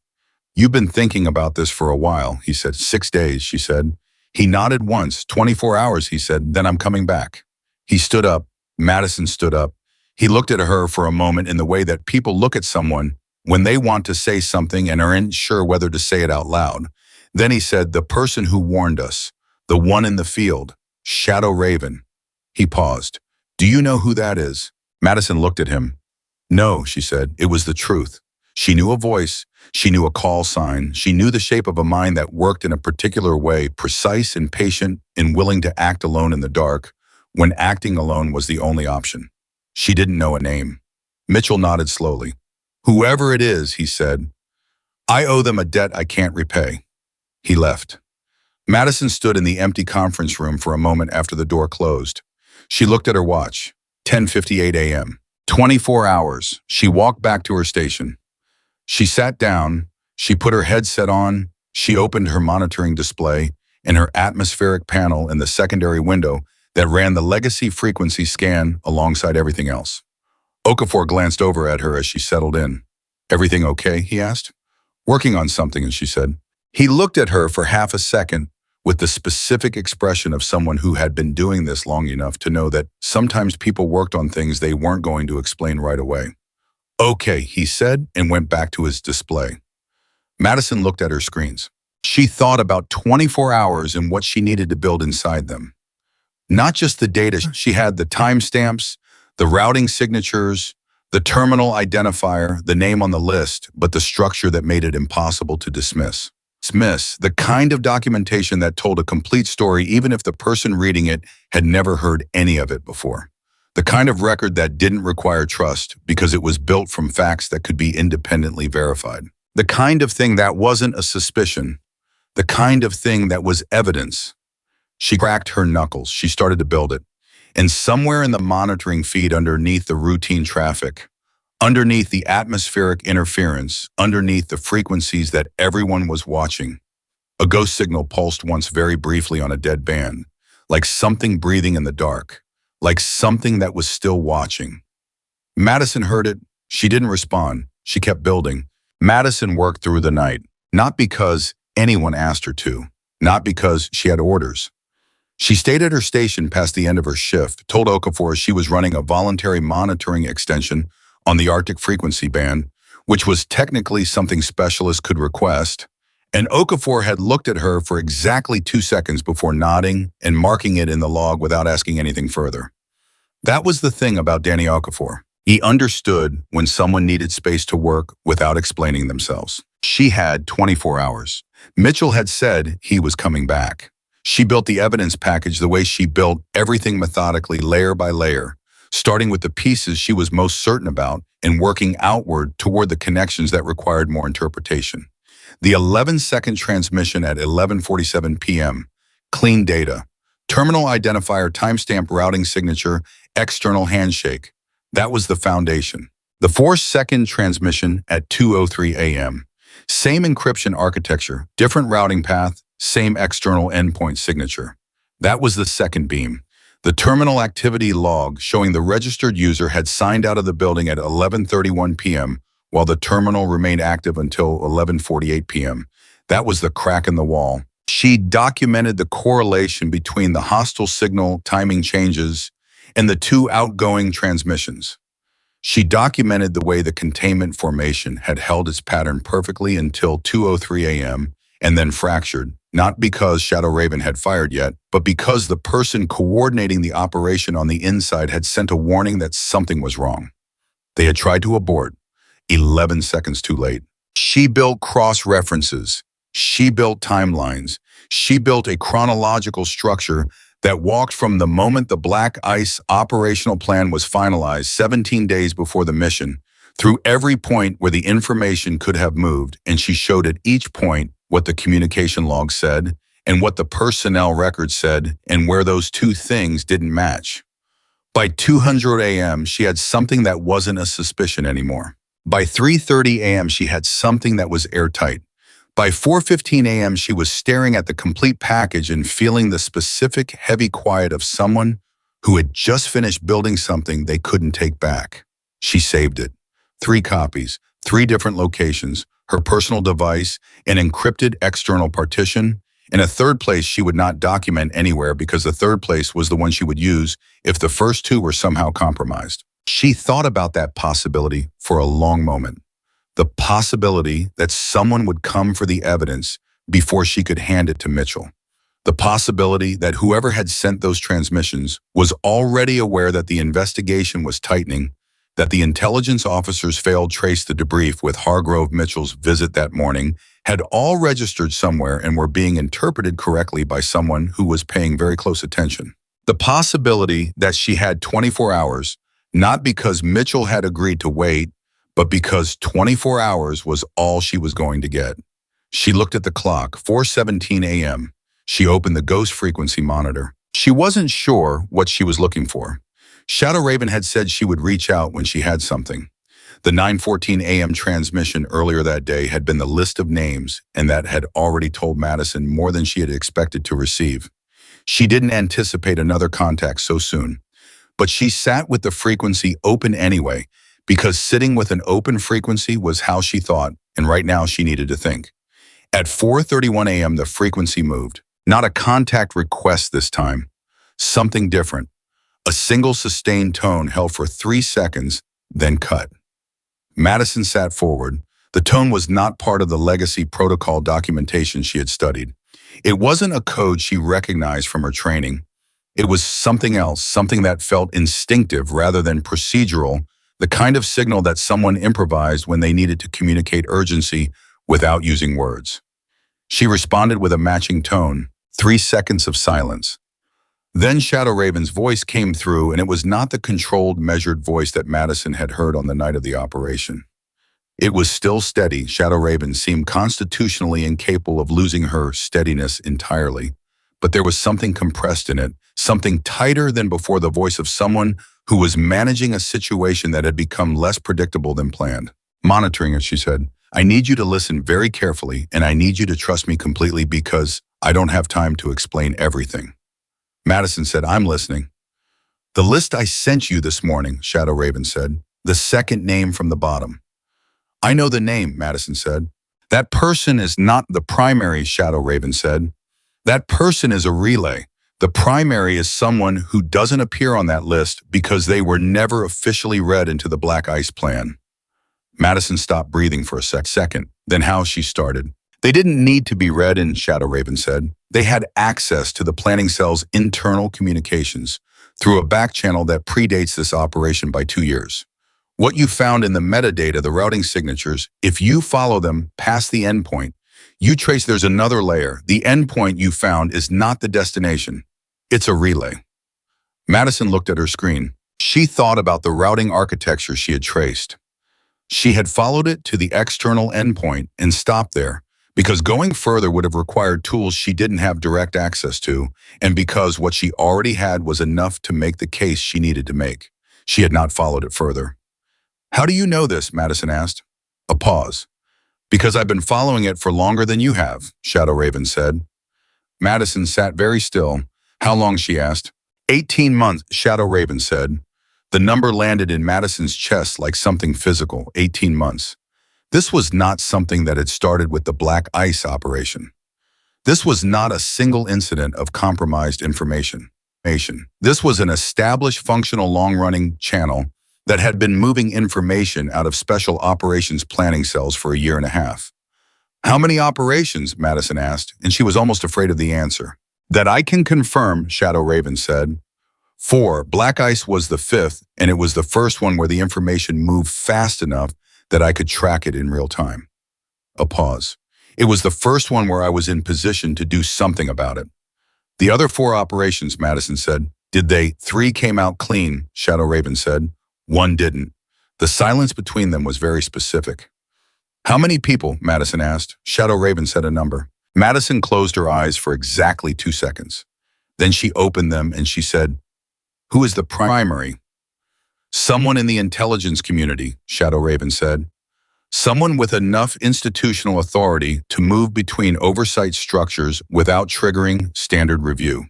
S1: You've been thinking about this for a while, he said. 6 days, she said. He nodded once. 24 hours, he said. Then I'm coming back. He stood up. Madison stood up. He looked at her for a moment in the way that people look at someone when they want to say something and aren't sure whether to say it out loud. Then he said, the person who warned us, the one in the field, Shadow Raven. He paused. Do you know who that is? Madison looked at him. No, she said. It was the truth. She knew a voice. She knew a call sign. She knew the shape of a mind that worked in a particular way, precise and patient and willing to act alone in the dark, when acting alone was the only option. She didn't know a name. Mitchell nodded slowly. Whoever it is, he said, I owe them a debt I can't repay. He left. Madison stood in the empty conference room for a moment after the door closed. She looked at her watch. 10:58 a.m. 24 hours. She walked back to her station. She sat down. She put her headset on. She opened her monitoring display and her atmospheric panel in the secondary window that ran the legacy frequency scan alongside everything else. Okafor glanced over at her as she settled in. Everything okay? He asked. Working on something, she said. He looked at her for half a second with the specific expression of someone who had been doing this long enough to know that sometimes people worked on things they weren't going to explain right away. Okay, he said, and went back to his display. Madison looked at her screens. She thought about 24 hours and what she needed to build inside them. Not just the data, she had the timestamps, the routing signatures, the terminal identifier, the name on the list, but the structure that made it impossible to dismiss. The kind of documentation that told a complete story even if the person reading it had never heard any of it before. The kind of record that didn't require trust because it was built from facts that could be independently verified. The kind of thing that wasn't a suspicion. The kind of thing that was evidence. She cracked her knuckles. She started to build it. And somewhere in the monitoring feed underneath the routine traffic, underneath the atmospheric interference, underneath the frequencies that everyone was watching, a ghost signal pulsed once very briefly on a dead band, like something breathing in the dark, like something that was still watching. Madison heard it. She didn't respond. She kept building. Madison worked through the night, not because anyone asked her to, not because she had orders. She stayed at her station past the end of her shift, told Okafor she was running a voluntary monitoring extension on the Arctic frequency band, which was technically something specialists could request, and Okafor had looked at her for exactly 2 seconds before nodding and marking it in the log without asking anything further. That was the thing about Danny Okafor. He understood when someone needed space to work without explaining themselves. She had 24 hours. Mitchell had said he was coming back. She built the evidence package the way she built everything methodically, layer by layer, starting with the pieces she was most certain about and working outward toward the connections that required more interpretation. The 11-second transmission at 11:47 p.m., clean data, terminal identifier, timestamp, routing signature, external handshake. That was the foundation. The 4-second transmission at 2:03 a.m., same encryption architecture, different routing path, same external endpoint signature. That was the second beam. The terminal activity log showing the registered user had signed out of the building at 11:31 p.m., while the terminal remained active until 11:48 p.m. That was the crack in the wall. She documented the correlation between the hostile signal timing changes and the 2 outgoing transmissions. She documented the way the containment formation had held its pattern perfectly until 2:03 a.m. and then fractured, Not because Shadow Raven had fired yet, but because the person coordinating the operation on the inside had sent a warning that something was wrong. They had tried to abort, 11 seconds too late. She built cross-references. She built timelines. She built a chronological structure that walked from the moment the Black Ice operational plan was finalized 17 days before the mission, through every point where the information could have moved, and she showed at each point what the communication log said and what the personnel record said and where those two things didn't match. By 200 a.m., she had something that wasn't a suspicion anymore. By 3:30 a.m., she had something that was airtight. By 4:15 a.m., she was staring at the complete package and feeling the specific, heavy quiet of someone who had just finished building something they couldn't take back. She saved it. 3 copies, 3 different locations, her personal device, an encrypted external partition, and a third place she would not document anywhere because the third place was the one she would use if the first 2 were somehow compromised. She thought about that possibility for a long moment. The possibility that someone would come for the evidence before she could hand it to Mitchell. The possibility that whoever had sent those transmissions was already aware that the investigation was tightening, that the intelligence officers failed trace the debrief with Hargrove Mitchell's visit that morning, had all registered somewhere and were being interpreted correctly by someone who was paying very close attention. The possibility that she had 24 hours, not because Mitchell had agreed to wait, but because 24 hours was all she was going to get. She looked at the clock, 4:17 a.m. She opened the ghost frequency monitor. She wasn't sure what she was looking for. Shadow Raven had said she would reach out when she had something. The 9:14 a.m. transmission earlier that day had been the list of names, and that had already told Madison more than she had expected to receive. She didn't anticipate another contact so soon, but she sat with the frequency open anyway, because sitting with an open frequency was how she thought, and right now she needed to think. At 4:31 a.m., the frequency moved. Not a contact request this time. Something different. A single sustained tone held for 3 seconds, then cut. Madison sat forward. The tone was not part of the legacy protocol documentation she had studied. It wasn't a code she recognized from her training. It was something else, something that felt instinctive rather than procedural, the kind of signal that someone improvised when they needed to communicate urgency without using words. She responded with a matching tone, 3 seconds of silence. Then Shadow Raven's voice came through, and it was not the controlled, measured voice that Madison had heard on the night of the operation. It was still steady. Shadow Raven seemed constitutionally incapable of losing her steadiness entirely, but there was something compressed in it, something tighter than before, the voice of someone who was managing a situation that had become less predictable than planned. Monitoring it, she said, "I need you to listen very carefully, and I need you to trust me completely because I don't have time to explain everything." Madison said, "I'm listening." "The list I sent you this morning," Shadow Raven said, "the second name from the bottom." "I know the name," Madison said. "That person is not the primary," Shadow Raven said. "That person is a relay. The primary is someone who doesn't appear on that list because they were never officially read into the Black Ice plan." Madison stopped breathing for a second, then how she started. "They didn't need to be read in," Shadow Raven said. "They had access to the planning cell's internal communications through a back channel that predates this operation by 2 years. What you found in the metadata, the routing signatures, if you follow them past the endpoint, you trace there's another layer. The endpoint you found is not the destination. It's a relay." Madison looked at her screen. She thought about the routing architecture she had traced. She had followed it to the external endpoint and stopped there, because going further would have required tools she didn't have direct access to, and because what she already had was enough to make the case she needed to make. She had not followed it further. "How do you know this?" Madison asked. A pause. "Because I've been following it for longer than you have," Shadow Raven said. Madison sat very still. "How long?" she asked. 18 months, Shadow Raven said. The number landed in Madison's chest like something physical. 18 months. This was not something that had started with the Black Ice operation. This was not a single incident of compromised information. This was an established, functional, long-running channel that had been moving information out of special operations planning cells for a year and a half. How many operations? Madison asked, and she was almost afraid of the answer. That I can confirm, Shadow Raven said. 4. Black ice was the 5th, and it was the first one where the information moved fast enough that I could track it in real time. A pause. It was the first one where I was in position to do something about it. The other 4 operations, Madison said. Did they? 3 came out clean, Shadow Raven said. 1 didn't. The silence between them was very specific. How many people? Madison asked. Shadow Raven said a number. Madison closed her eyes for exactly 2 seconds. Then she opened them and she said, "Who is the primary?" "Someone in the intelligence community," Shadow Raven said. "Someone with enough institutional authority to move between oversight structures without triggering standard review.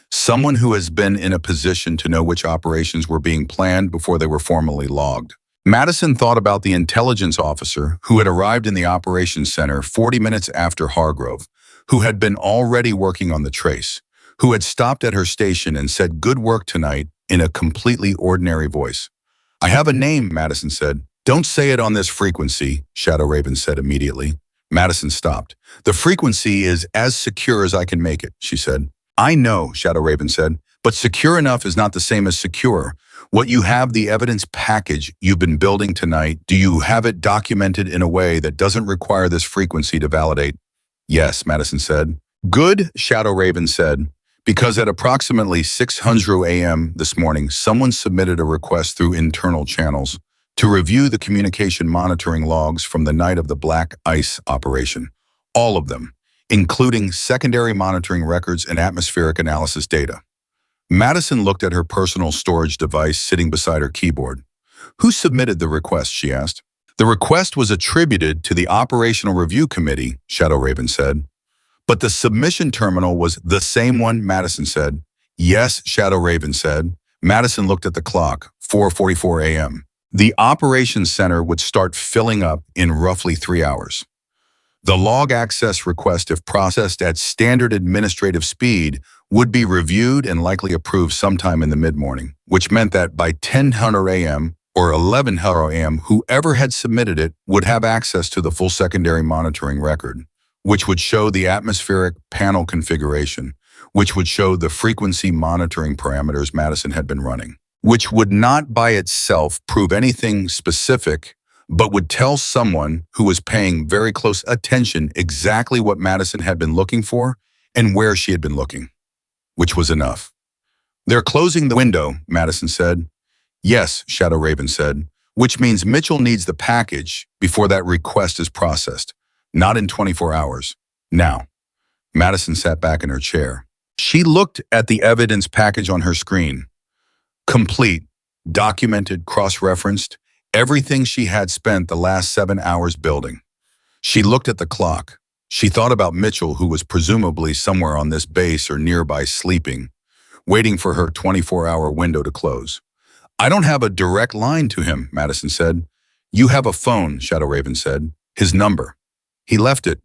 S1: Someone who has been in a position to know which operations were being planned before they were formally logged." Madison thought about the intelligence officer who had arrived in the operations center 40 minutes after Hargrove, who had been already working on the trace, who had stopped at her station and said, "Good work tonight," in a completely ordinary voice. "I have a name," Madison said. "Don't say it on this frequency," Shadow Raven said immediately. Madison stopped. "The frequency is as secure as I can make it," she said. "I know," Shadow Raven said, "but secure enough is not the same as secure. What you have, the evidence package you've been building tonight, do you have it documented in a way that doesn't require this frequency to validate?" "Yes," Madison said. "Good," Shadow Raven said, "because at approximately 6:00 a.m. this morning, someone submitted a request through internal channels to review the communication monitoring logs from the night of the Black Ice operation. All of them, including secondary monitoring records and atmospheric analysis data." Madison looked at her personal storage device sitting beside her keyboard. "Who submitted the request?" she asked. "The request was attributed to the Operational Review Committee," Shadow Raven said. "But the submission terminal was the same one," Madison said. "Yes," Shadow Raven said. Madison looked at the clock, 4:44 a.m. The operations center would start filling up in roughly 3 hours. The log access request, if processed at standard administrative speed, would be reviewed and likely approved sometime in the mid-morning, which meant that by 10:00 a.m. or 11:00 a.m., whoever had submitted it would have access to the full secondary monitoring record, which would show the atmospheric panel configuration, which would show the frequency monitoring parameters Madison had been running, which would not by itself prove anything specific, but would tell someone who was paying very close attention exactly what Madison had been looking for and where she had been looking, which was enough. "They're closing the window," Madison said. "Yes," Shadow Raven said, "which means Mitchell needs the package before that request is processed, not in 24 hours. Now." Madison sat back in her chair. She looked at the evidence package on her screen. Complete, documented, cross-referenced, everything she had spent the last 7 hours building. She looked at the clock. She thought about Mitchell, who was presumably somewhere on this base or nearby sleeping, waiting for her 24-hour window to close. "I don't have a direct line to him," Madison said. "You have a phone," Shadow Raven said. "His number." "He left it,"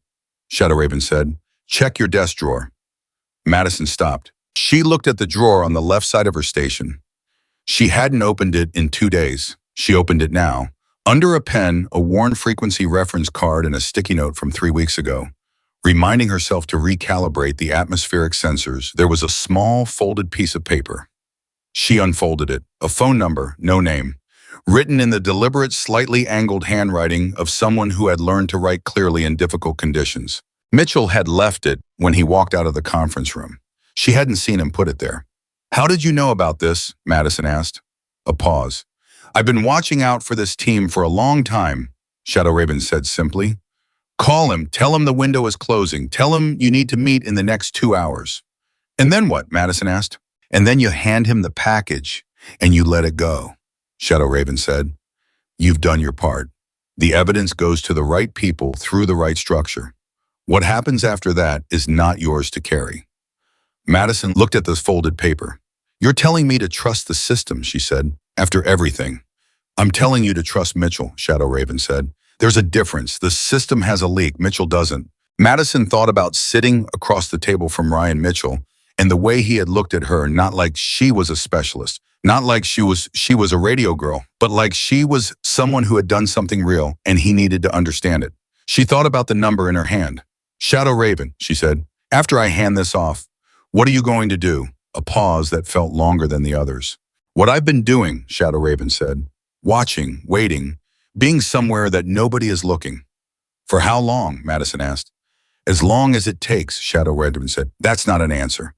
S1: Shadow Raven said. "Check your desk drawer." Madison stopped. She looked at the drawer on the left side of her station. She hadn't opened it in 2 days. She opened it now. Under a pen, a worn frequency reference card and a sticky note from 3 weeks ago. Reminding herself to recalibrate the atmospheric sensors, there was a small folded piece of paper. She unfolded it. A phone number, no name, written in the deliberate, slightly angled handwriting of someone who had learned to write clearly in difficult conditions. Mitchell had left it when he walked out of the conference room. She hadn't seen him put it there. "How did you know about this?" Madison asked. A pause. "I've been watching out for this team for a long time," Shadow Raven said simply. "Call him, tell him the window is closing, tell him you need to meet in the next 2 hours. "And then what?" Madison asked. "And then you hand him the package and you let it go," Shadow Raven said. "You've done your part. The evidence goes to the right people through the right structure. What happens after that is not yours to carry." Madison looked at this folded paper. "You're telling me to trust the system," she said, "after everything." "I'm telling you to trust Mitchell," Shadow Raven said. "There's a difference. The system has a leak. Mitchell doesn't." Madison thought about sitting across the table from Ryan Mitchell and the way he had looked at her, not like she was a specialist, not like she was a radio girl, but like she was someone who had done something real and he needed to understand it. She thought about the number in her hand. Shadow Raven, she said. After I hand this off, what are you going to do? A pause that felt longer than the others. What I've been doing, Shadow Raven said. Watching, waiting, being somewhere that nobody is looking. For how long? Madison asked. As long as it takes, Shadow Raven said. That's not an answer.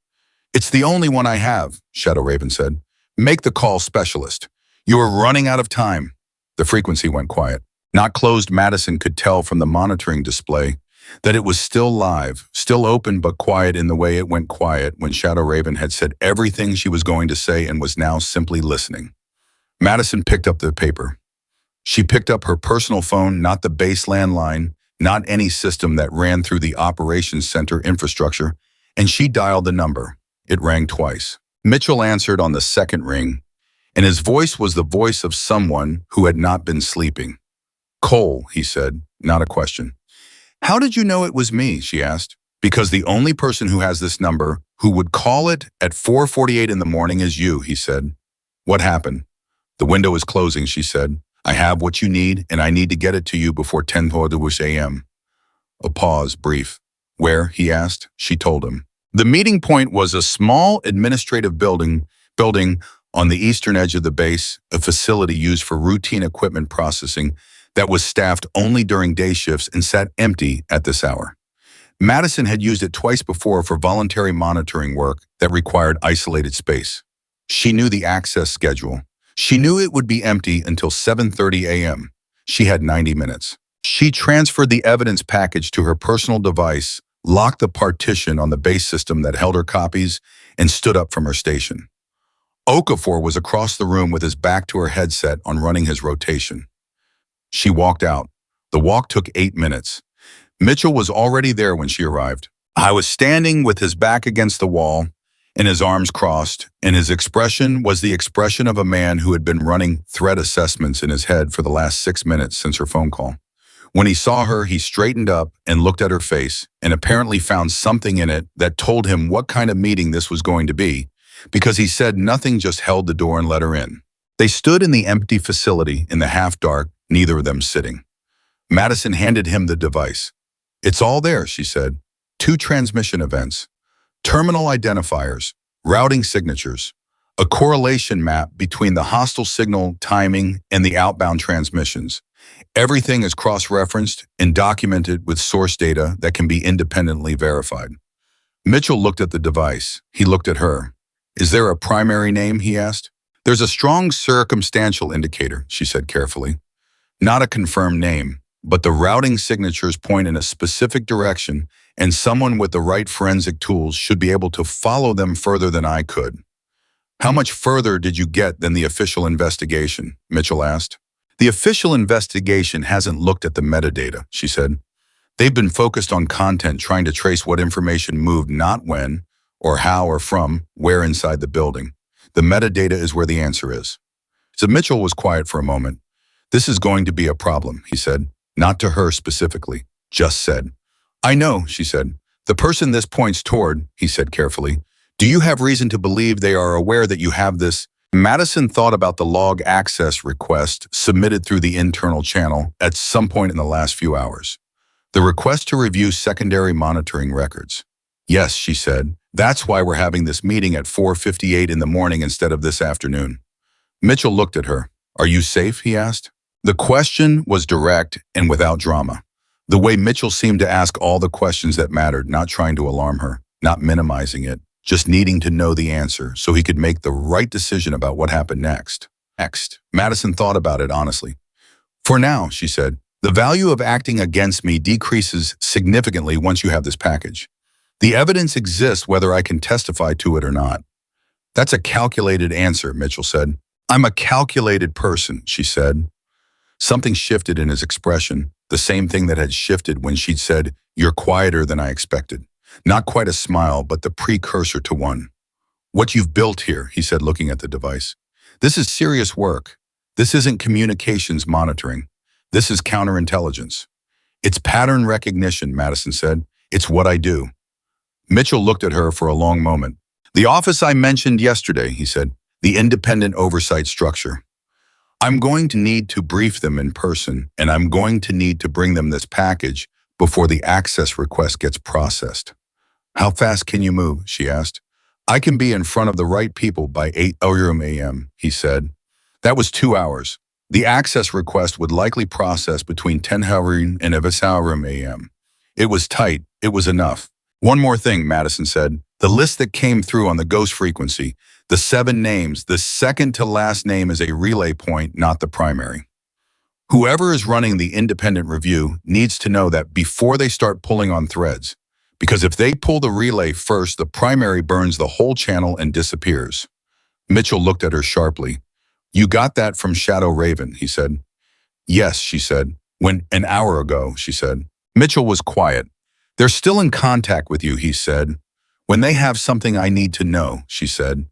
S1: It's the only one I have, Shadow Raven said. Make the call, specialist. You are running out of time. The frequency went quiet. Not closed, Madison could tell from the monitoring display that it was still live, still open but quiet in the way it went quiet when Shadow Raven had said everything she was going to say and was now simply listening. Madison picked up the paper. She picked up her personal phone, not the base landline, not any system that ran through the operations center infrastructure, and she dialed the number. It rang twice. Mitchell answered on the second ring, and his voice was the voice of someone who had not been sleeping. Cole, he said, not a question. How did you know it was me, she asked. Because the only person who has this number who would call it at 4:48 in the morning is you, he said. What happened? The window is closing, she said. I have what you need, and I need to get it to you before 10:40 a.m. A pause, brief. Where, he asked. She told him. The meeting point was a small administrative building on the eastern edge of the base, a facility used for routine equipment processing that was staffed only during day shifts and sat empty at this hour. Madison had used it twice before for voluntary monitoring work that required isolated space. She knew the access schedule. She knew it would be empty until 7:30 a.m. She had 90 minutes. She transferred the evidence package to her personal device, locked the partition on the base system that held her copies, and stood up from her station. Okafor was across the room with his back to her headset on running his rotation. She walked out. The walk took 8 minutes. Mitchell was already there when she arrived. I was standing with his back against the wall and his arms crossed, and his expression was the expression of a man who had been running threat assessments in his head for the last 6 minutes since her phone call. When he saw her, he straightened up and looked at her face and apparently found something in it that told him what kind of meeting this was going to be, because he said nothing, just held the door and let her in. They stood in the empty facility in the half-dark, neither of them sitting. Madison handed him the device. It's all there, she said. 2 transmission events, terminal identifiers, routing signatures, a correlation map between the hostile signal timing and the outbound transmissions. Everything is cross-referenced and documented with source data that can be independently verified. Mitchell looked at the device. He looked at her. Is there a primary name, he asked. There's a strong circumstantial indicator, she said carefully. Not a confirmed name, but the routing signatures point in a specific direction, and someone with the right forensic tools should be able to follow them further than I could. How much further did you get than the official investigation? Mitchell asked. The official investigation hasn't looked at the metadata, she said. They've been focused on content, trying to trace what information moved, not when, or how, or from where inside the building. The metadata is where the answer is. So Mitchell was quiet for a moment. This is going to be a problem, he said. Not to her specifically, just said. I know, she said. The person this points toward, he said carefully. Do you have reason to believe they are aware that you have this? Madison thought about the log access request submitted through the internal channel at some point in the last few hours. The request to review secondary monitoring records. Yes, she said. That's why we're having this meeting at 4:58 in the morning instead of this afternoon. Mitchell looked at her. Are you safe? He asked. The question was direct and without drama. The way Mitchell seemed to ask all the questions that mattered, not trying to alarm her, not minimizing it, just needing to know the answer so he could make the right decision about what happened next. Madison thought about it honestly. For now, she said, the value of acting against me decreases significantly once you have this package. The evidence exists whether I can testify to it or not. That's a calculated answer, Mitchell said. I'm a calculated person, she said. Something shifted in his expression, the same thing that had shifted when she'd said, you're quieter than I expected. Not quite a smile, but the precursor to one. What you've built here, he said, looking at the device. This is serious work. This isn't communications monitoring. This is counterintelligence. It's pattern recognition, Madison said. It's what I do. Mitchell looked at her for a long moment. The office I mentioned yesterday, he said, the independent oversight structure. I'm going to need to brief them in person, and I'm going to need to bring them this package before the access request gets processed. How fast can you move? She asked. I can be in front of the right people by 8 a.m., he said. That was 2 hours. The access request would likely process between 10 and 11 a.m. It was tight. It was enough. One more thing, Madison said. The list that came through on the ghost frequency, the 7 names, the second to last name is a relay point, not the primary. Whoever is running the independent review needs to know that before they start pulling on threads, because if they pull the relay first, the primary burns the whole channel and disappears. Mitchell looked at her sharply. You got that from Shadow Raven, he said. Yes, she said. When an hour ago, she said. Mitchell was quiet. They're still in contact with you, he said. When they have something I need to know, she said.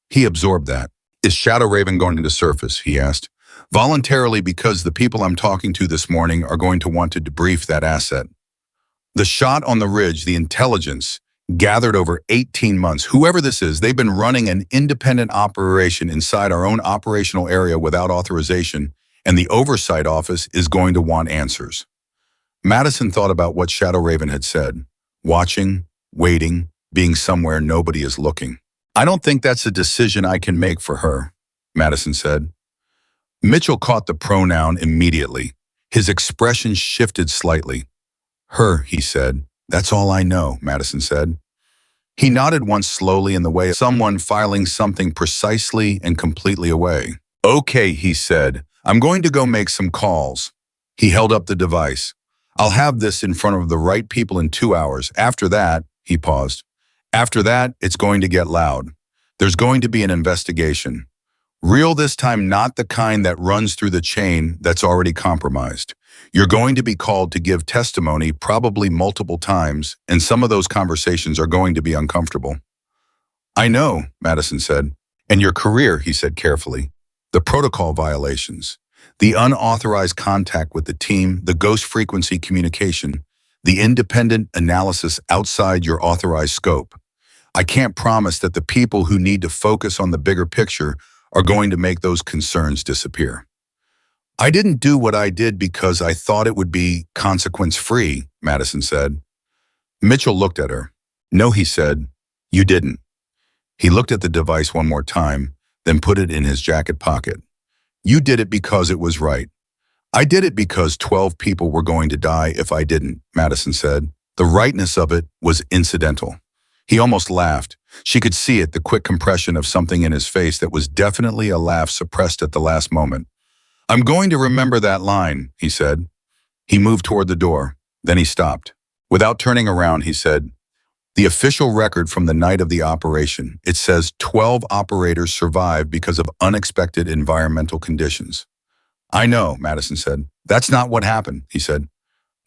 S1: He absorbed that. Is Shadow Raven going to surface, he asked. Voluntarily, because the people I'm talking to this morning are going to want to debrief that asset. The shot on the ridge, the intelligence, gathered over 18 months. Whoever this is, they've been running an independent operation inside our own operational area without authorization, and the oversight office is going to want answers. Madison thought about what Shadow Raven had said. Watching, waiting, being somewhere nobody is looking. I don't think that's a decision I can make for her, Madison said. Mitchell caught the pronoun immediately. His expression shifted slightly. Her, he said. That's all I know, Madison said. He nodded once slowly in the way of someone filing something precisely and completely away. Okay, he said. I'm going to go make some calls. He held up the device. I'll have this in front of the right people in 2 hours. After that, he paused. After that, it's going to get loud. There's going to be an investigation. Real this time, not the kind that runs through the chain that's already compromised. You're going to be called to give testimony probably multiple times, and some of those conversations are going to be uncomfortable. I know, Madison said. And your career, he said carefully. The protocol violations, the unauthorized contact with the team, the ghost frequency communication, the independent analysis outside your authorized scope. I can't promise that the people who need to focus on the bigger picture are going to make those concerns disappear. I didn't do what I did because I thought it would be consequence-free, Madison said. Mitchell looked at her. No, he said, you didn't. He looked at the device one more time, then put it in his jacket pocket. You did it because it was right. I did it because 12 people were going to die if I didn't, Madison said. The rightness of it was incidental. He almost laughed. She could see it, the quick compression of something in his face that was definitely a laugh suppressed at the last moment. I'm going to remember that line, he said. He moved toward the door. Then he stopped. Without turning around, he said, the official record from the night of the operation, it says 12 operators survived because of unexpected environmental conditions. I know, Madison said. That's not what happened, he said.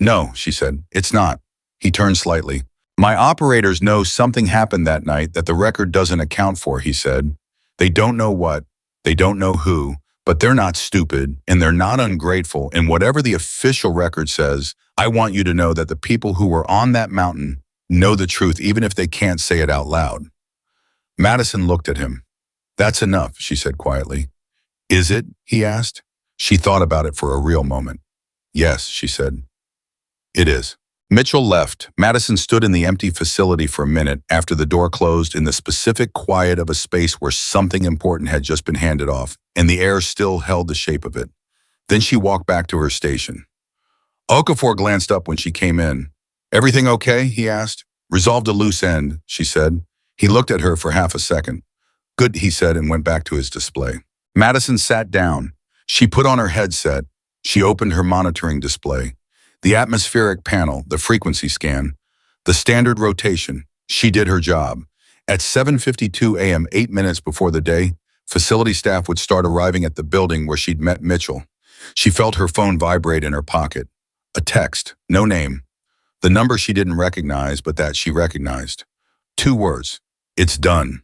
S1: No, she said, it's not. He turned slightly. My operators know something happened that night that the record doesn't account for, he said. They don't know what, they don't know who, but they're not stupid and they're not ungrateful. And whatever the official record says, I want you to know that the people who were on that mountain know the truth even if they can't say it out loud. Madison looked at him. That's enough, she said quietly. Is it? He asked. She thought about it for a real moment. Yes, she said. It is. Mitchell left. Madison stood in the empty facility for a minute after the door closed in the specific quiet of a space where something important had just been handed off, and the air still held the shape of it. Then she walked back to her station. Okafor glanced up when she came in. Everything okay? He asked. Resolved a loose end, she said. He looked at her for half a second. Good, he said, and went back to his display. Madison sat down. She put on her headset. She opened her monitoring display. The atmospheric panel, the frequency scan, the standard rotation. She did her job. At 7:52 a.m., 8 minutes before the day, facility staff would start arriving at the building where she'd met Mitchell. She felt her phone vibrate in her pocket. A text, no name. The number she didn't recognize, but that she recognized. 2 words. It's done.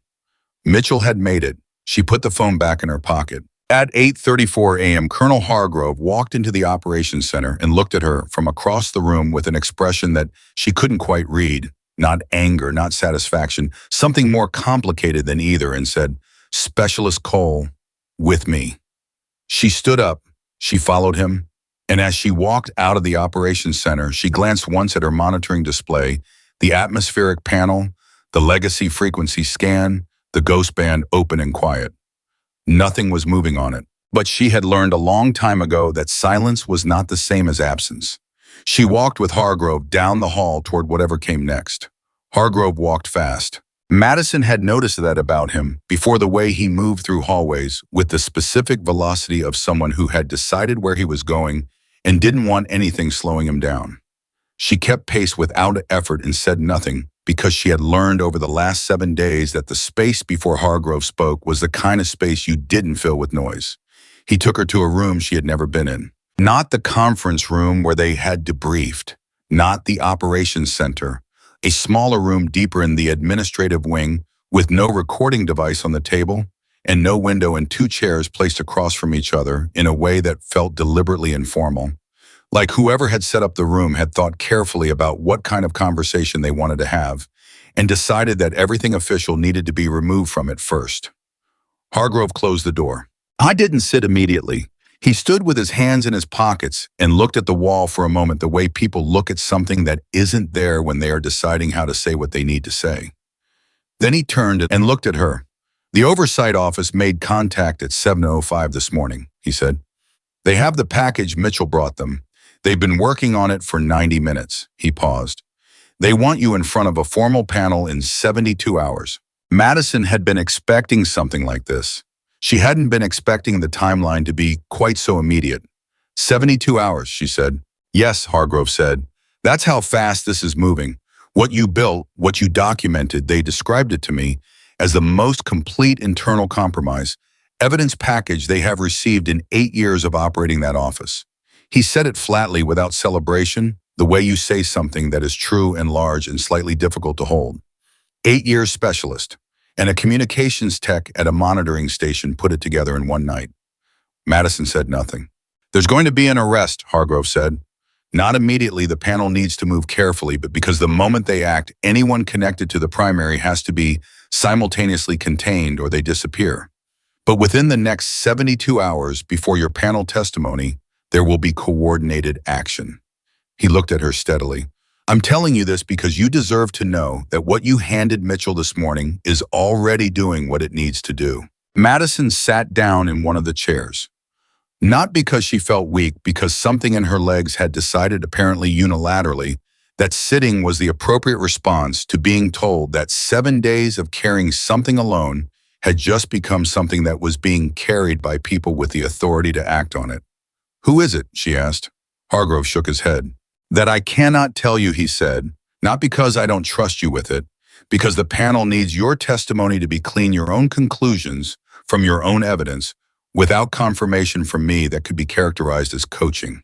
S1: Mitchell had made it. She put the phone back in her pocket. At 8:34 a.m., Colonel Hargrove walked into the operations center and looked at her from across the room with an expression that she couldn't quite read. Not anger, not satisfaction, something more complicated than either, and said, Specialist Cole, with me. She stood up, she followed him, and as she walked out of the operations center, she glanced once at her monitoring display, the atmospheric panel, the legacy frequency scan, the ghost band open and quiet. Nothing was moving on it. But she had learned a long time ago that silence was not the same as absence. She walked with Hargrove down the hall toward whatever came next. Hargrove walked fast. Madison had noticed that about him before, the way he moved through hallways with the specific velocity of someone who had decided where he was going and didn't want anything slowing him down. She kept pace without effort and said nothing because she had learned over the last 7 days that the space before Hargrove spoke was the kind of space you didn't fill with noise. He took her to a room she had never been in. Not the conference room where they had debriefed, not the operations center, a smaller room deeper in the administrative wing with no recording device on the table and no window and 2 chairs placed across from each other in a way that felt deliberately informal. Like whoever had set up the room had thought carefully about what kind of conversation they wanted to have and decided that everything official needed to be removed from it first. Hargrove closed the door. I didn't sit immediately. He stood with his hands in his pockets and looked at the wall for a moment, the way people look at something that isn't there when they are deciding how to say what they need to say. Then he turned and looked at her. The oversight office made contact at 7:05 this morning, he said. They have the package Mitchell brought them. They've been working on it for 90 minutes. He paused. They want you in front of a formal panel in 72 hours. Madison had been expecting something like this. She hadn't been expecting the timeline to be quite so immediate. 72 hours, she said. Yes, Hargrove said. That's how fast this is moving. What you built, what you documented, they described it to me as the most complete internal compromise evidence package they have received in 8 years of operating that office. He said it flatly without celebration, the way you say something that is true and large and slightly difficult to hold. 8 years specialist, and a communications tech at a monitoring station put it together in one night. Madison said nothing. There's going to be an arrest, Hargrove said. Not immediately, the panel needs to move carefully, but because the moment they act, anyone connected to the primary has to be simultaneously contained or they disappear. But within the next 72 hours before your panel testimony, there will be coordinated action. He looked at her steadily. I'm telling you this because you deserve to know that what you handed Mitchell this morning is already doing what it needs to do. Madison sat down in one of the chairs. Not because she felt weak, because something in her legs had decided, apparently unilaterally, that sitting was the appropriate response to being told that 7 days of carrying something alone had just become something that was being carried by people with the authority to act on it. Who is it? She asked. Hargrove shook his head. That I cannot tell you, he said, not because I don't trust you with it, because the panel needs your testimony to be clean, your own conclusions from your own evidence, without confirmation from me that could be characterized as coaching.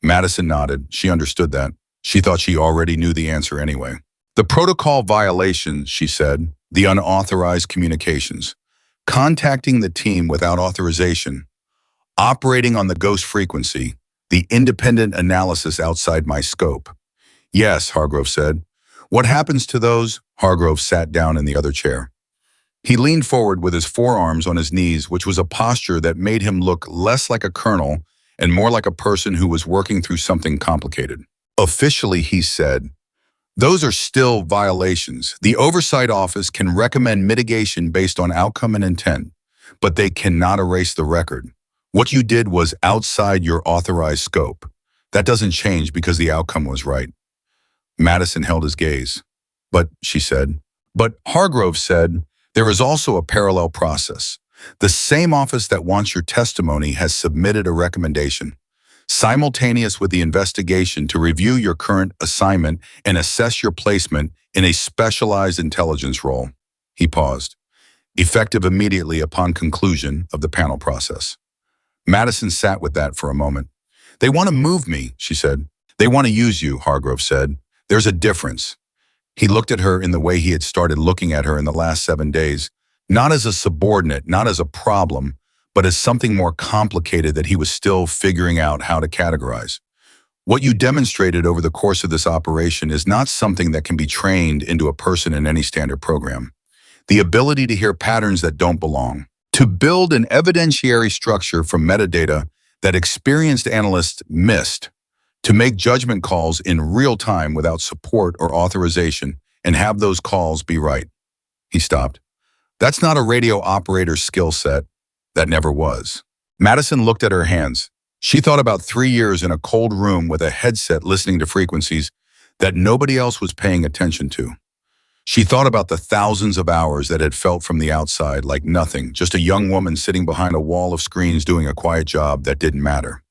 S1: Madison nodded. She understood that. She thought she already knew the answer anyway. The protocol violations, she said, the unauthorized communications, contacting the team without authorization, operating on the ghost frequency, the independent analysis outside my scope. Yes, Hargrove said. What happens to those? Hargrove sat down in the other chair. He leaned forward with his forearms on his knees, which was a posture that made him look less like a colonel and more like a person who was working through something complicated. Officially, he said, those are still violations. The oversight office can recommend mitigation based on outcome and intent, but they cannot erase the record. What you did was outside your authorized scope. That doesn't change because the outcome was right. Madison held his gaze. But, she said, but Hargrove said, there is also a parallel process. The same office that wants your testimony has submitted a recommendation, simultaneous with the investigation, to review your current assignment and assess your placement in a specialized intelligence role. He paused, effective immediately upon conclusion of the panel process. Madison sat with that for a moment. They want to move me, she said. They want to use you, Hargrove said. There's a difference. He looked at her in the way he had started looking at her in the last 7 days, not as a subordinate, not as a problem, but as something more complicated that he was still figuring out how to categorize. What you demonstrated over the course of this operation is not something that can be trained into a person in any standard program. The ability to hear patterns that don't belong, to build an evidentiary structure from metadata that experienced analysts missed, to make judgment calls in real time without support or authorization, and have those calls be right. He stopped. That's not a radio operator's skill set. That never was. Madison looked at her hands. She thought about 3 years in a cold room with a headset listening to frequencies that nobody else was paying attention to. She thought about the thousands of hours that had felt from the outside like nothing, just a young woman sitting behind a wall of screens doing a quiet job that didn't matter.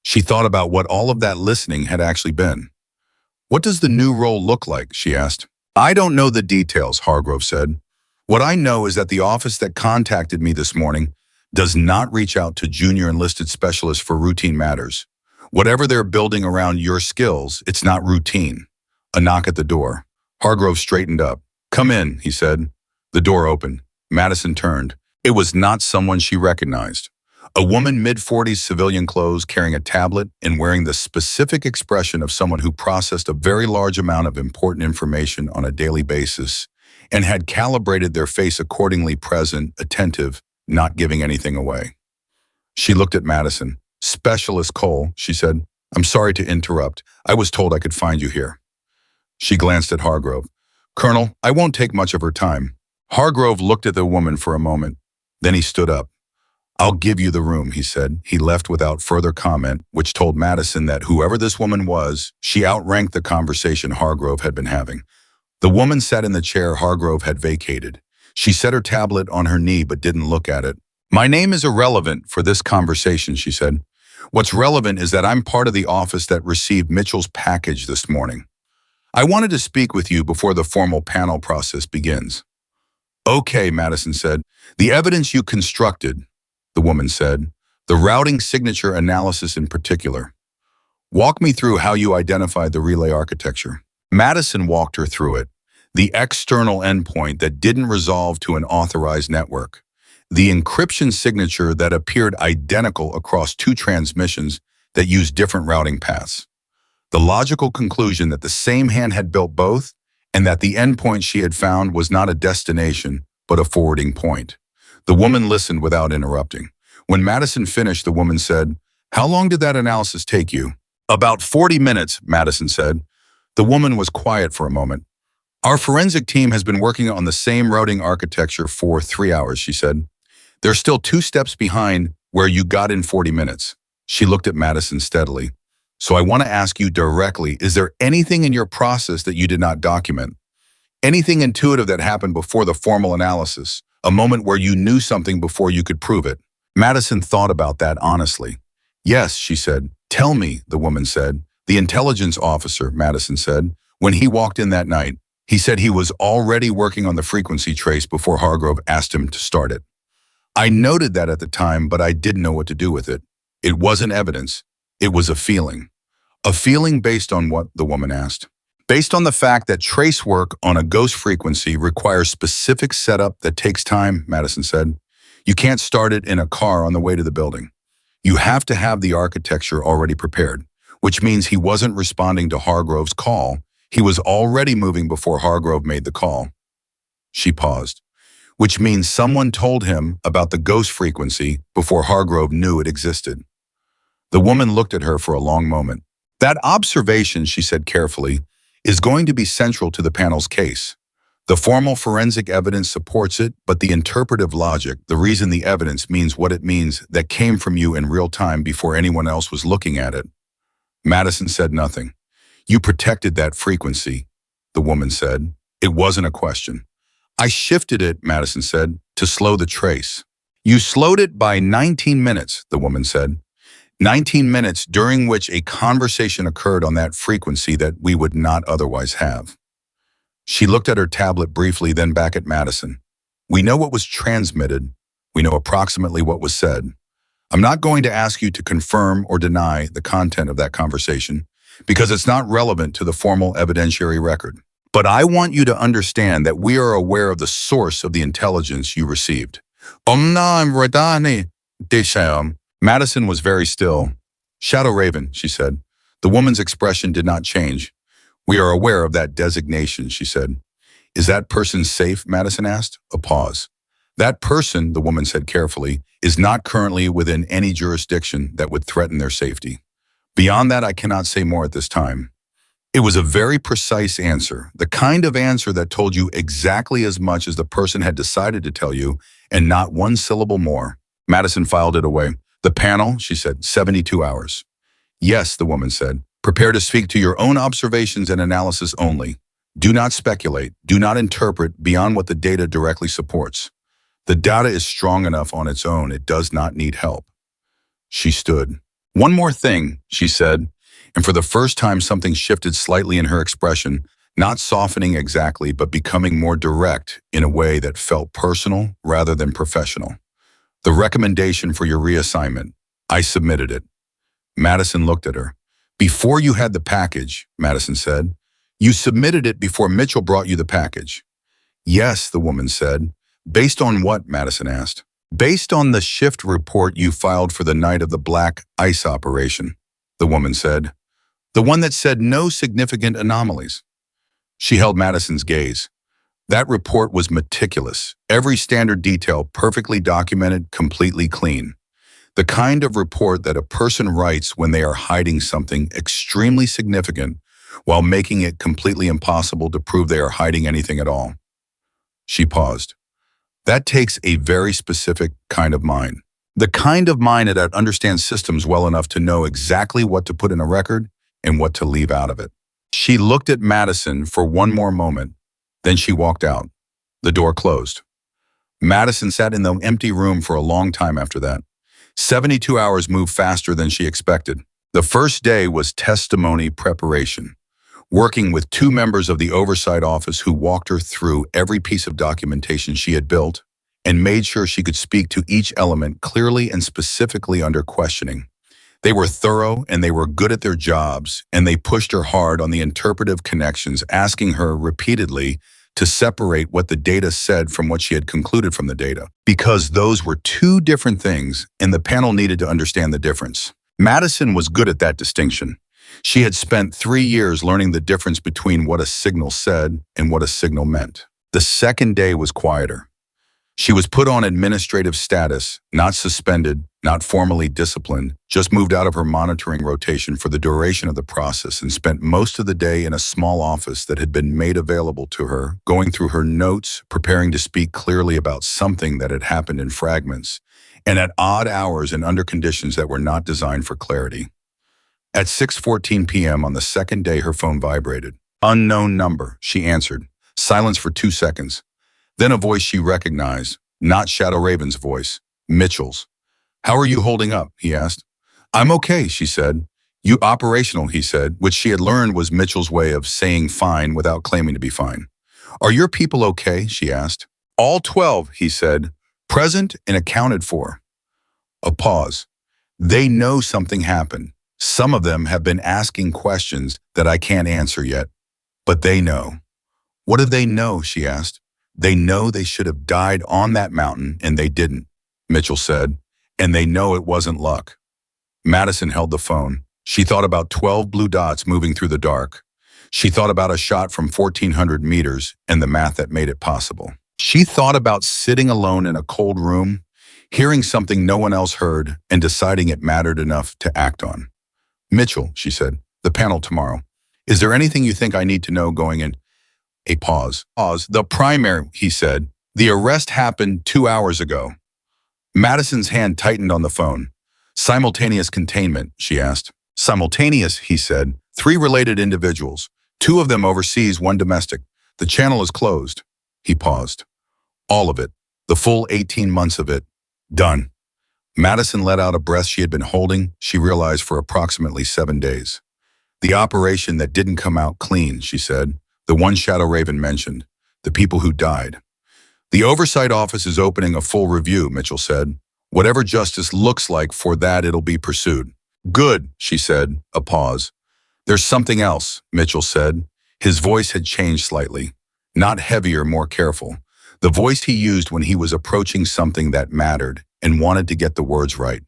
S1: She thought about what all of that listening had actually been. "What does the new role look like?" she asked. "I don't know the details," Hargrove said. "What I know is that the office that contacted me this morning does not reach out to junior enlisted specialists for routine matters. Whatever they're building around your skills, it's not routine." A knock at the door. Hargrove straightened up. "Come in," he said. The door opened. Madison turned. It was not someone she recognized. A woman mid-40s, civilian clothes, carrying a tablet and wearing the specific expression of someone who processed a very large amount of important information on a daily basis and had calibrated their face accordingly, present, attentive, not giving anything away. She looked at Madison. "Specialist Cole," she said. "I'm sorry to interrupt. I was told I could find you here." She glanced at Hargrove. "Colonel, I won't take much of her time." Hargrove looked at the woman for a moment. Then he stood up. "I'll give you the room," he said. He left without further comment, which told Madison that whoever this woman was, she outranked the conversation Hargrove had been having. The woman sat in the chair Hargrove had vacated. She set her tablet on her knee but didn't look at it. "My name is irrelevant for this conversation," she said. "What's relevant is that I'm part of the office that received Mitchell's package this morning. I wanted to speak with you before the formal panel process begins." "Okay," Madison said. "The evidence you constructed," the woman said, "the routing signature analysis in particular. Walk me through how you identified the relay architecture." Madison walked her through it. The external endpoint that didn't resolve to an authorized network. The encryption signature that appeared identical across 2 transmissions that used different routing paths. The logical conclusion that the same hand had built both, and that the endpoint she had found was not a destination, but a forwarding point. The woman listened without interrupting. When Madison finished, the woman said, "How long did that analysis take you?" "About 40 minutes, Madison said. The woman was quiet for a moment. "Our forensic team has been working on the same routing architecture for 3 hours, she said. "They're still 2 steps behind where you got in 40 minutes. She looked at Madison steadily. "So I want to ask you directly, is there anything in your process that you did not document? Anything intuitive that happened before the formal analysis? A moment where you knew something before you could prove it?" Madison thought about that honestly. "Yes," she said. "Tell me," the woman said. "The intelligence officer," Madison said, "when he walked in that night, he said he was already working on the frequency trace before Hargrove asked him to start it. I noted that at the time, but I didn't know what to do with it. It wasn't evidence. It was a feeling." "A feeling based on what?" the woman asked. "Based on the fact that trace work on a ghost frequency requires specific setup that takes time," Madison said. "You can't start it in a car on the way to the building. You have to have the architecture already prepared, which means he wasn't responding to Hargrove's call. He was already moving before Hargrove made the call." She paused. "Which means someone told him about the ghost frequency before Hargrove knew it existed." The woman looked at her for a long moment. "That observation," she said carefully, "is going to be central to the panel's case. The formal forensic evidence supports it, but the interpretive logic, the reason the evidence means what it means, that came from you in real time before anyone else was looking at it." Madison said nothing. "You protected that frequency," the woman said. "It wasn't a question." "I shifted it," Madison said, "to slow the trace." "You slowed it by 19 minutes, the woman said. 19 minutes during which a conversation occurred on that frequency that we would not otherwise have." She looked at her tablet briefly, then back at Madison. "We know what was transmitted. We know approximately what was said. I'm not going to ask you to confirm or deny the content of that conversation, because it's not relevant to the formal evidentiary record. But I want you to understand that we are aware of the source of the intelligence you received." Madison was very still. "Shadow Raven," she said. The woman's expression did not change. "We are aware of that designation," she said. "Is that person safe?" Madison asked. A pause. That person, the woman said carefully, is not currently within any jurisdiction that would threaten their safety. Beyond that, I cannot say more at this time. It was a very precise answer, the kind of answer that told you exactly as much as the person had decided to tell you, and not one syllable more. Madison filed it away. The panel, she said, 72 hours. Yes, the woman said. Prepare to speak to your own observations and analysis only. Do not speculate. Do not interpret beyond what the data directly supports. The data is strong enough on its own. It does not need help. She stood. One more thing, she said, and for the first time something shifted slightly in her expression, not softening exactly, but becoming more direct in a way that felt personal rather than professional. The recommendation for your reassignment. I submitted it. Madison looked at her. Before you had the package, Madison said. You submitted it before Mitchell brought you the package. Yes, the woman said. Based on what? Madison asked. Based on the shift report you filed for the night of the black ice operation, the woman said. The one that said no significant anomalies. She held Madison's gaze. That report was meticulous, every standard detail perfectly documented, completely clean. The kind of report that a person writes when they are hiding something extremely significant while making it completely impossible to prove they are hiding anything at all. She paused. That takes a very specific kind of mind. The kind of mind that understands systems well enough to know exactly what to put in a record and what to leave out of it. She looked at Madison for one more moment, then she walked out. The door closed. Madison sat in the empty room for a long time after that. 72 hours moved faster than she expected. The first day was testimony preparation, working with two members of the oversight office who walked her through every piece of documentation she had built and made sure she could speak to each element clearly and specifically under questioning. They were thorough and they were good at their jobs, and they pushed her hard on the interpretive connections, asking her repeatedly to separate what the data said from what she had concluded from the data, because those were two different things and the panel needed to understand the difference. Madison was good at that distinction. She had spent 3 years learning the difference between what a signal said and what a signal meant. The second day was quieter. She was put on administrative status, not suspended, not formally disciplined, just moved out of her monitoring rotation for the duration of the process and spent most of the day in a small office that had been made available to her, going through her notes, preparing to speak clearly about something that had happened in fragments, and at odd hours and under conditions that were not designed for clarity. At 6:14 p.m. on the second day, her phone vibrated. Unknown number, she answered. Silence for 2 seconds. Then a voice she recognized, not Shadow Raven's voice, Mitchell's. How are you holding up? He asked. I'm okay, she said. You operational, he said, which she had learned was Mitchell's way of saying fine without claiming to be fine. Are your people okay? She asked. All 12, he said, present and accounted for. A pause. They know something happened. Some of them have been asking questions that I can't answer yet, but they know. What do they know? She asked. They know they should have died on that mountain and they didn't, Mitchell said, and they know it wasn't luck. Madison held the phone. She thought about 12 blue dots moving through the dark. She thought about a shot from 1,400 meters and the math that made it possible. She thought about sitting alone in a cold room, hearing something no one else heard and deciding it mattered enough to act on. Mitchell, she said, the panel tomorrow. Is there anything you think I need to know going in? A pause. The primary, he said. The arrest happened 2 hours ago. Madison's hand tightened on the phone. Simultaneous containment, she asked. Simultaneous, he said. 3 related individuals. 2 of them overseas, 1 domestic. The channel is closed. He paused. All of it. The full 18 months of it. Done. Madison let out a breath she had been holding, she realized, for approximately 7 days. The operation that didn't come out clean, she said. The one Shadow Raven mentioned. The people who died. The Oversight Office is opening a full review, Mitchell said. Whatever justice looks like for that, it'll be pursued. Good, she said. A pause. There's something else, Mitchell said. His voice had changed slightly. Not heavier, more careful. The voice he used when he was approaching something that mattered and wanted to get the words right.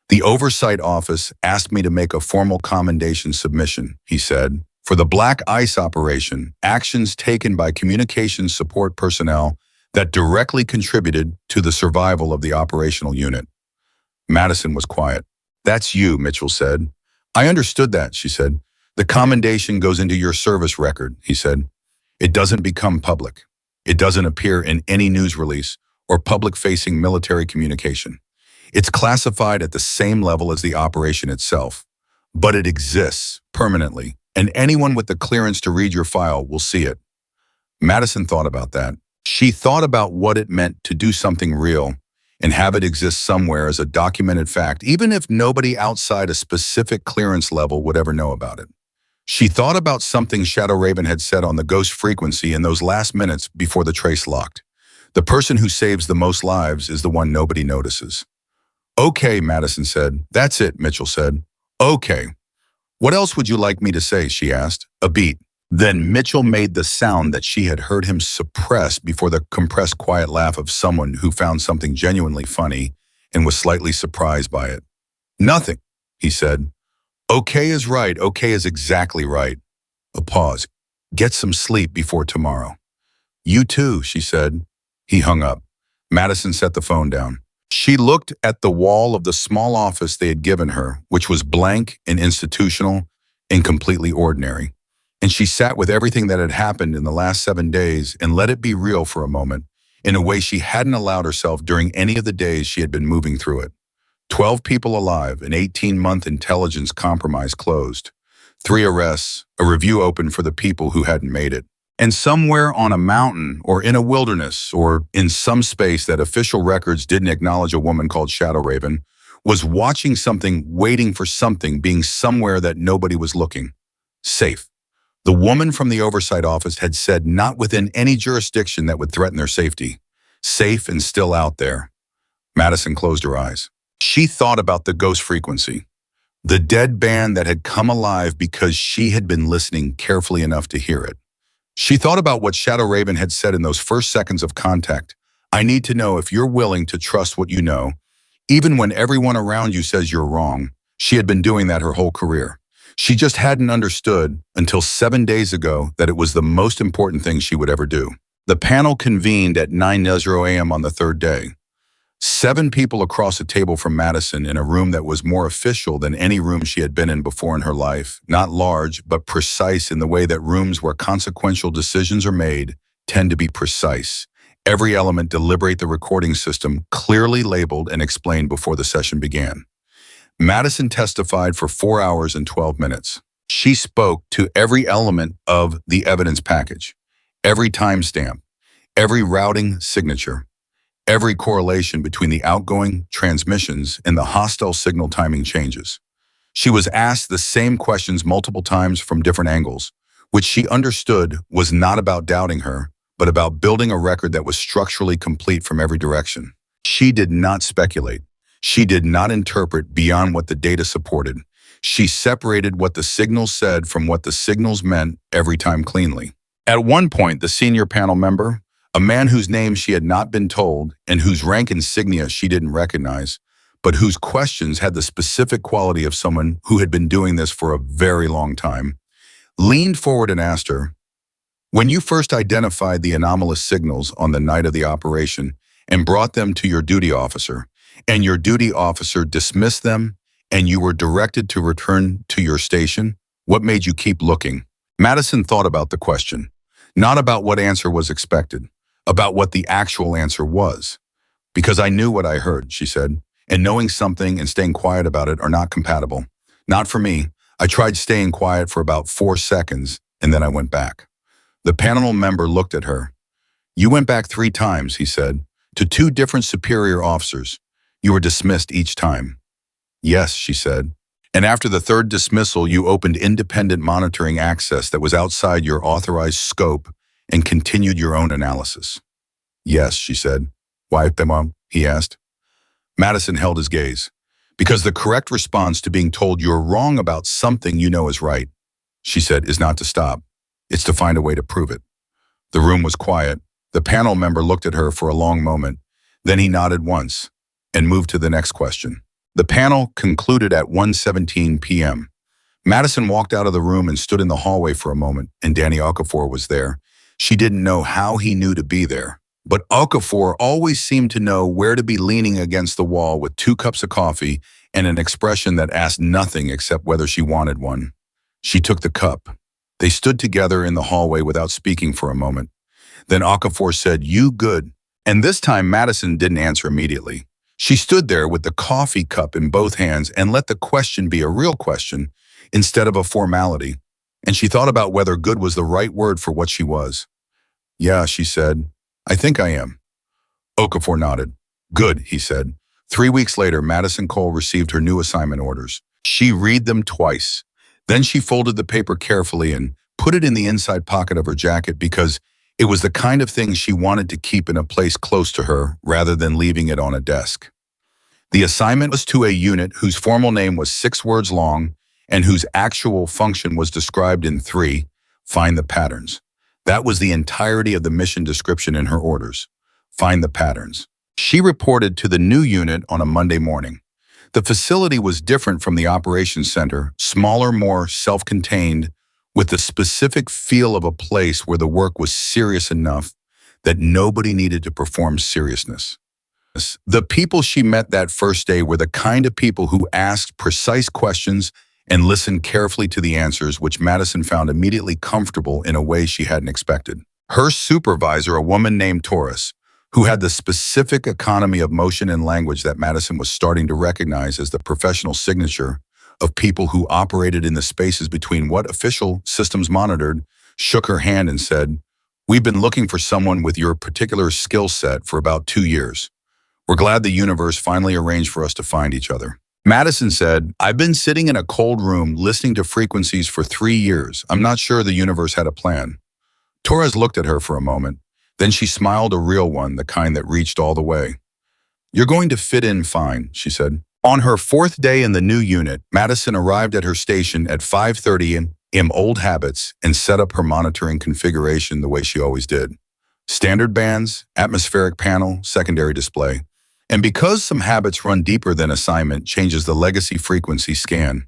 S1: The Oversight Office asked me to make a formal commendation submission, he said, for the Black Ice operation, actions taken by communications support personnel that directly contributed to the survival of the operational unit. Madison was quiet. "That's you," Mitchell said. "I understood that," she said. "The commendation goes into your service record," he said. "It doesn't become public. It doesn't appear in any news release or public-facing military communication. It's classified at the same level as the operation itself, but it exists permanently, and anyone with the clearance to read your file will see it." Madison thought about that. She thought about what it meant to do something real and have it exist somewhere as a documented fact, even if nobody outside a specific clearance level would ever know about it. She thought about something Shadow Raven had said on the ghost frequency in those last minutes before the trace locked. The person who saves the most lives is the one nobody notices. "Okay," Madison said. "That's it," Mitchell said. "Okay. What else would you like me to say?" she asked. "A beat." Then Mitchell made the sound that she had heard him suppress before, the compressed quiet laugh of someone who found something genuinely funny and was slightly surprised by it. "Nothing," he said. "Okay is right. Okay is exactly right." A pause. "Get some sleep before tomorrow." "You too," she said. He hung up. Madison set the phone down. She looked at the wall of the small office they had given her, which was blank and institutional and completely ordinary. And she sat with everything that had happened in the last 7 days and let it be real for a moment, in a way she hadn't allowed herself during any of the days she had been moving through it. 12 people alive, an 18-month intelligence compromise closed, 3 arrests, a review open for the people who hadn't made it. And somewhere on a mountain or in a wilderness or in some space that official records didn't acknowledge, a woman called Shadow Raven was watching something, waiting for something, being somewhere that nobody was looking. Safe. The woman from the oversight office had said not within any jurisdiction that would threaten their safety. Safe and still out there. Madison closed her eyes. She thought about the ghost frequency, the dead band that had come alive because she had been listening carefully enough to hear it. She thought about what Shadow Raven had said in those first seconds of contact. "I need to know if you're willing to trust what you know, even when everyone around you says you're wrong." She had been doing that her whole career. She just hadn't understood until 7 days ago that it was the most important thing she would ever do. The panel convened at 9:00 a.m. on the third day. 7 people across a table from Madison in a room that was more official than any room she had been in before in her life. Not large, but precise in the way that rooms where consequential decisions are made tend to be precise. Every element deliberate, the recording system clearly labeled and explained before the session began. Madison testified for 4 hours and 12 minutes. She spoke to every element of the evidence package, every timestamp, every routing signature, every correlation between the outgoing transmissions and the hostile signal timing changes. She was asked the same questions multiple times from different angles, which she understood was not about doubting her, but about building a record that was structurally complete from every direction. She did not speculate. She did not interpret beyond what the data supported. She separated what the signals said from what the signals meant every time cleanly. At one point, the senior panel member, a man whose name she had not been told and whose rank insignia she didn't recognize, but whose questions had the specific quality of someone who had been doing this for a very long time, leaned forward and asked her, "When you first identified the anomalous signals on the night of the operation and brought them to your duty officer, and your duty officer dismissed them, and you were directed to return to your station, what made you keep looking?" Madison thought about the question, not about what answer was expected, about what the actual answer was. "Because I knew what I heard," she said, "and knowing something and staying quiet about it are not compatible. Not for me. I tried staying quiet for about 4 seconds, and then I went back." The panel member looked at her. "You went back 3 times," he said, "to 2 different superior officers. You were dismissed each time." "Yes," she said. "And after the 3rd dismissal, you opened independent monitoring access that was outside your authorized scope and continued your own analysis." "Yes," she said. "Why, Mom?" he asked. Madison held his gaze. "Because the correct response to being told you're wrong about something you know is right," she said, "is not to stop. It's to find a way to prove it." The room was quiet. The panel member looked at her for a long moment. Then he nodded once and moved to the next question. The panel concluded at 1:17 p.m. Madison walked out of the room and stood in the hallway for a moment, and Danny Okafor was there. She didn't know how he knew to be there, But Okafor always seemed to know where to be leaning against the wall with 2 cups of coffee and an expression that asked nothing except whether she wanted one. She took the cup. They stood together in the hallway without speaking for a moment. Then Okafor said, "You good?" And this time Madison didn't answer immediately. She stood there with the coffee cup in both hands and let the question be a real question instead of a formality. And she thought about whether good was the right word for what she was. "Yeah," she said. "I think I am." Okafor nodded. "Good," he said. 3 weeks later, Madison Cole received her new assignment orders. She read them twice. Then she folded the paper carefully and put it in the inside pocket of her jacket because it was the kind of thing she wanted to keep in a place close to her rather than leaving it on a desk. The assignment was to a unit whose formal name was 6 words long and whose actual function was described in 3, find the patterns. That was the entirety of the mission description in her orders. Find the patterns. She reported to the new unit on a Monday morning. The facility was different from the operations center, smaller, more self-contained, with the specific feel of a place where the work was serious enough that nobody needed to perform seriousness. The people she met that first day were the kind of people who asked precise questions and listened carefully to the answers, which Madison found immediately comfortable in a way she hadn't expected. Her supervisor, a woman named Taurus, who had the specific economy of motion and language that Madison was starting to recognize as the professional signature of people who operated in the spaces between what official systems monitored, shook her hand and said, "We've been looking for someone with your particular skill set for about 2 years. We're glad the universe finally arranged for us to find each other." Madison said, "I've been sitting in a cold room listening to frequencies for 3 years. I'm not sure the universe had a plan." Torres looked at her for a moment. Then she smiled, a real one, the kind that reached all the way. "You're going to fit in fine," she said. On her 4th day in the new unit, Madison arrived at her station at 5:30 in old habits and set up her monitoring configuration the way she always did. Standard bands, atmospheric panel, secondary display. And because some habits run deeper than assignment, changes the legacy frequency scan.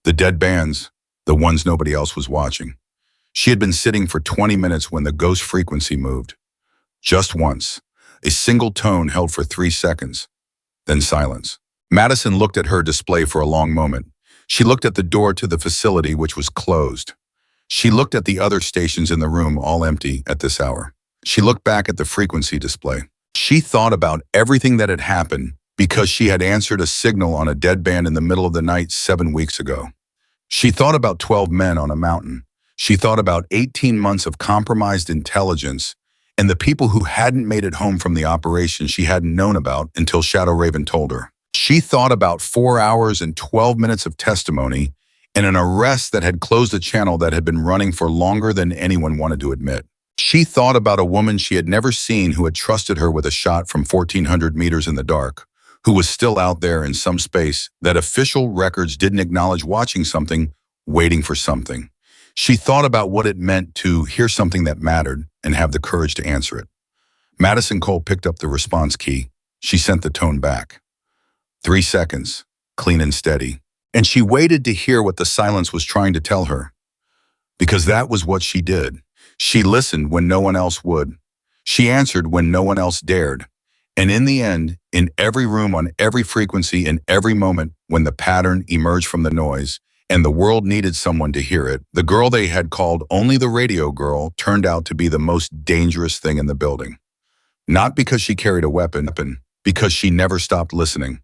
S1: The dead bands, the ones nobody else was watching. She had been sitting for 20 minutes when the ghost frequency moved. Just once, a single tone held for 3 seconds, then silence. Madison looked at her display for a long moment. She looked at the door to the facility, which was closed. She looked at the other stations in the room, all empty at this hour. She looked back at the frequency display. She thought about everything that had happened because she had answered a signal on a dead band in the middle of the night 7 weeks ago. She thought about 12 men on a mountain. She thought about 18 months of compromised intelligence and the people who hadn't made it home from the operation she hadn't known about until Shadow Raven told her. She thought about 4 hours and 12 minutes of testimony and an arrest that had closed a channel that had been running for longer than anyone wanted to admit. She thought about a woman she had never seen who had trusted her with a shot from 1,400 meters in the dark, who was still out there in some space that official records didn't acknowledge, watching something, waiting for something. She thought about what it meant to hear something that mattered and have the courage to answer it. Madison Cole picked up the response key. She sent the tone back. 3 seconds, clean and steady. And she waited to hear what the silence was trying to tell her. Because that was what she did. She listened when no one else would. She answered when no one else dared. And in the end, in every room, on every frequency, in every moment, when the pattern emerged from the noise, and the world needed someone to hear it, the girl they had called only the radio girl turned out to be the most dangerous thing in the building. Not because she carried a weapon, because she never stopped listening.